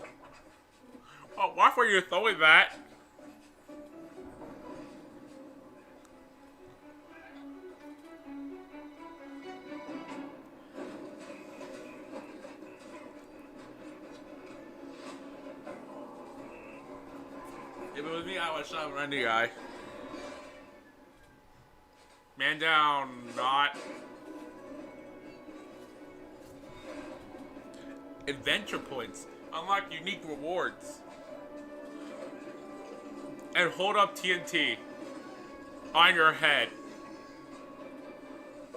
Oh, why were you throwing that? If it was me, I would shot him right in the eye. Man down, not. Adventure points. Unlock unique rewards. And hold up TNT on your head.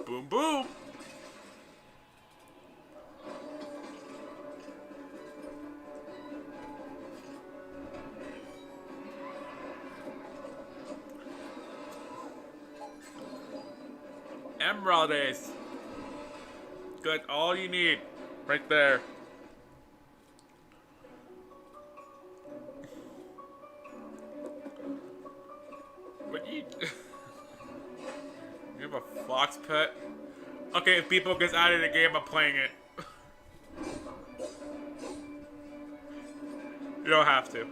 Boom, boom. Emeralds. Good, all you need. Right there. But you... you have a fox pet? Okay, if people gets out of the game, I'm playing it. You don't have to.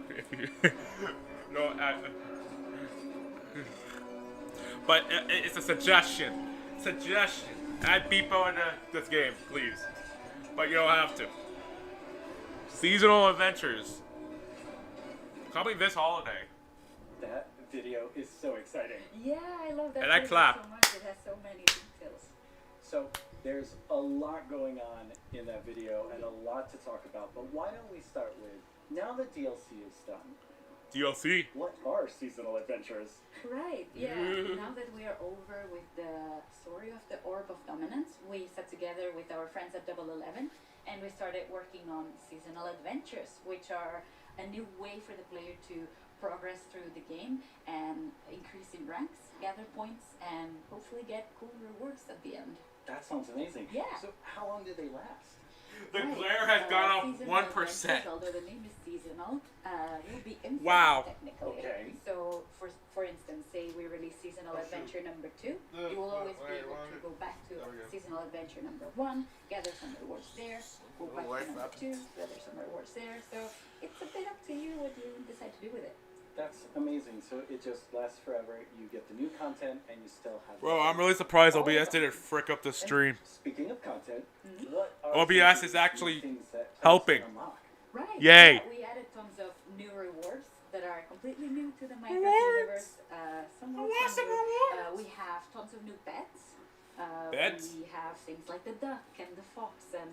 No, but it's a suggestion. Suggestion. Add people into this game, please. But you don't have to. Seasonal adventures. Coming this holiday. That video is so exciting. Yeah, I love that. And I video clap. so much. It has so many details. So there's a lot going on in that video and a lot to talk about, but why don't we start with, now that DLC is done, DLC? what are seasonal adventures? Right, yeah. Now that we are over with the story of the Orb of Dominance, we sat together with our friends at Double 11 and we started working on seasonal adventures, which are a new way for the player to progress through the game and increase in ranks, gather points, and hopefully get cool rewards at the end. That sounds amazing. Yeah. So how long do they last? The glare has gone up seasonal 1%. adventures, although the name is seasonal, will be infinite Wow. technically. Okay. So, for instance, say we release seasonal adventure number 2, you will always be able to go back to seasonal adventure number 1, gather some rewards there, go back to number 2, gather some rewards there. So it's a bit up to you what you decide to do with it. That's amazing. So it just lasts forever. You get the new content, and you still have. Bro, I'm really surprised OBS didn't frick up the stream. Speaking of content, what are OBS some is of the actually things that helping. players can unlock? Right. Yay. Yeah, we added tons of new rewards that are completely new to the Minecraft universe. Some of them new. We have tons of new pets. Pets? We have things like the duck and the fox, and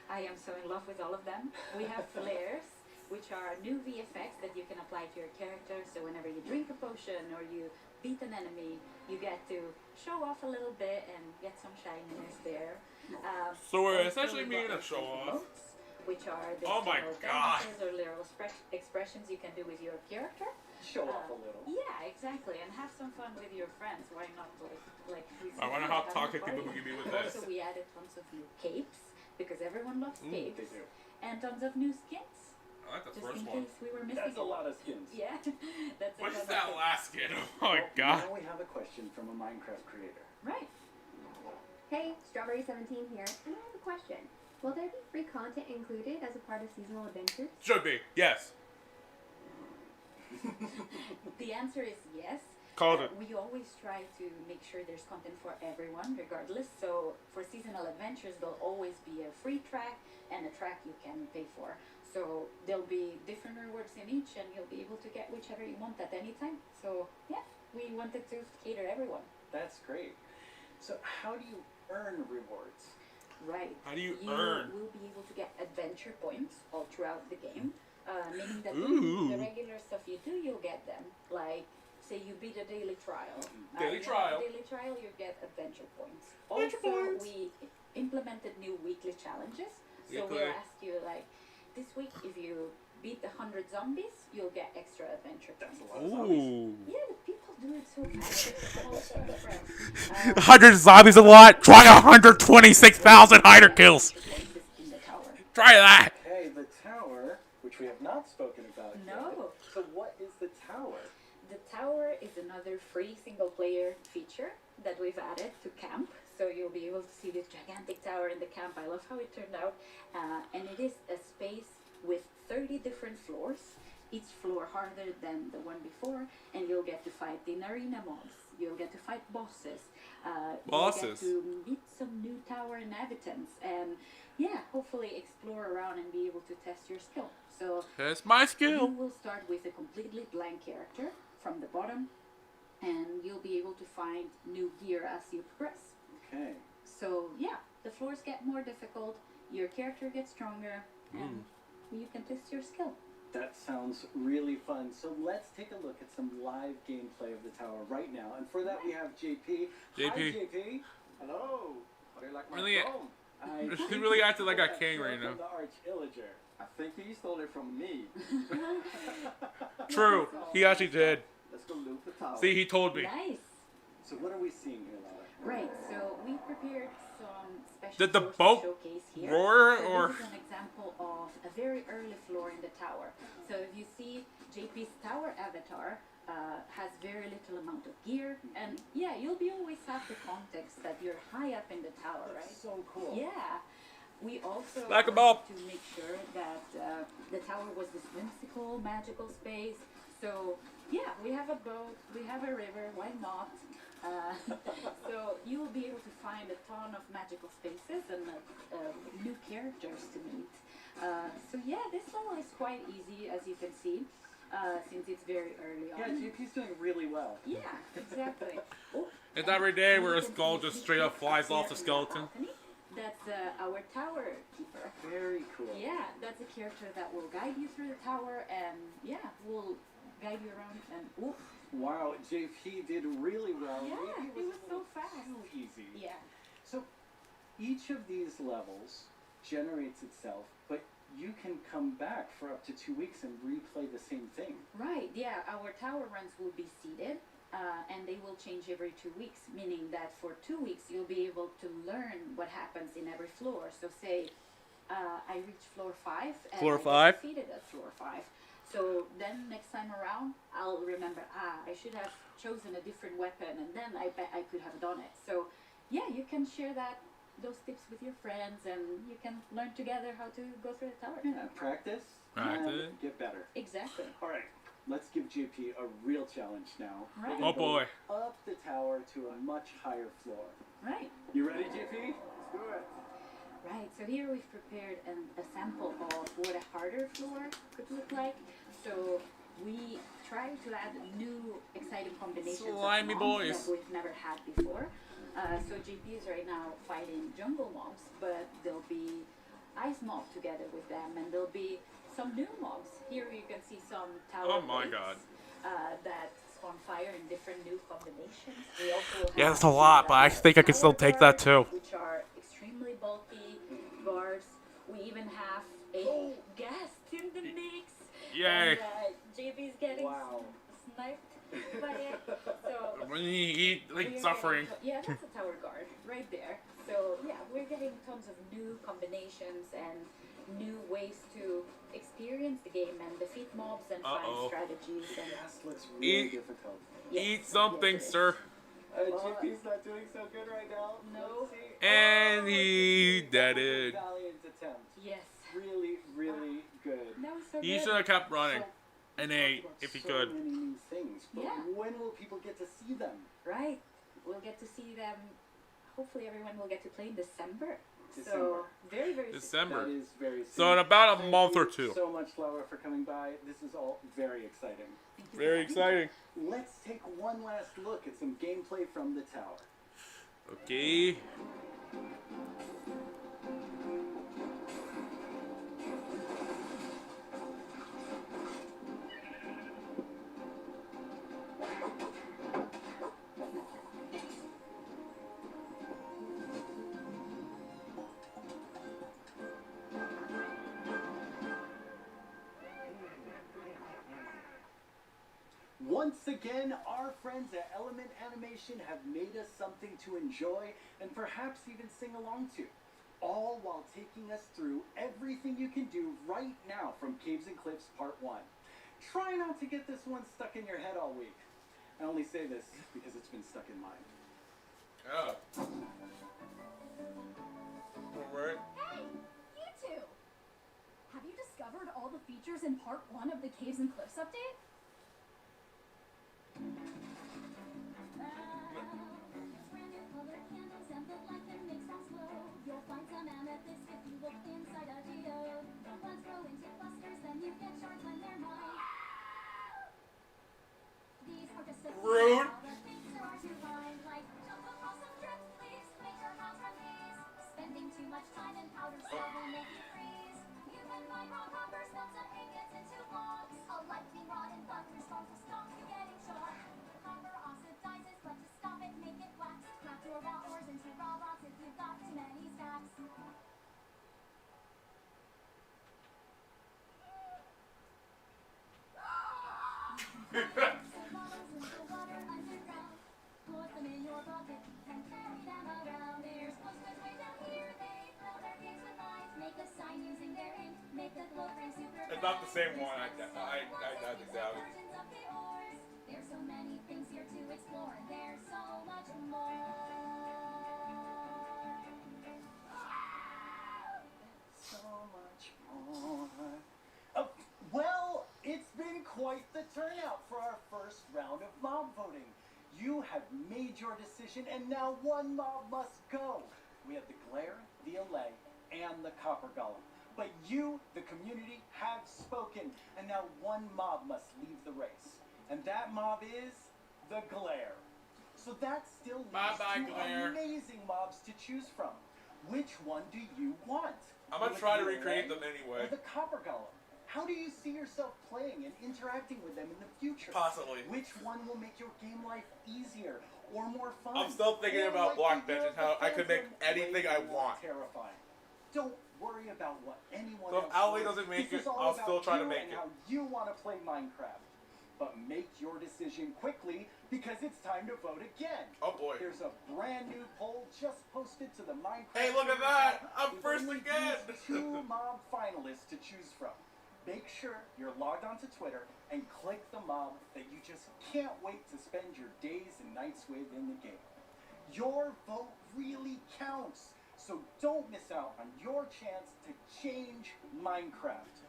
I am so in love with all of them. We have flares, which are new VFX that you can apply to your character. So whenever you drink a potion or you beat an enemy, you get to show off a little bit and get some shininess there. So we're Also essentially we've meaning got a show off. emotes, which are the Oh my little God. dances or little expressions you can do with your character. Show off a little. Yeah, exactly, and have some fun with your friends. Why not? Like I wonder how talkative people can be with this. Also, we added tons of new capes because everyone loves capes, They do. and tons of new skins. I like the Just first in one. case we were missing That's a lot of skins. Yeah, that's What is another that thing. last skin? Oh my god. Now we have a question from a Minecraft creator. Right. Hey, Strawberry17 here, and I have a question. Will there be free content included as a part of seasonal adventures? Should be, yes. The answer is yes. Called it. We always try to make sure there's content for everyone, regardless. So for seasonal adventures, there'll always be a free track and a track you can pay for. So there'll be different rewards in each, and you'll be able to get whichever you want at any time. So yeah, we wanted to cater everyone. That's great. So how do you earn rewards? Right. How do you earn? will be able to get adventure points all throughout the game, meaning that Ooh. the regular stuff you do, you'll get them. Like, say you beat a daily trial. Daily you trial. have a daily trial, you get adventure points. Adventure Also, points. we implemented new weekly challenges. So Weekly. we'll ask you, like, this week, if you beat 100 zombies, you'll get extra adventure points. Ooh. Yeah, the people do it so fast. It's all so impressed. 100 zombies a lot. Try 126,000 hider kills. In the tower. Try that. Okay, the tower, which we have not spoken about No. yet. So what is the tower? The tower is another free single-player feature that we've added to camp. So you'll be able to see this gigantic tower in the camp. I love how it turned out. And it is a space with 30 different floors, each floor harder than the one before, and you'll get to fight in arena mobs. You'll get to fight bosses. Bosses? You'll get to meet some new tower inhabitants, and yeah, hopefully explore around and be able to test your skill. So That's my skill. you will start with a completely blank character from the bottom, and you'll be able to find new gear as you progress. Okay. So yeah, the floors get more difficult, your character gets stronger, and you can test your skill. That sounds really fun. So let's take a look at some live gameplay of the tower right now. And for that we have JP. Hi, JP. JP. Hello. How do you like my Really- phone? He really acted like a king right now. From the Arch Illager. I think he stole it from me. True. He actually did. Let's go loot the tower. See, he told me. Nice. So what are we seeing here, Lara? Right, so we prepared some special Did the floors to boat showcase here. roar, so or- this is an example of a very early floor in the tower. So if you see JP's tower avatar has very little amount of gear, and yeah, you'll be always have the context that you're high up in the tower, right? So cool. Yeah. We also Back 'em wanted up. to make sure that the tower was this whimsical, magical space. So yeah, we have a boat, we have a river, why not? So you will be able to find a ton of magical spaces and new characters to meet. So yeah, this level is quite easy, as you can see, since it's very early on. Yeah, JP's doing really well. Yeah, exactly. Oh, It's every day where a skull just straight up flies off the skeleton. that's our tower keeper. Very cool. Yeah, that's a character that will guide you through the tower, and yeah, will guide you around. And oof. Wow, JP did really well. Yeah, Maybe it was so fast. Too easy. Yeah. So each of these levels generates itself, but you can come back for up to 2 weeks and replay the same thing. Right. Yeah, our tower runs will be seeded. And they will change every 2 weeks, meaning that for 2 weeks you'll be able to learn what happens in every floor. So say I reach floor 5 and Floor I get 5? defeated at floor 5. So then next time around I'll remember, I should have chosen a different weapon, and then I bet I could have done it. So yeah, you can share those tips with your friends, and you can learn together how to go through the tower. Practice Practice. and get better. Exactly. All right. let's give JP a real challenge now. Right. We're Oh, gonna boy. go up the tower to a much higher floor. Right. You ready, JP? Let's do it. Right, so here we've prepared a sample of what a harder floor could look like. So we try to add new exciting combinations Slimy of mobs boys. that we've never had before. So JP is right now fighting jungle mobs, but there'll be ice mob together with them, and there'll be some new mobs. Here you can see some tower Oh my blades, god. that spawn fire in different new combinations. We also have Yeah, that's a lot, but I think I can still take that too. which are extremely bulky guards. We even have a guest in the mix. Yay. And, JP's getting sniped by it. So When he like we're suffering. yeah, that's a tower guard right there. So yeah, we're getting tons of new combinations and new ways to experience the game and defeat mobs and find strategies. And looks really difficult. Eat something, sir. JP's not doing so good right now. No. And he did it. Valiant attempt. Yes. Really, really good. That was so He good. should have kept running. And ate if he so could. many new things. But Yeah. when will people get to see them? Right. We'll get to see them. Hopefully everyone will get to play in December. So December. very, very December. That is very So in soon. about a Thank month or you two. so much, Laura, for coming by. This is all very exciting. Very exciting. Let's take one last look at some gameplay from the tower. Okay. Once again, our friends at Element Animation have made us something to enjoy and perhaps even sing along to. All while taking us through everything you can do right now from Caves and Cliffs Part 1. Try not to get this one stuck in your head all week. I only say this because it's been stuck in mine. Oh. Alright. Hey, you two! Have you discovered all the features in Part 1 of the Caves and Cliffs update? You'll find some amethyst if you look inside a geode. The plants grow into clusters, then you get shards when they're mine. These are just a few Rude. of all the things there are to find, like jump across some drift leaves, make your house run these. Spending too much time in powder snow will make you freeze. You can find rock hoppers, melt some ingots into blocks. A lightning rod and thunderstorms will stop you getting shocked. Copper oxidizes, but to stop it, make it wax. Craft your raw ores into raw rocks if you've got too many stacks. Put them in your pocket and carry them around. There's posters way down here. They fill their gates with lines. Make a sign using their ink. Make the glow frame super. It's not the same one. I doubt it. Versions of the ores. There's so many things here to explore. There's so much more. So much more. Oh, well, it's been quite the turnout for our first round of mob voting. You have made your decision, and now one mob must go. We have the Glare, the Allay, and the Copper Golem. But you, the community, have spoken, and now one mob must leave the race. And that mob is the Glare. So that still leaves Bye-bye, two Glare. amazing mobs to choose from. Which one do you want? I'm gonna Will it try to be recreate Allay them anyway. or the Copper Golem? How do you see yourself playing and interacting with them in the future? Possibly. Which one will make your game life easier or more fun? I'm still thinking Or about like Blockbench the and how I could make Phantom, anything I want. Terrifying. Don't worry about what anyone So else if Ally thinks. doesn't make This is it, all I'll about still try you to make and it. how you want to play Minecraft. But make your decision quickly because it's time to vote again. Oh boy. There's a brand new poll just posted to the Minecraft. Hey, look at that! I'm We've first only again! used 2 mob finalists to choose from. Make sure you're logged onto Twitter and click the mob that you just can't wait to spend your days and nights with in the game. Your vote really counts, so don't miss out on your chance to change Minecraft.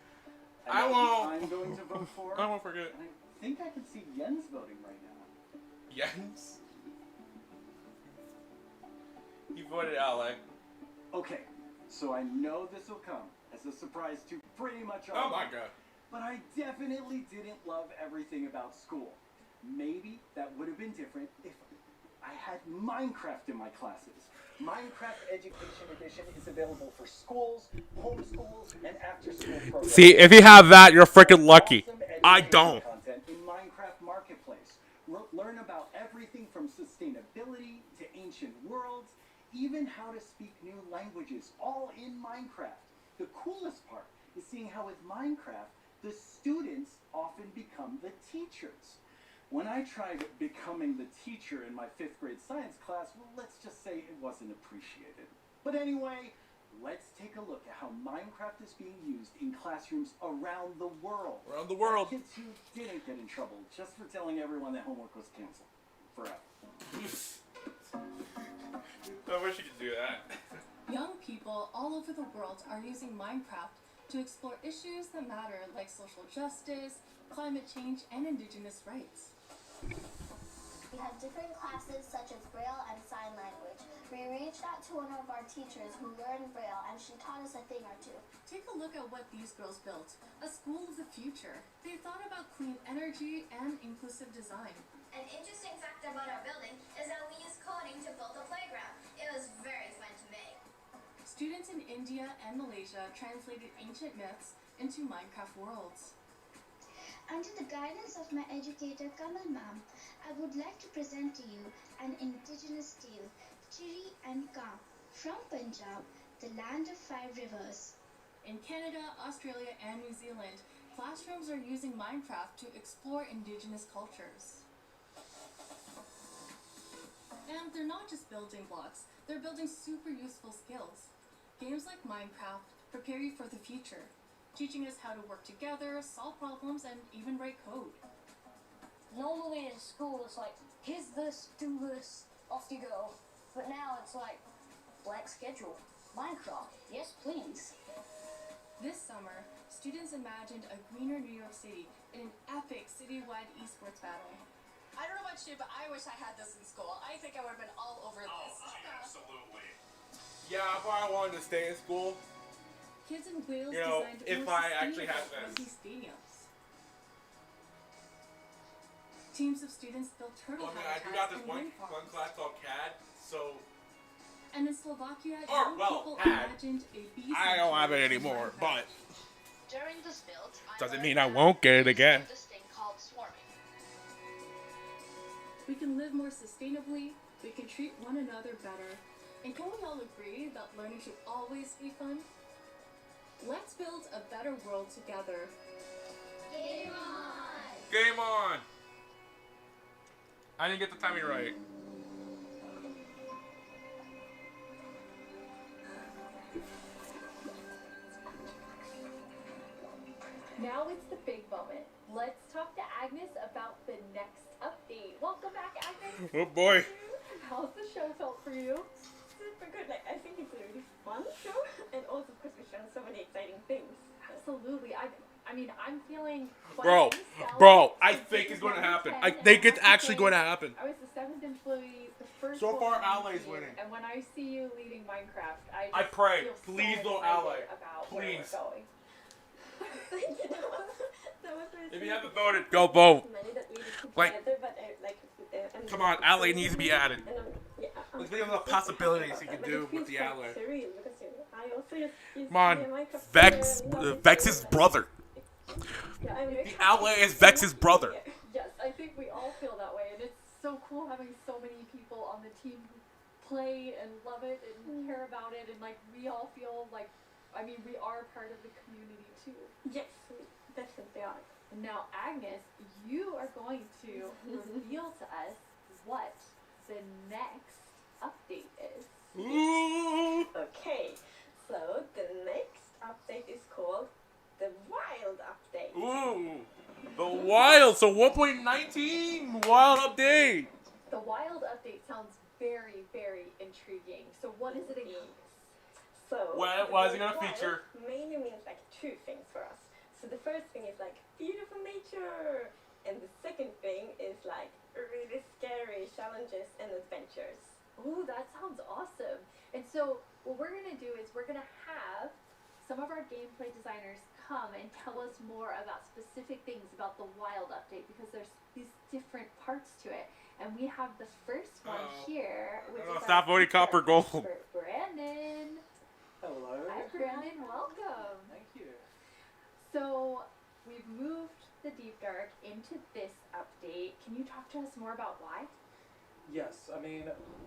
And I won't. I'm going to vote for. I won't forget. And I think I can see Jens voting right now. Jens? He voted Alec. Okay, so I know this will come as a surprise to pretty much all Oh of my you, god. but I definitely didn't love everything about school. Maybe that would have been different if I had Minecraft in my classes. Minecraft Education Edition is available for schools, homeschools, and after-school programs. See, if you have that, you're freaking lucky. I don't. Content in Minecraft Marketplace. Learn about everything from sustainability to ancient worlds, even how to speak new languages, all in Minecraft. The coolest part is seeing how with Minecraft, the students often become the teachers. When I tried becoming the teacher in my 5th grade science class, well, let's just say it wasn't appreciated. But anyway, let's take a look at how Minecraft is being used in classrooms around the world. Around the world. Kids who didn't get in trouble just for telling everyone that homework was canceled. Forever. I wish you could do that. Young people all over the world are using Minecraft to explore issues that matter like social justice, climate change, and indigenous rights. We had different classes such as Braille and Sign Language. We reached out to one of our teachers who learned Braille and she taught us a thing or two. Take a look at what these girls built, a school of the future. They thought about clean energy and inclusive design. An interesting fact about our building is that we used coding to build the playground. It was very fun to make. Students in India and Malaysia translated ancient myths into Minecraft worlds. Under the guidance of my educator Kamal ma'am, I would like to present to you an indigenous tale, Chiri and Ka, from Punjab, the land of 5 rivers. In Canada, Australia, and New Zealand, classrooms are using Minecraft to explore indigenous cultures. And they're not just building blocks, they're building super useful skills. Games like Minecraft prepare you for the future, teaching us how to work together, solve problems, and even write code. Normally in school it's like, here's this, do this, off you go. But now it's like, blank schedule, Minecraft, yes please. This summer, students imagined a greener New York City in an epic citywide esports battle. I don't know about you, but I wish I had this in school. I think I would have been all over this. Absolutely. Yeah, if I wanted to stay in school, Kids in Wales you know, designed if more I actually had sustainable this. rugby stadiums. Teams of students built turtle I habitats do got this and one wind farms. class called CAD, so And in Slovakia, Or, young well, people had. imagined a bee I don't have it sanctuary in anymore, Minecraft. but During this build, doesn't mean I won't get it again. this thing called swarming. We can live more sustainably, we can treat one another better, and can we all agree that learning should always be fun? Let's build a better world together. Game on! Game on! I didn't get the timing right. Now it's the big moment. Let's talk to Agnes about the next update. Welcome back, Agnes. Oh boy. How's the show felt for you? Super good. Like, I think it's a really fun show, and also of course we've shown so many exciting things. Absolutely. I mean, I'm feeling quite Bro, I think it's going to happen. I think it's actually going to happen. I was the 7th employee, the first So far, one on the Ally's team, winning. And when I see you leading Minecraft, I I pray. feel Please so don't excited Ally. about where we're Please. going. Thank you. That was very If sweet. you haven't voted, go vote. Many that we did put Like, together, but and come on, Ally needs to be added. And yeah, Let's think of the possibilities you can do with the Ally. Surreal because I also used Come on, to be a Minecraft Vex, player and love it Vex's so much. brother. Yeah, I mean, The Ally is Vex's brother. Yes, I think we all feel that way, and it's so cool having so many people on the team who play and love it and care about it, and like we all feel like, I mean, we are part of the community too. Yes, we definitely are. And now, Agnes, you are going to reveal to us what the next update is. Okay, so the next update is called the Wild Update. Ooh, the wild. So 1.19 wild update. The wild update sounds very, very intriguing. So what is it again? So What is it gonna wild feature? mainly means like two things for us. So the first thing is like beautiful nature, And the second thing is like really scary challenges and adventures. Ooh, that sounds awesome. And so what we're gonna do is we're gonna have some of our gameplay designers come and tell us more about specific things about the wild update, because there's these different parts to it. And we have the first one here, which is Stop voting Copper Gold. Brandon. Hello. Hi, Brandon. Welcome. Thank you. So we've moved the Deep Dark into this update. Can you talk to us more about why? Yes, I mean,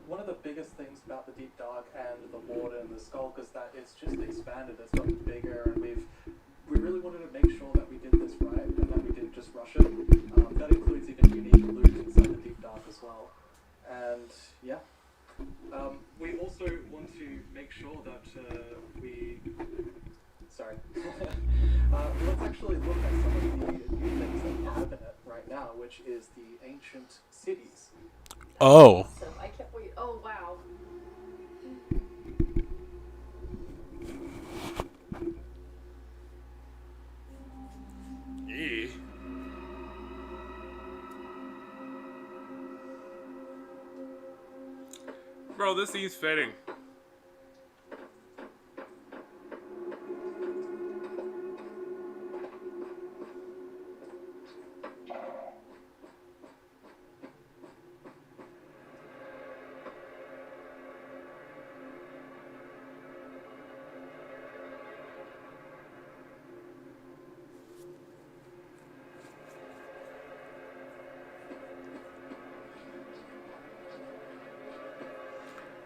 one of the biggest things about the Deep Dark and the Warden and the Skulk is that it's just expanded, it's gotten bigger, and we really wanted to make sure that we did this right and that we didn't just rush it. That includes even unique loot inside the Deep Dark as well. And yeah, we also want to make sure that let's actually look at some of the new things that we have in it right now, which is the ancient cities. Oh. Awesome. I can't wait. Oh, wow. Yeah. Bro, this seems fitting.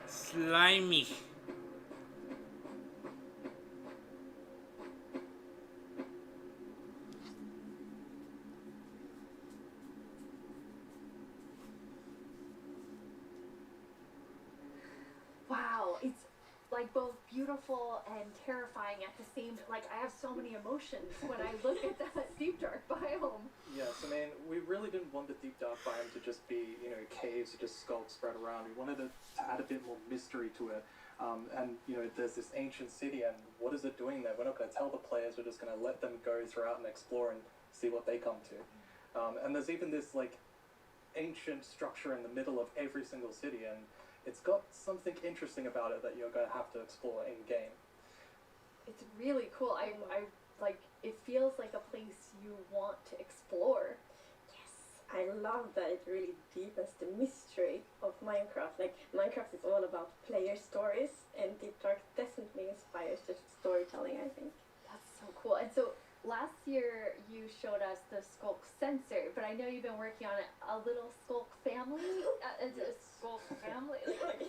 Slimy. Wow, it's like both beautiful and terrifying at the same time. Like, I have so many emotions when I look at that Deep Dark biome. Yes, I mean, we really didn't want the Deep Dark biome to just be, caves or just skulks spread around. We wanted to add a bit more mystery to it. And, there's this ancient city, and what is it doing there? We're not going to tell the players, we're just going to let them go throughout and explore and see what they come to. And there's even this, ancient structure in the middle of every single city, and it's got something interesting about it that you're going to have to explore in-game. It's really cool. I it feels like a place you want to explore. I love that it really deepens the mystery of Minecraft. Like, Minecraft is all about player stories, and Deep Dark definitely inspires the storytelling, I think. That's so cool. And so last year you showed us the Skulk sensor, but I know you've been working on a little Skulk family. A Skulk family.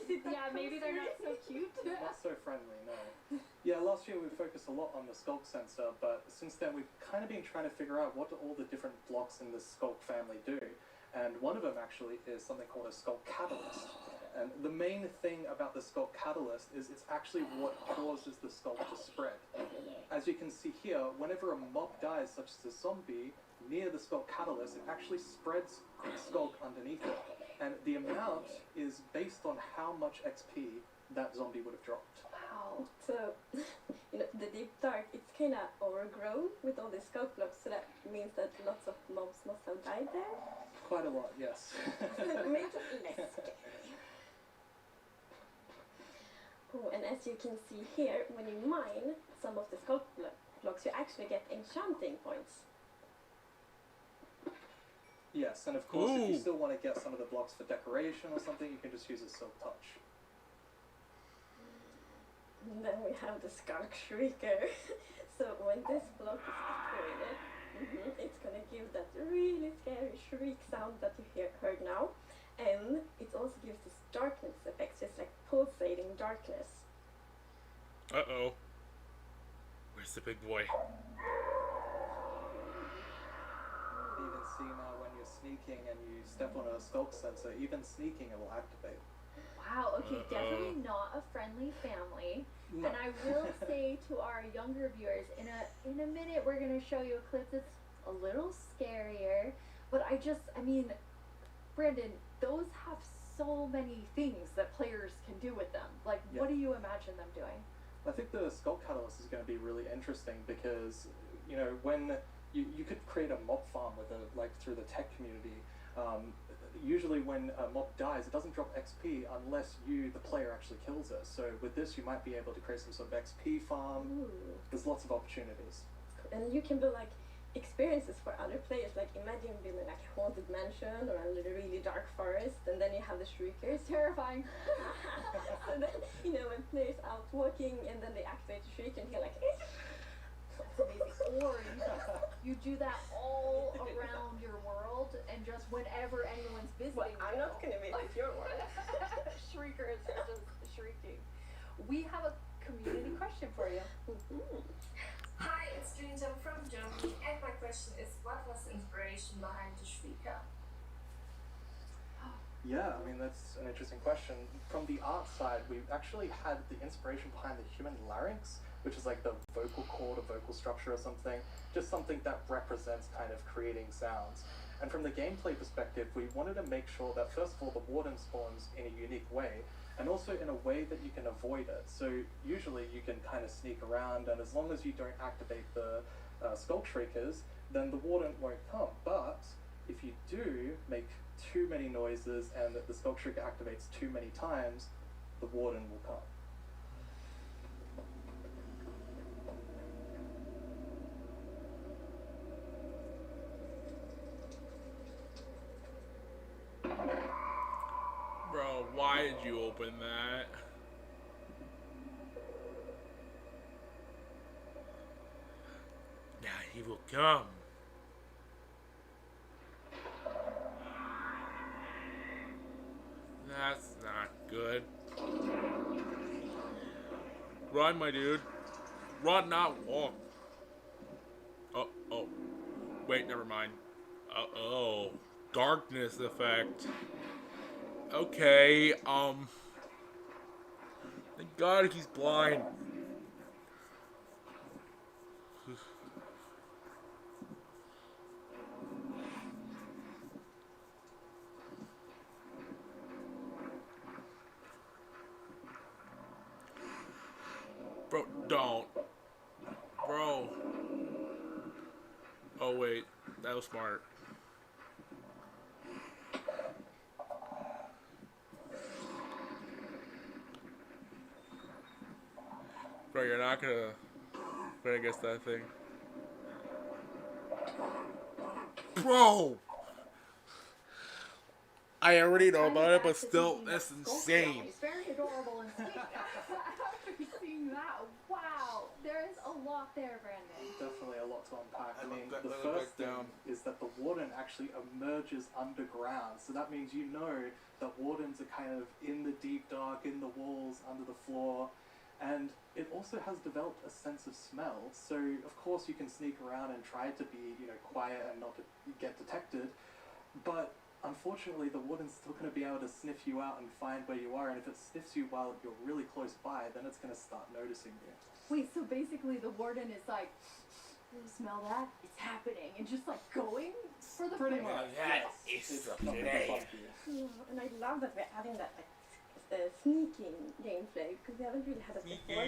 Yeah, maybe they're not so cute. Not so friendly, no. Yeah, last year we focused a lot on the Skulk sensor, but since then we've kind of been trying to figure out what do all the different blocks in the Skulk family do. And one of them actually is something called a Skulk catalyst. And the main thing about the Skulk catalyst is it's actually what causes the Skulk to spread. As you can see here, whenever a mob dies, such as a zombie, near the Skulk catalyst, it actually spreads Skulk underneath it. And the amount is based on how much XP that zombie would have dropped. Wow. So, the Deep Dark, it's kind of overgrown with all these Skulk blocks, so that means that lots of mobs must have died there? Quite a lot, yes. It makes it less scary. Oh, and as you can see here, when you mine some of the Skulk blocks, you actually get enchanting points. Yes, and of course, if you still want to get some of the blocks for decoration or something, you can just use a Silk Touch. And then we have the Skunk Shrieker. So when this block is activated, it's gonna give that really scary shriek sound that you heard now. And it also gives this darkness effect, so it's like pulsating darkness. Uh-oh. Where's the big boy? Even see now when you're sneaking and you step on a Skulk sensor, even sneaking it will activate. Wow, okay, definitely not a friendly family. No. And I will say to our younger viewers, in a minute we're going to show you a clip that's a little scarier. But I mean, Brandon, those have so many things that players can do with them. Like, Yeah. what do you imagine them doing? I think the Skulk Catalyst is going to be really interesting because, when you could create a mob farm with through the tech community. Usually when a mob dies, it doesn't drop XP unless you, the player, actually kills it. So with this, you might be able to create some sort of XP farm. Ooh. There's lots of opportunities. And you can build like experiences for other players. Like imagine building like a haunted mansion or a really dark forest, and then you have the Shriekers. Terrifying. So then, you know, when players out walking and then they activate the Shrieker and you're like, That's amazing. Or you do that all around your world, and just whenever anyone's visiting, I'm not gonna visit your world. Shriekers are just shrieking. We have a community question for you. Hi, it's Junjam from Germany, and my question is, what was the inspiration behind the Shrieker? Yeah, I mean, that's an interesting question. From the art side, we actually had the inspiration behind the human larynx, which is like the vocal cord or vocal structure or something, just something that represents kind of creating sounds. And from the gameplay perspective, we wanted to make sure that, first of all, the warden spawns in a unique way, and also in a way that you can avoid it. So usually you can kind of sneak around, and as long as you don't activate the Skulk Shriekers, then the warden won't come. But if you do make too many noises and the Skulk Shrieker activates too many times, the warden will come. Bro, why did you open that? Now he will come. That's not good. Run, my dude. Run, not walk. Oh. Wait, never mind. Oh. Darkness effect. Okay, thank God he's blind. Bro, don't. Bro. Oh, wait. That was smart. Bro, you're not gonna guess that thing. Bro! I already know about it, but still, that's insane. It's very adorable and sweet. After seeing that, wow, there is a lot there, Brandon. Definitely a lot to unpack. I mean, the first thing is that the warden actually emerges underground. So that means you know that wardens are kind of in the deep dark, in the walls, under the floor. And it also has developed a sense of smell. So, of course, you can sneak around and try to be, quiet and not to get detected. But unfortunately, the warden's still going to be able to sniff you out and find where you are. And if it sniffs you while you're really close by, then it's going to start noticing you. Wait, so basically the warden is like, smell that? It's happening. And just like going for the Pretty prey. much. It's and I love that we're adding that sneaking gameplay, because we haven't really had that before.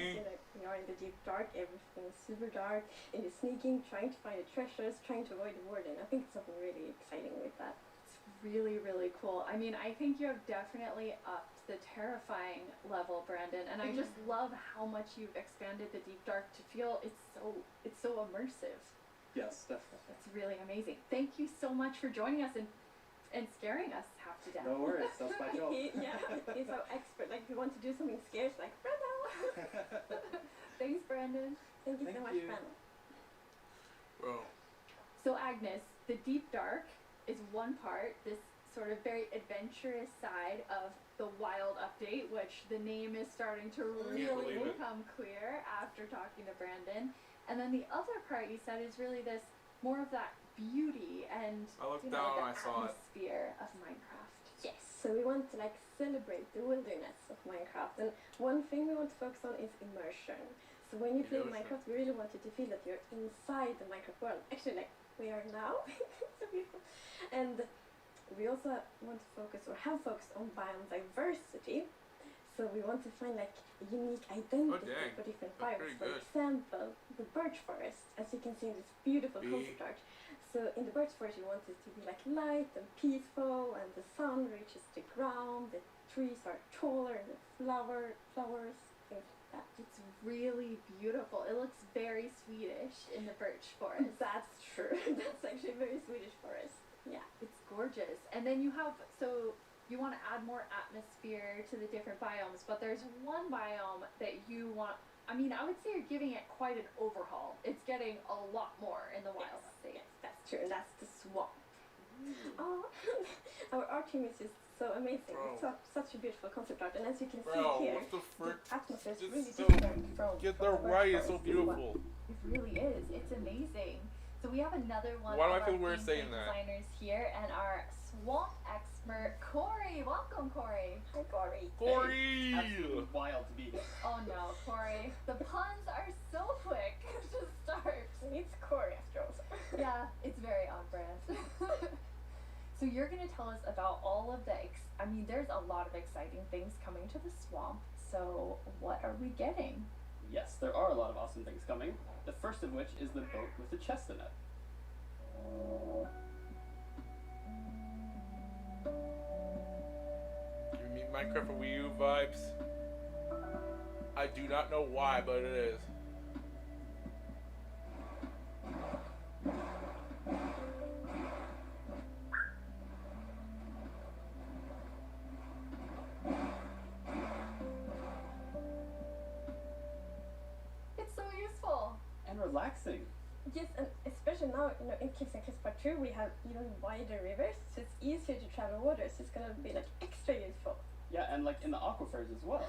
We are in the deep dark, everything is super dark, and you're sneaking, trying to find the treasures, trying to avoid the warden. I think it's something really exciting with that. It's really, really cool. I mean, I think you have definitely upped the terrifying level, Brandon, and I just love how much you've expanded the deep dark to feel it's so immersive. Yes, definitely. That's really amazing. Thank you so much for joining us and scaring us half to death. No worries, that's my job. He's so expert. Like, if you want to do something scary, it's like, Brandon! Thanks, Brandon. Thank you so much, Brandon. Bro. So, Agnes, the deep dark is one part, this sort of very adventurous side of the Wild update, which the name is starting to really become clear after talking to Brandon. And then the other part you said is really this, more of that beauty and I looked down and I the saw it. atmosphere of Minecraft. Yes, so we want to like celebrate the wilderness of Minecraft, and one thing we want to focus on is immersion. So when you play Minecraft, we really want you to feel that you're inside the Minecraft world. Actually, like we are now. So beautiful. And we also want to focus, or have focused, on biome diversity. So we want to find like a unique identity dang. for different That's biomes. pretty For good. example, the birch forest, as you can see in this beautiful Big. concept art. So in the birch forest, you want it to be like light and peaceful, and the sun reaches the ground. The trees are taller, and the flowers, things like that. It's really beautiful. It looks very Swedish in the birch forest. That's true. That's actually a very Swedish forest. Yeah. It's gorgeous. And then you have, so you want to add more atmosphere to the different biomes, but there's one biome that you want, I mean, I would say you're giving it quite an overhaul. It's getting a lot more in the wild. Yes, that's true. And that's the swamp. Oh, our art team is just so amazing. Bro. It's such a beautiful concept art. And as you can Bro, see here, what the frick? atmosphere is It's really so- different from Get from the birch right, it's so forest as well. beautiful. It really is. It's amazing. So we have another one Why do of I feel our weird theme saying that? designers here, and our swamp expert, Corey. Welcome, Corey. Hi, Corey. Corey! Absolutely wild to be here. Oh no, Corey. The puns are so quick to start. It's Corey after all. Yeah, it's very on brand. So you're going to tell us about all of the, I mean, there's a lot of exciting things coming to the swamp. So what are we getting? Yes, there are a lot of awesome things coming. The first of which is the boat with the chest in it. Give me Minecraft for Wii U vibes. I do not know why, but it is. It's so useful. And relaxing. Yes, and especially now, in Kicks and Cliffs Part 2, we have even wider rivers, so it's easier to travel water, so it's gonna be like extra useful. Yeah, and like in the aquifers as well.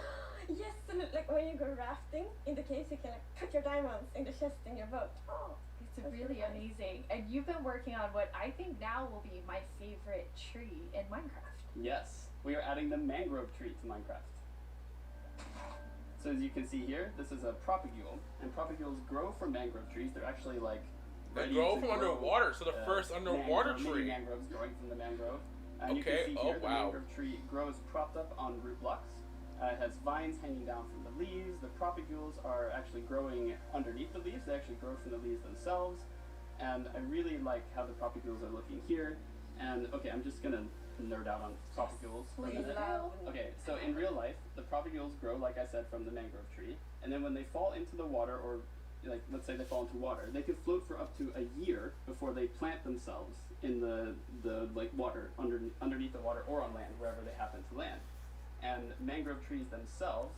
Yes, and like when you go rafting, in the case you can like put your diamonds in the chest in your boat. Oh, It's that's really nice. amazing. And you've been working on what I think now will be my favorite tree in Minecraft. Yes, we are adding the mangrove tree to Minecraft. So as you can see here, this is a propagule, and propagules grow from mangrove trees. They're actually like They ready grow to from underwater, so the first underwater mini tree. mangroves growing from the mangrove. And you Okay, can see oh here the wow. mangrove tree grows propped up on root blocks. It has vines hanging down from the leaves. The propagules are actually growing underneath the leaves. They actually grow from the leaves themselves. And I really like how the propagules are looking here. And okay, I'm just gonna nerd out on propagules for a Please minute. do. Okay, so in real life, the propagules grow, like I said, from the mangrove tree. And then when they fall into the water, or like let's say they fall into water, they can float for up to a year before they plant themselves in the like water underneath the water or on land, wherever they happen to land. And mangrove trees themselves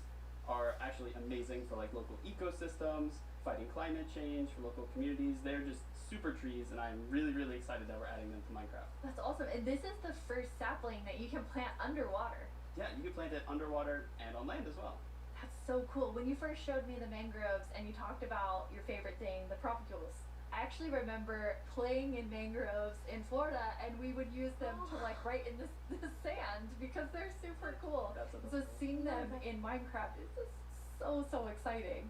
are actually amazing for like local ecosystems, fighting climate change, for local communities. They're just super trees, and I'm really, really excited that we're adding them to Minecraft. That's awesome. And this is the first sapling that you can plant underwater. Yeah, you can plant it underwater and on land as well. That's so cool. When you first showed me the mangroves and you talked about your favorite thing, the propagules, I actually remember playing in mangroves in Florida, and we would use them to like write in the sand because they're super cool. That's So seeing them in Minecraft is just so exciting.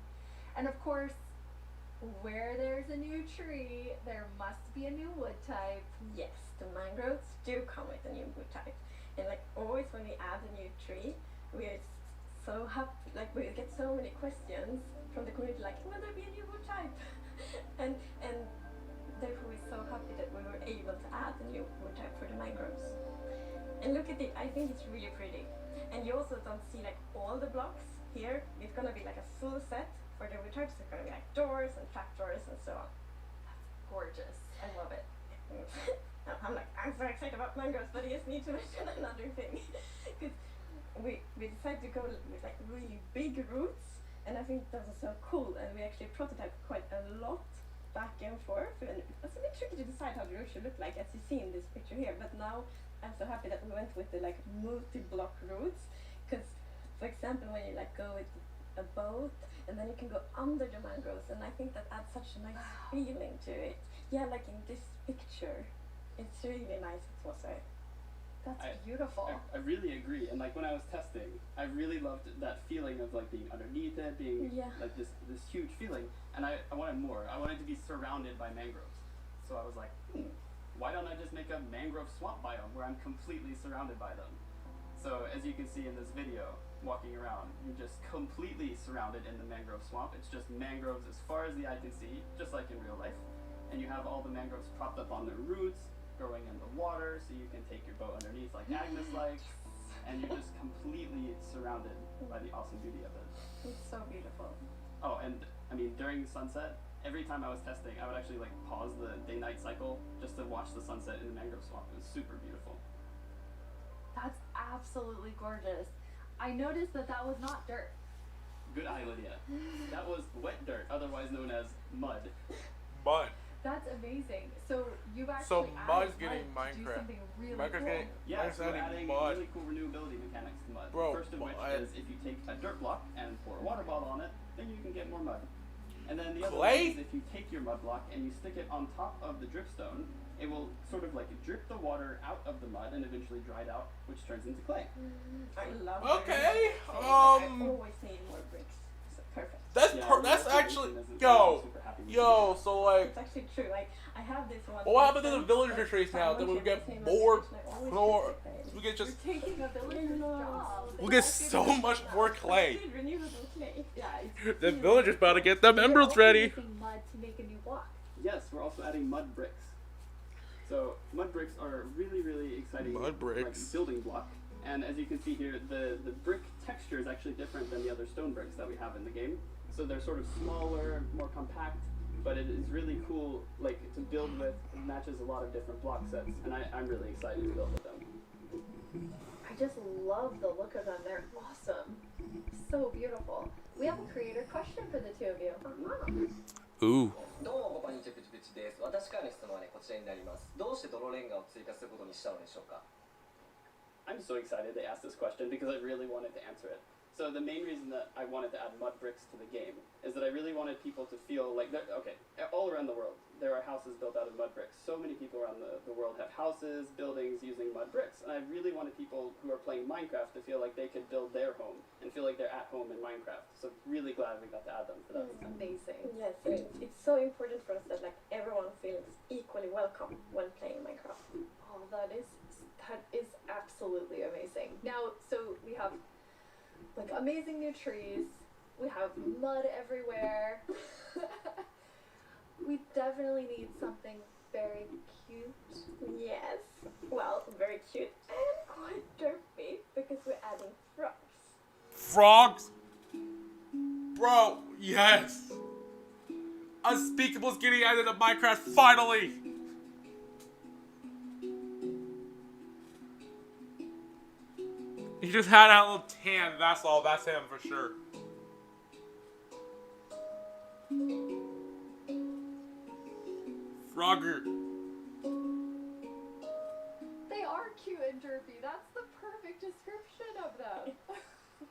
And of course, where there's a new tree, there must be a new wood type. Yes, the mangroves do come with a new wood type. And like always when we add a new tree, we're so happy, like we get so many questions from the community like, will there be a new wood type? and therefore we're so happy that we were able to add a new wood type for the mangroves. And look at it, I think it's really pretty. And you also don't see like all the blocks here. It's gonna be like a full set for the wood types. It's gonna be like doors and trapdoors and so on. Gorgeous. I love it. I'm so excited about mangroves, but I just need to mention another thing. Because we decided to go with like really big roots, and I think that was so cool, and we actually prototyped quite a lot back and forth, and it was a bit tricky to decide how the roots should look like, as you see in this picture here, but now I'm so happy that we went with the like multi-block roots, because for example when you like go with a boat, and then you can go under the mangroves, and I think that adds such a nice feeling to it. Yeah, like in this picture. It's really nice, it was That's beautiful. I really agree, and like when I was testing, I really loved that feeling of like being underneath it, being like this huge feeling, and I wanted more. I wanted to be surrounded by mangroves. So I was like, why don't I just make a mangrove swamp biome where I'm completely surrounded by them? So as you can see in this video, walking around, you're just completely surrounded in the mangrove swamp. It's just mangroves as far as the eye can see, just like in real life. And you have all the mangroves propped up on their roots, growing in the water, so you can take your boat underneath like Agnes likes. And you're just completely surrounded by the awesome beauty of it. It's so beautiful. Oh, and I mean, during sunset, every time I was testing, I would actually like pause the day-night cycle just to watch the sunset in the mangrove swamp. It was super beautiful. That's absolutely gorgeous. I noticed that that was not dirt. Good eye, Lydia. That was wet dirt, otherwise known as mud. Mud. That's amazing. So you actually So mud's added getting mud to do Minecraft. something really Minecraft's cool. getting Yeah, Minecraft's so we're adding adding mud. really cool renewability mechanics to mud. Bro, First of which is if you take a dirt block and pour a water bottle on it, then you can get more mud. And then the other Clay? one is if you take your mud block and you stick it on top of the dripstone, it will sort of like drip the water out of the mud and eventually dry it out, which turns into clay. I love Okay, I always need more bricks. So perfect. That's actually yo. So like, It's actually true. Like I have this one. what happens to the villager trees now? Then we get more. We get just. You're taking a villager's job. We get so much more clay. Renewable clay. Yeah. The villager's about to get them emeralds ready. Using mud to make a new block. Yes, we're also adding mud bricks. So mud bricks are really, really exciting Mud bricks. like, building block. And as you can see here, the brick texture is actually different than the other stone bricks that we have in the game. So they're sort of smaller, more compact, but it is really cool like to build with. It matches a lot of different block sets, and I'm really excited to build with them. I just love the look of them. They're awesome. So beautiful. We have a creator question for the two of you. Ooh. どうもこんにちは、プチプチです。私からの質問はね、こちらになります。どうして泥レンガを追加することにしたのでしょうか? I'm so excited they asked this question because I really wanted to answer it. So the main reason that I wanted to add mud bricks to the game is that I really wanted people to feel like, okay, all around the world, there are houses built out of mud bricks. So many people around the world have houses, buildings using mud bricks. And I really wanted people who are playing Minecraft to feel like they could build their home and feel like they're at home in Minecraft. So really glad we got to add them for that. Amazing. Yes, it's so important for us that like everyone feels equally welcome when playing Minecraft. Oh, that is absolutely amazing. Now, so we have like amazing new trees. We have mud everywhere. We definitely need something very cute. Yes. Well, very cute and quite derpy because we're adding frogs. Frogs? Bro, yes! Unspeakable's getting added to Minecraft finally! He just had a little tan, that's all, that's him for sure. Frogger. They are cute and derpy. That's the perfect description of them.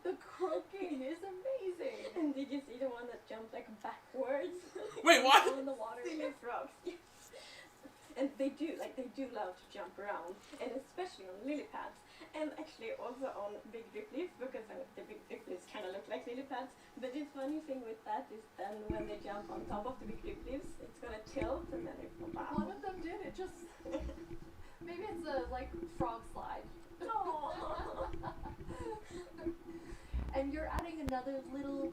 The croaking is amazing. And did you see the one that jumped like backwards? Wait, what? In the water. Silly frogs. Yes. And they do love to jump around, and especially on lily pads, and actually also on big drip leaves, because the big drip leaves kind of look like lily pads. But the funny thing with that is then when they jump on top of the big drip leaves, it's gonna tilt and then they fall down. One of them did it just. Maybe it's a like frog slide. And you're adding another little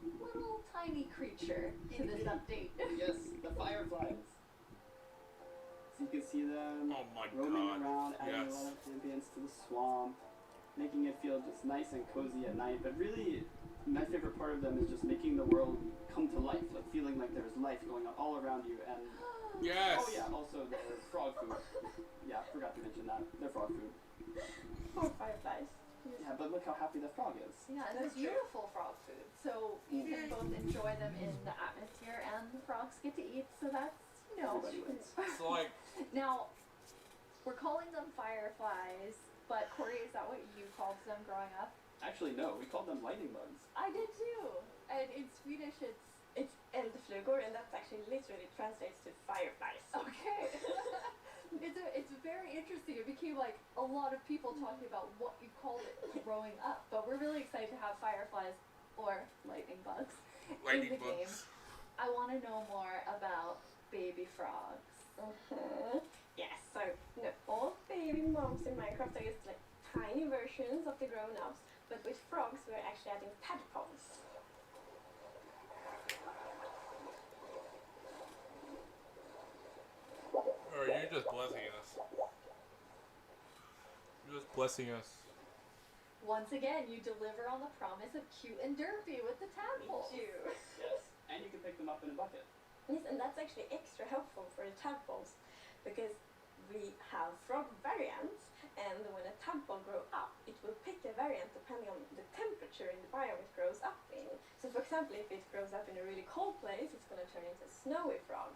tiny creature to this update. Yes, the Fireflies. So you can see them roaming around, adding a lot of ambience to the swamp, making it feel just nice and cozy at night. But really, my favorite part of them is just making the world come to life, like feeling like there's life going on all around you. And yes. Oh yeah, also the frog food. Yeah, forgot to mention that. They're frog food. Poor Fireflies. Yeah, but look how happy the frog is. Yeah, and it's beautiful frog food. So you can both enjoy them in the atmosphere, and the frogs get to eat. So that's, you know. Everybody wins. So like. Now, we're calling them fireflies, but Corey, is that what you called them growing up? Actually, no. We called them lightning bugs. I did too. And in Swedish, it's eldflugor, and that actually literally translates to fireflies. Okay. It's very interesting. It became like a lot of people talking about what you called it growing up. But we're really excited to have fireflies or lightning bugs in the game. I want to know more about baby frogs. Yes, so all baby moms in Minecraft are just like tiny versions of the grown-ups, but with frogs we're actually adding tadpoles. Or you're just blessing us. You're just blessing us. Once again, you deliver on the promise of cute and derpy with the tadpoles. Yes, and you can pick them up in a bucket. Yes, and that's actually extra helpful for the tadpoles because we have frog variants, and when a tadpole grows up, it will pick a variant depending on the temperature in the biome it grows up in. So for example, if it grows up in a really cold place, it's going to turn into a snowy frog.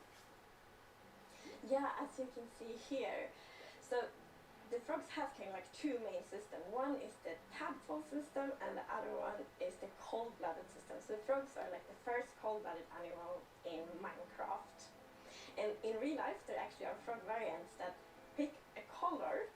Yeah, as you can see here. So the frogs have kind of like two main systems. One is the tadpole system and the other one is the cold-blooded system. So the frogs are like the first cold-blooded animal in Minecraft. And in real life there actually are frog variants that pick a color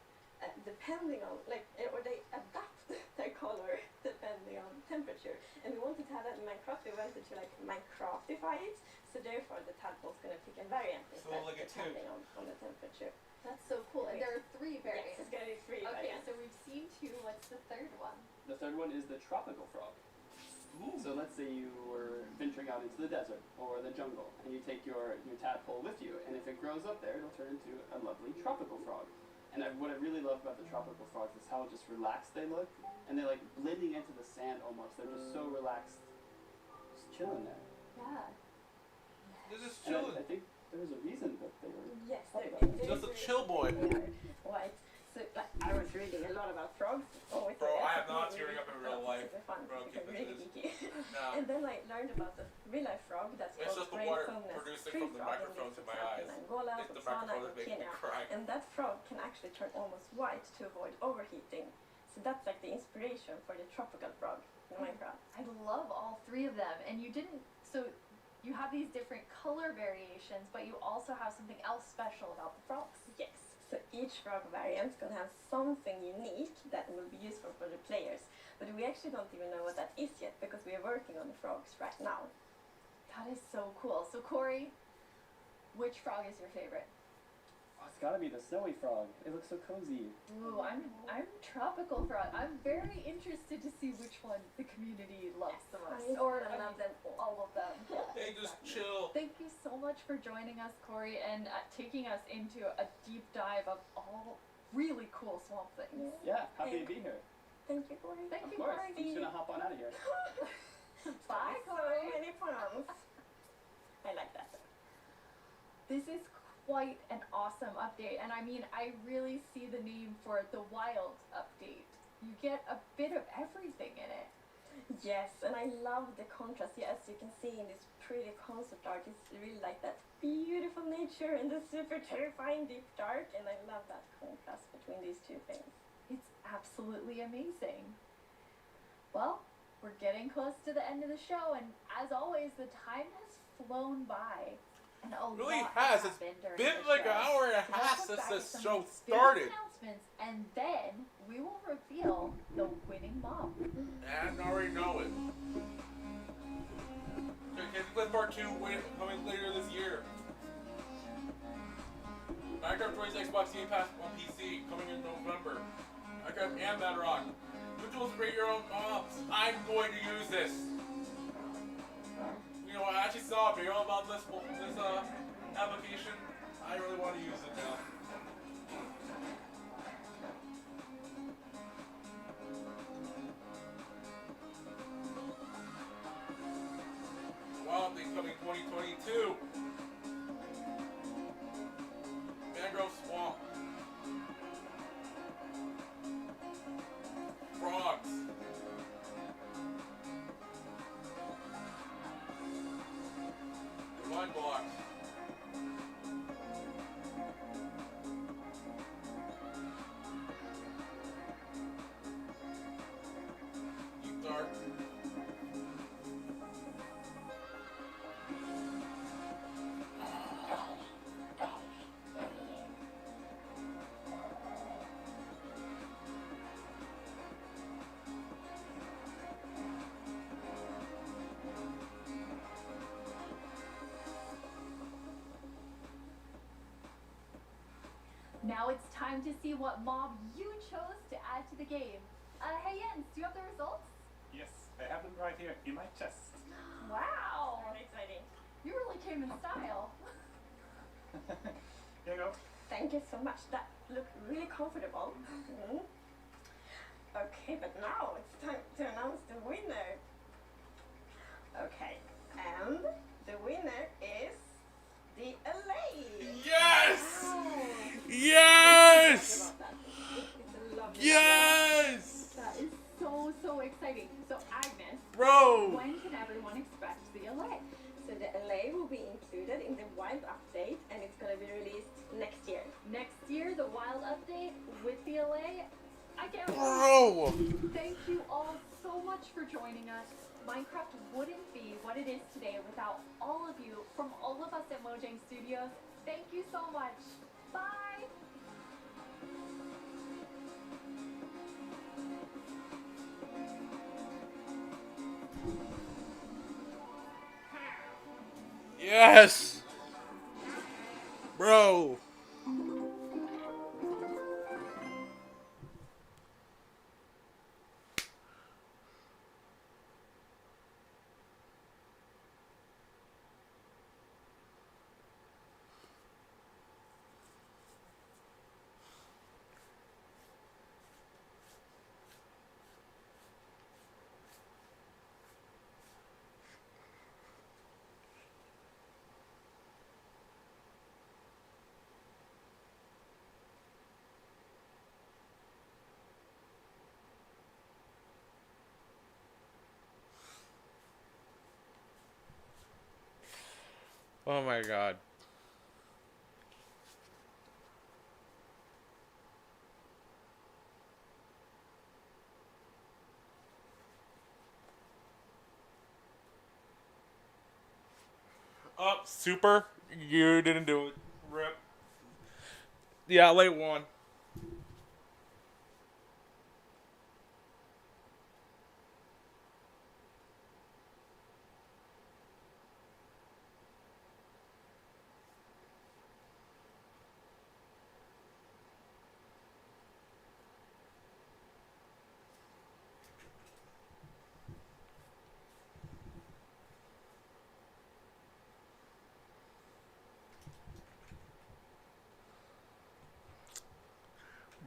depending on, like, or they adapt their color depending on temperature. And we wanted to have that in Minecraft, we wanted to like Minecraftify it, so therefore the tadpole's going to pick a variant instead like a depending on the temperature. That's so cool. And there are 3 variants. Yes, it's going to be 3 variants. Okay, so we've seen 2. What's the third one? The third one is the tropical frog. So let's say you were venturing out into the desert or the jungle, and you take your tadpole with you, and if it grows up there, it'll turn into a lovely tropical frog. And what I really love about the tropical frogs is how just relaxed they look, and they're like blending into the sand almost. They're just so relaxed, just chilling there. Yeah. They're just And chilling. I think there was a reason that they were. Yes, Just a chill boy. Right. So like, I was reading a lot about frogs. Oh, Bro, I have not tearing up in real life. Super fun. Bro, It's really geeky. No. And then I learned about the real life frog that's It's called just the water Grey-phonous producing tree from the frog in microphone to my South eyes. Angola, It's the Botswana, microphone and that makes me Kenya. cry. And that frog can actually turn almost white to avoid overheating. So that's like the inspiration for the tropical frog in Minecraft. I love all 3 of them. And you didn't, so you have these different color variations, but you also have something else special about the frogs. Yes. So each frog variant is going to have something unique that will be useful for the players. But we actually don't even know what that is yet because we are working on the frogs right now. That is so cool. So Corey, which frog is your favorite? Oh, it's gotta be the snowy frog. It looks so cozy. Ooh, I'm tropical frog. I'm very interested to see which one the community loves the most. Or I love them, all of them. They just chill. Thank you so much for joining us, Corey, and taking us into a deep dive of all really cool swamp things. Yeah, happy to be here. Thank you, Corey. Thank Of you, course. Corey. I'm just gonna hop on out of here. Bye, So Corey. many puns. I like that. This is quite an awesome update, and I mean, I really see the name for the Wild update. You get a bit of everything in it. Yes, and I love the contrast. Yeah, as you can see in this pretty concept art, it's really like that beautiful nature and the super terrifying deep dark, and I love that contrast between these 2 things. It's absolutely amazing. Well, we're getting close to the end of the show, and as always, the time has flown by. And a Really lot has. It's happened during been the like show. an hour and a So let's half look since back the at some show big started. announcements, and then we will reveal the winning mob. And I already know it. Okay, Clip Part 2 coming later this year. Minecraft joins Xbox Game Pass on PC coming in November. Minecraft and Bedrock. Which will create your own mobs. I'm going to use this. You know, I actually saw a video about this application. I really want to use it now. Wow, thing coming 2022. Mangrove Swamp. Frogs. Divine blocks. Deep dark. Now it's time to see what mob you chose to add add to the game. Hey Jens, do you have the results? Yes, I have them right here in my chest. Wow! Very exciting. You really came in style. Here you go. Thank you so much. That looked really comfortable. Mhm. Okay, but now it's time to announce the winner. Okay, and the winner is the LA. Yes! Wow. Yes! About that. It's a lovely Yes! That is so exciting. So Agnes, Bro! when can everyone expect the LA? So the LA will be included in the Wild update, and it's gonna be released next year. Next year, the Wild update with the LA. I can't Bro! wait. Thank you all so much for joining us. Minecraft wouldn't be what it is today without all of you from all of us at Mojang Studios. Thank you so much. Bye. Yes! Bro! Oh my god. Up, super. You didn't do it. Rip. Yeah, late one.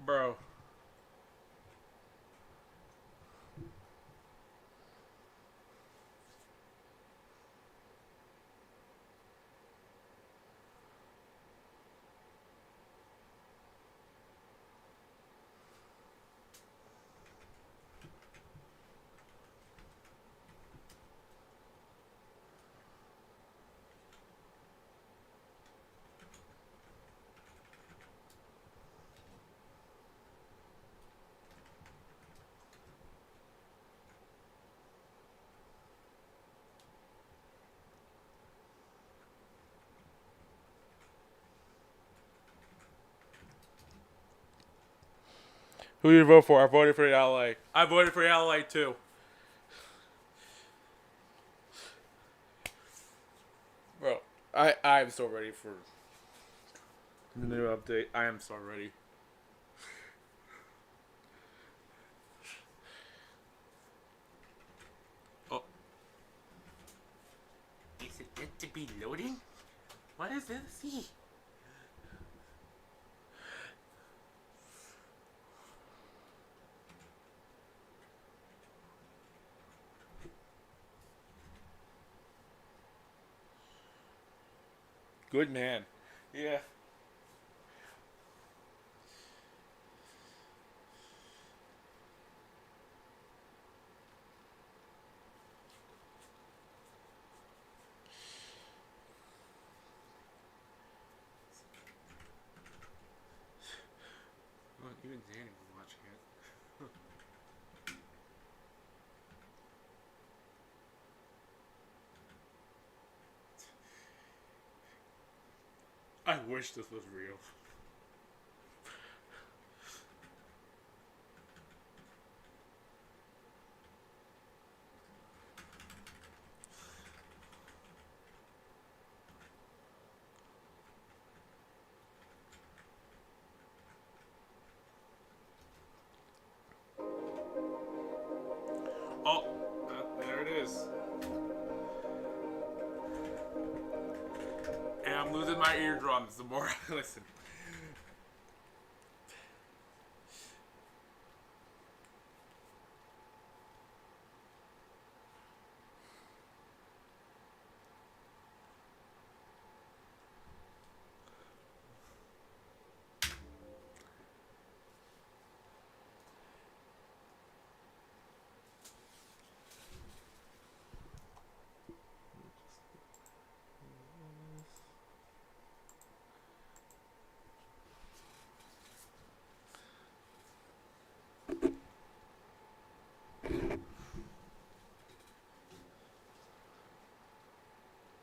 Bro. Who did you vote for? I voted for LA. I voted for LA too. Bro, I'm so ready for the new update. I am so ready. Oh. Is it meant to be loading? What is this? Good man. Yeah. Oh, even Danny was watching it. I wish this was real. Oh, there it is. And I'm losing my eardrums the more I listen.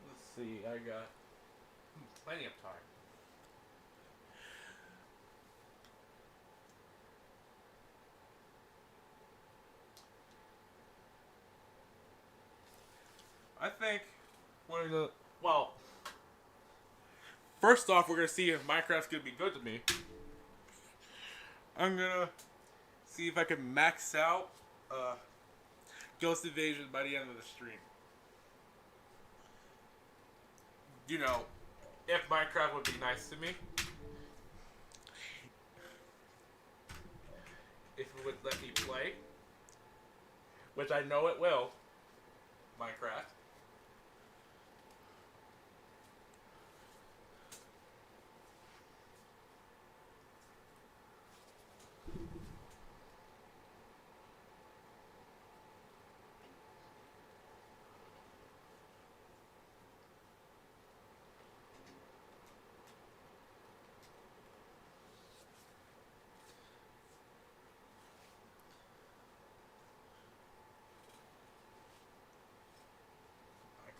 Let's see, I got plenty of time. I think we're gonna, well, first off, we're gonna see if Minecraft's gonna be good to me. I'm gonna see if I can max out Ghost Invasion by the end of the stream. You know, if Minecraft would be nice to me. If it would let me play. Which I know it will. Minecraft.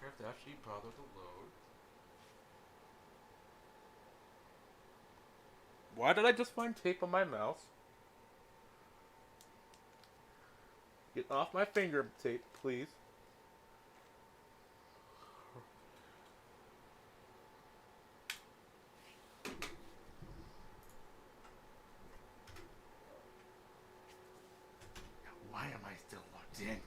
Minecraft actually bother to load. Why did I just find tape on my mouse? Get off my finger tape, please. Why am I still logged in?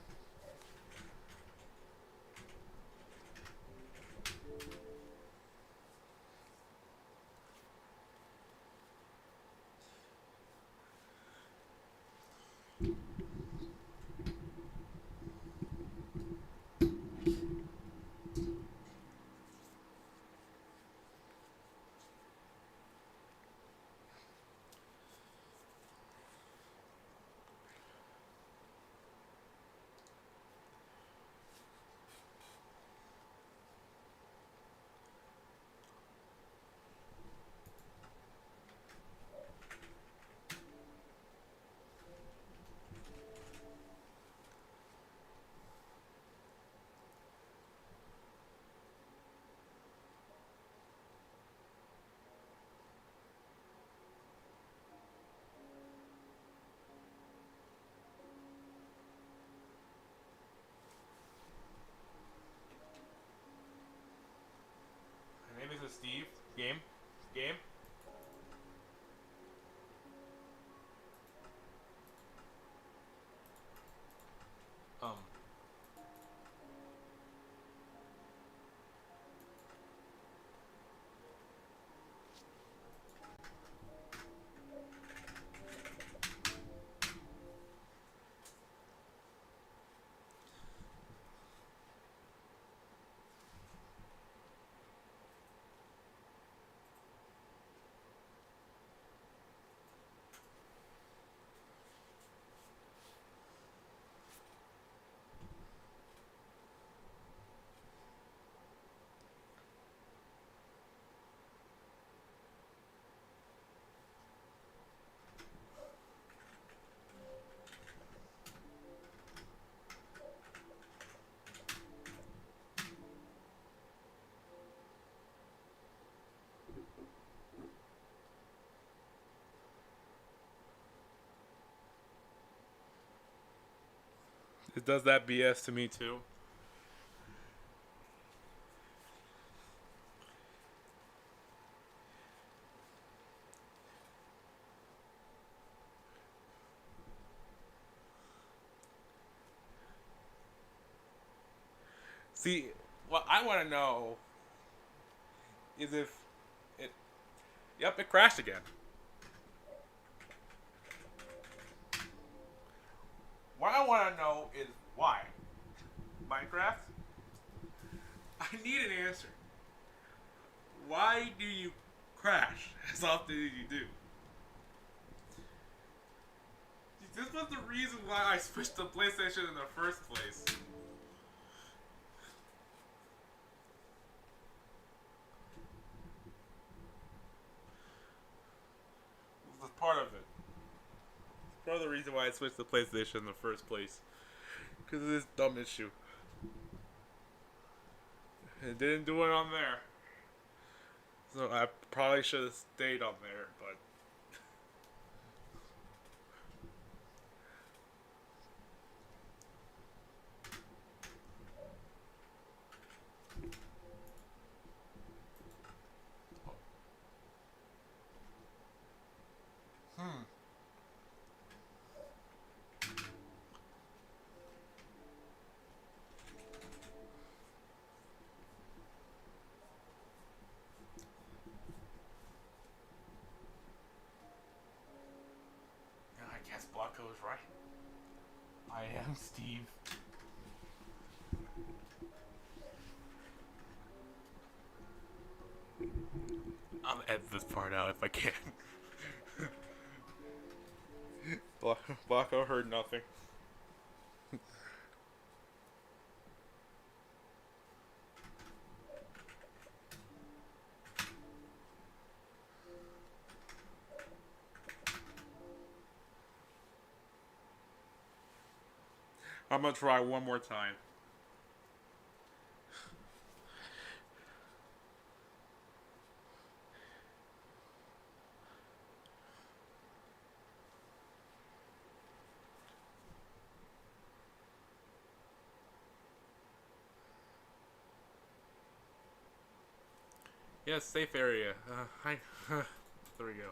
My name is Steve. Game. Game. It does that BS to me too. See, what I want to know is if it. Yep, it crashed again. What I want to know is why. Minecraft? I need an answer. Why do you crash as often as you do? This was the reason why I switched to PlayStation in the first place. This was part of it. It's part of the reason why I switched to PlayStation in the first place. Because of this dumb issue. It didn't do it on there. So I probably should have stayed on there, but... I guess Blanco is right. I am Steve. I'll edit this part out if I can. Blanco heard nothing. I'm gonna try one more time. Yes, safe area. Hi. There we go.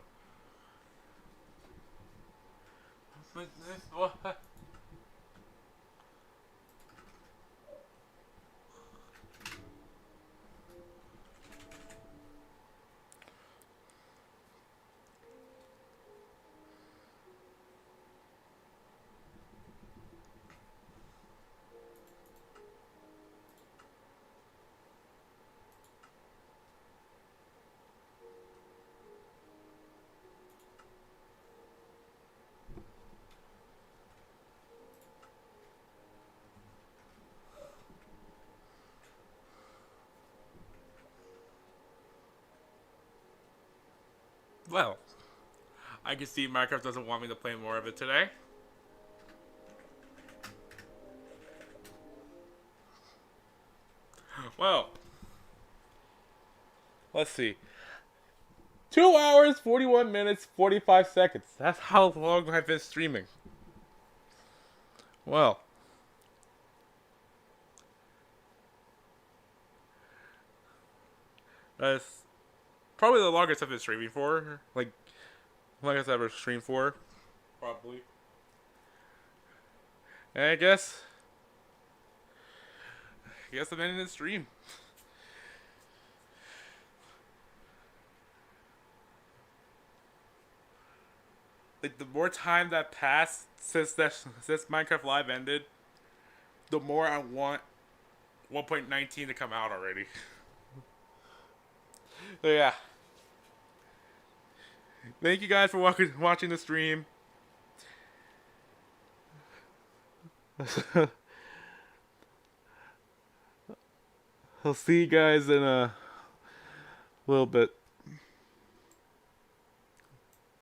But this what? Well, I can see Minecraft doesn't want me to play more of it today. Well, let's see. 2 hours, 41 minutes, 45 seconds. That's how long I've been streaming. Well. That's probably the longest I've been streaming for. Like, longest I've ever streamed for. Probably. And I guess I'm ending the stream. Like, the more time that passed since Minecraft Live ended, the more I want 1.19 to come out already. So yeah. Thank you guys for watching the stream. I'll see you guys in a little bit.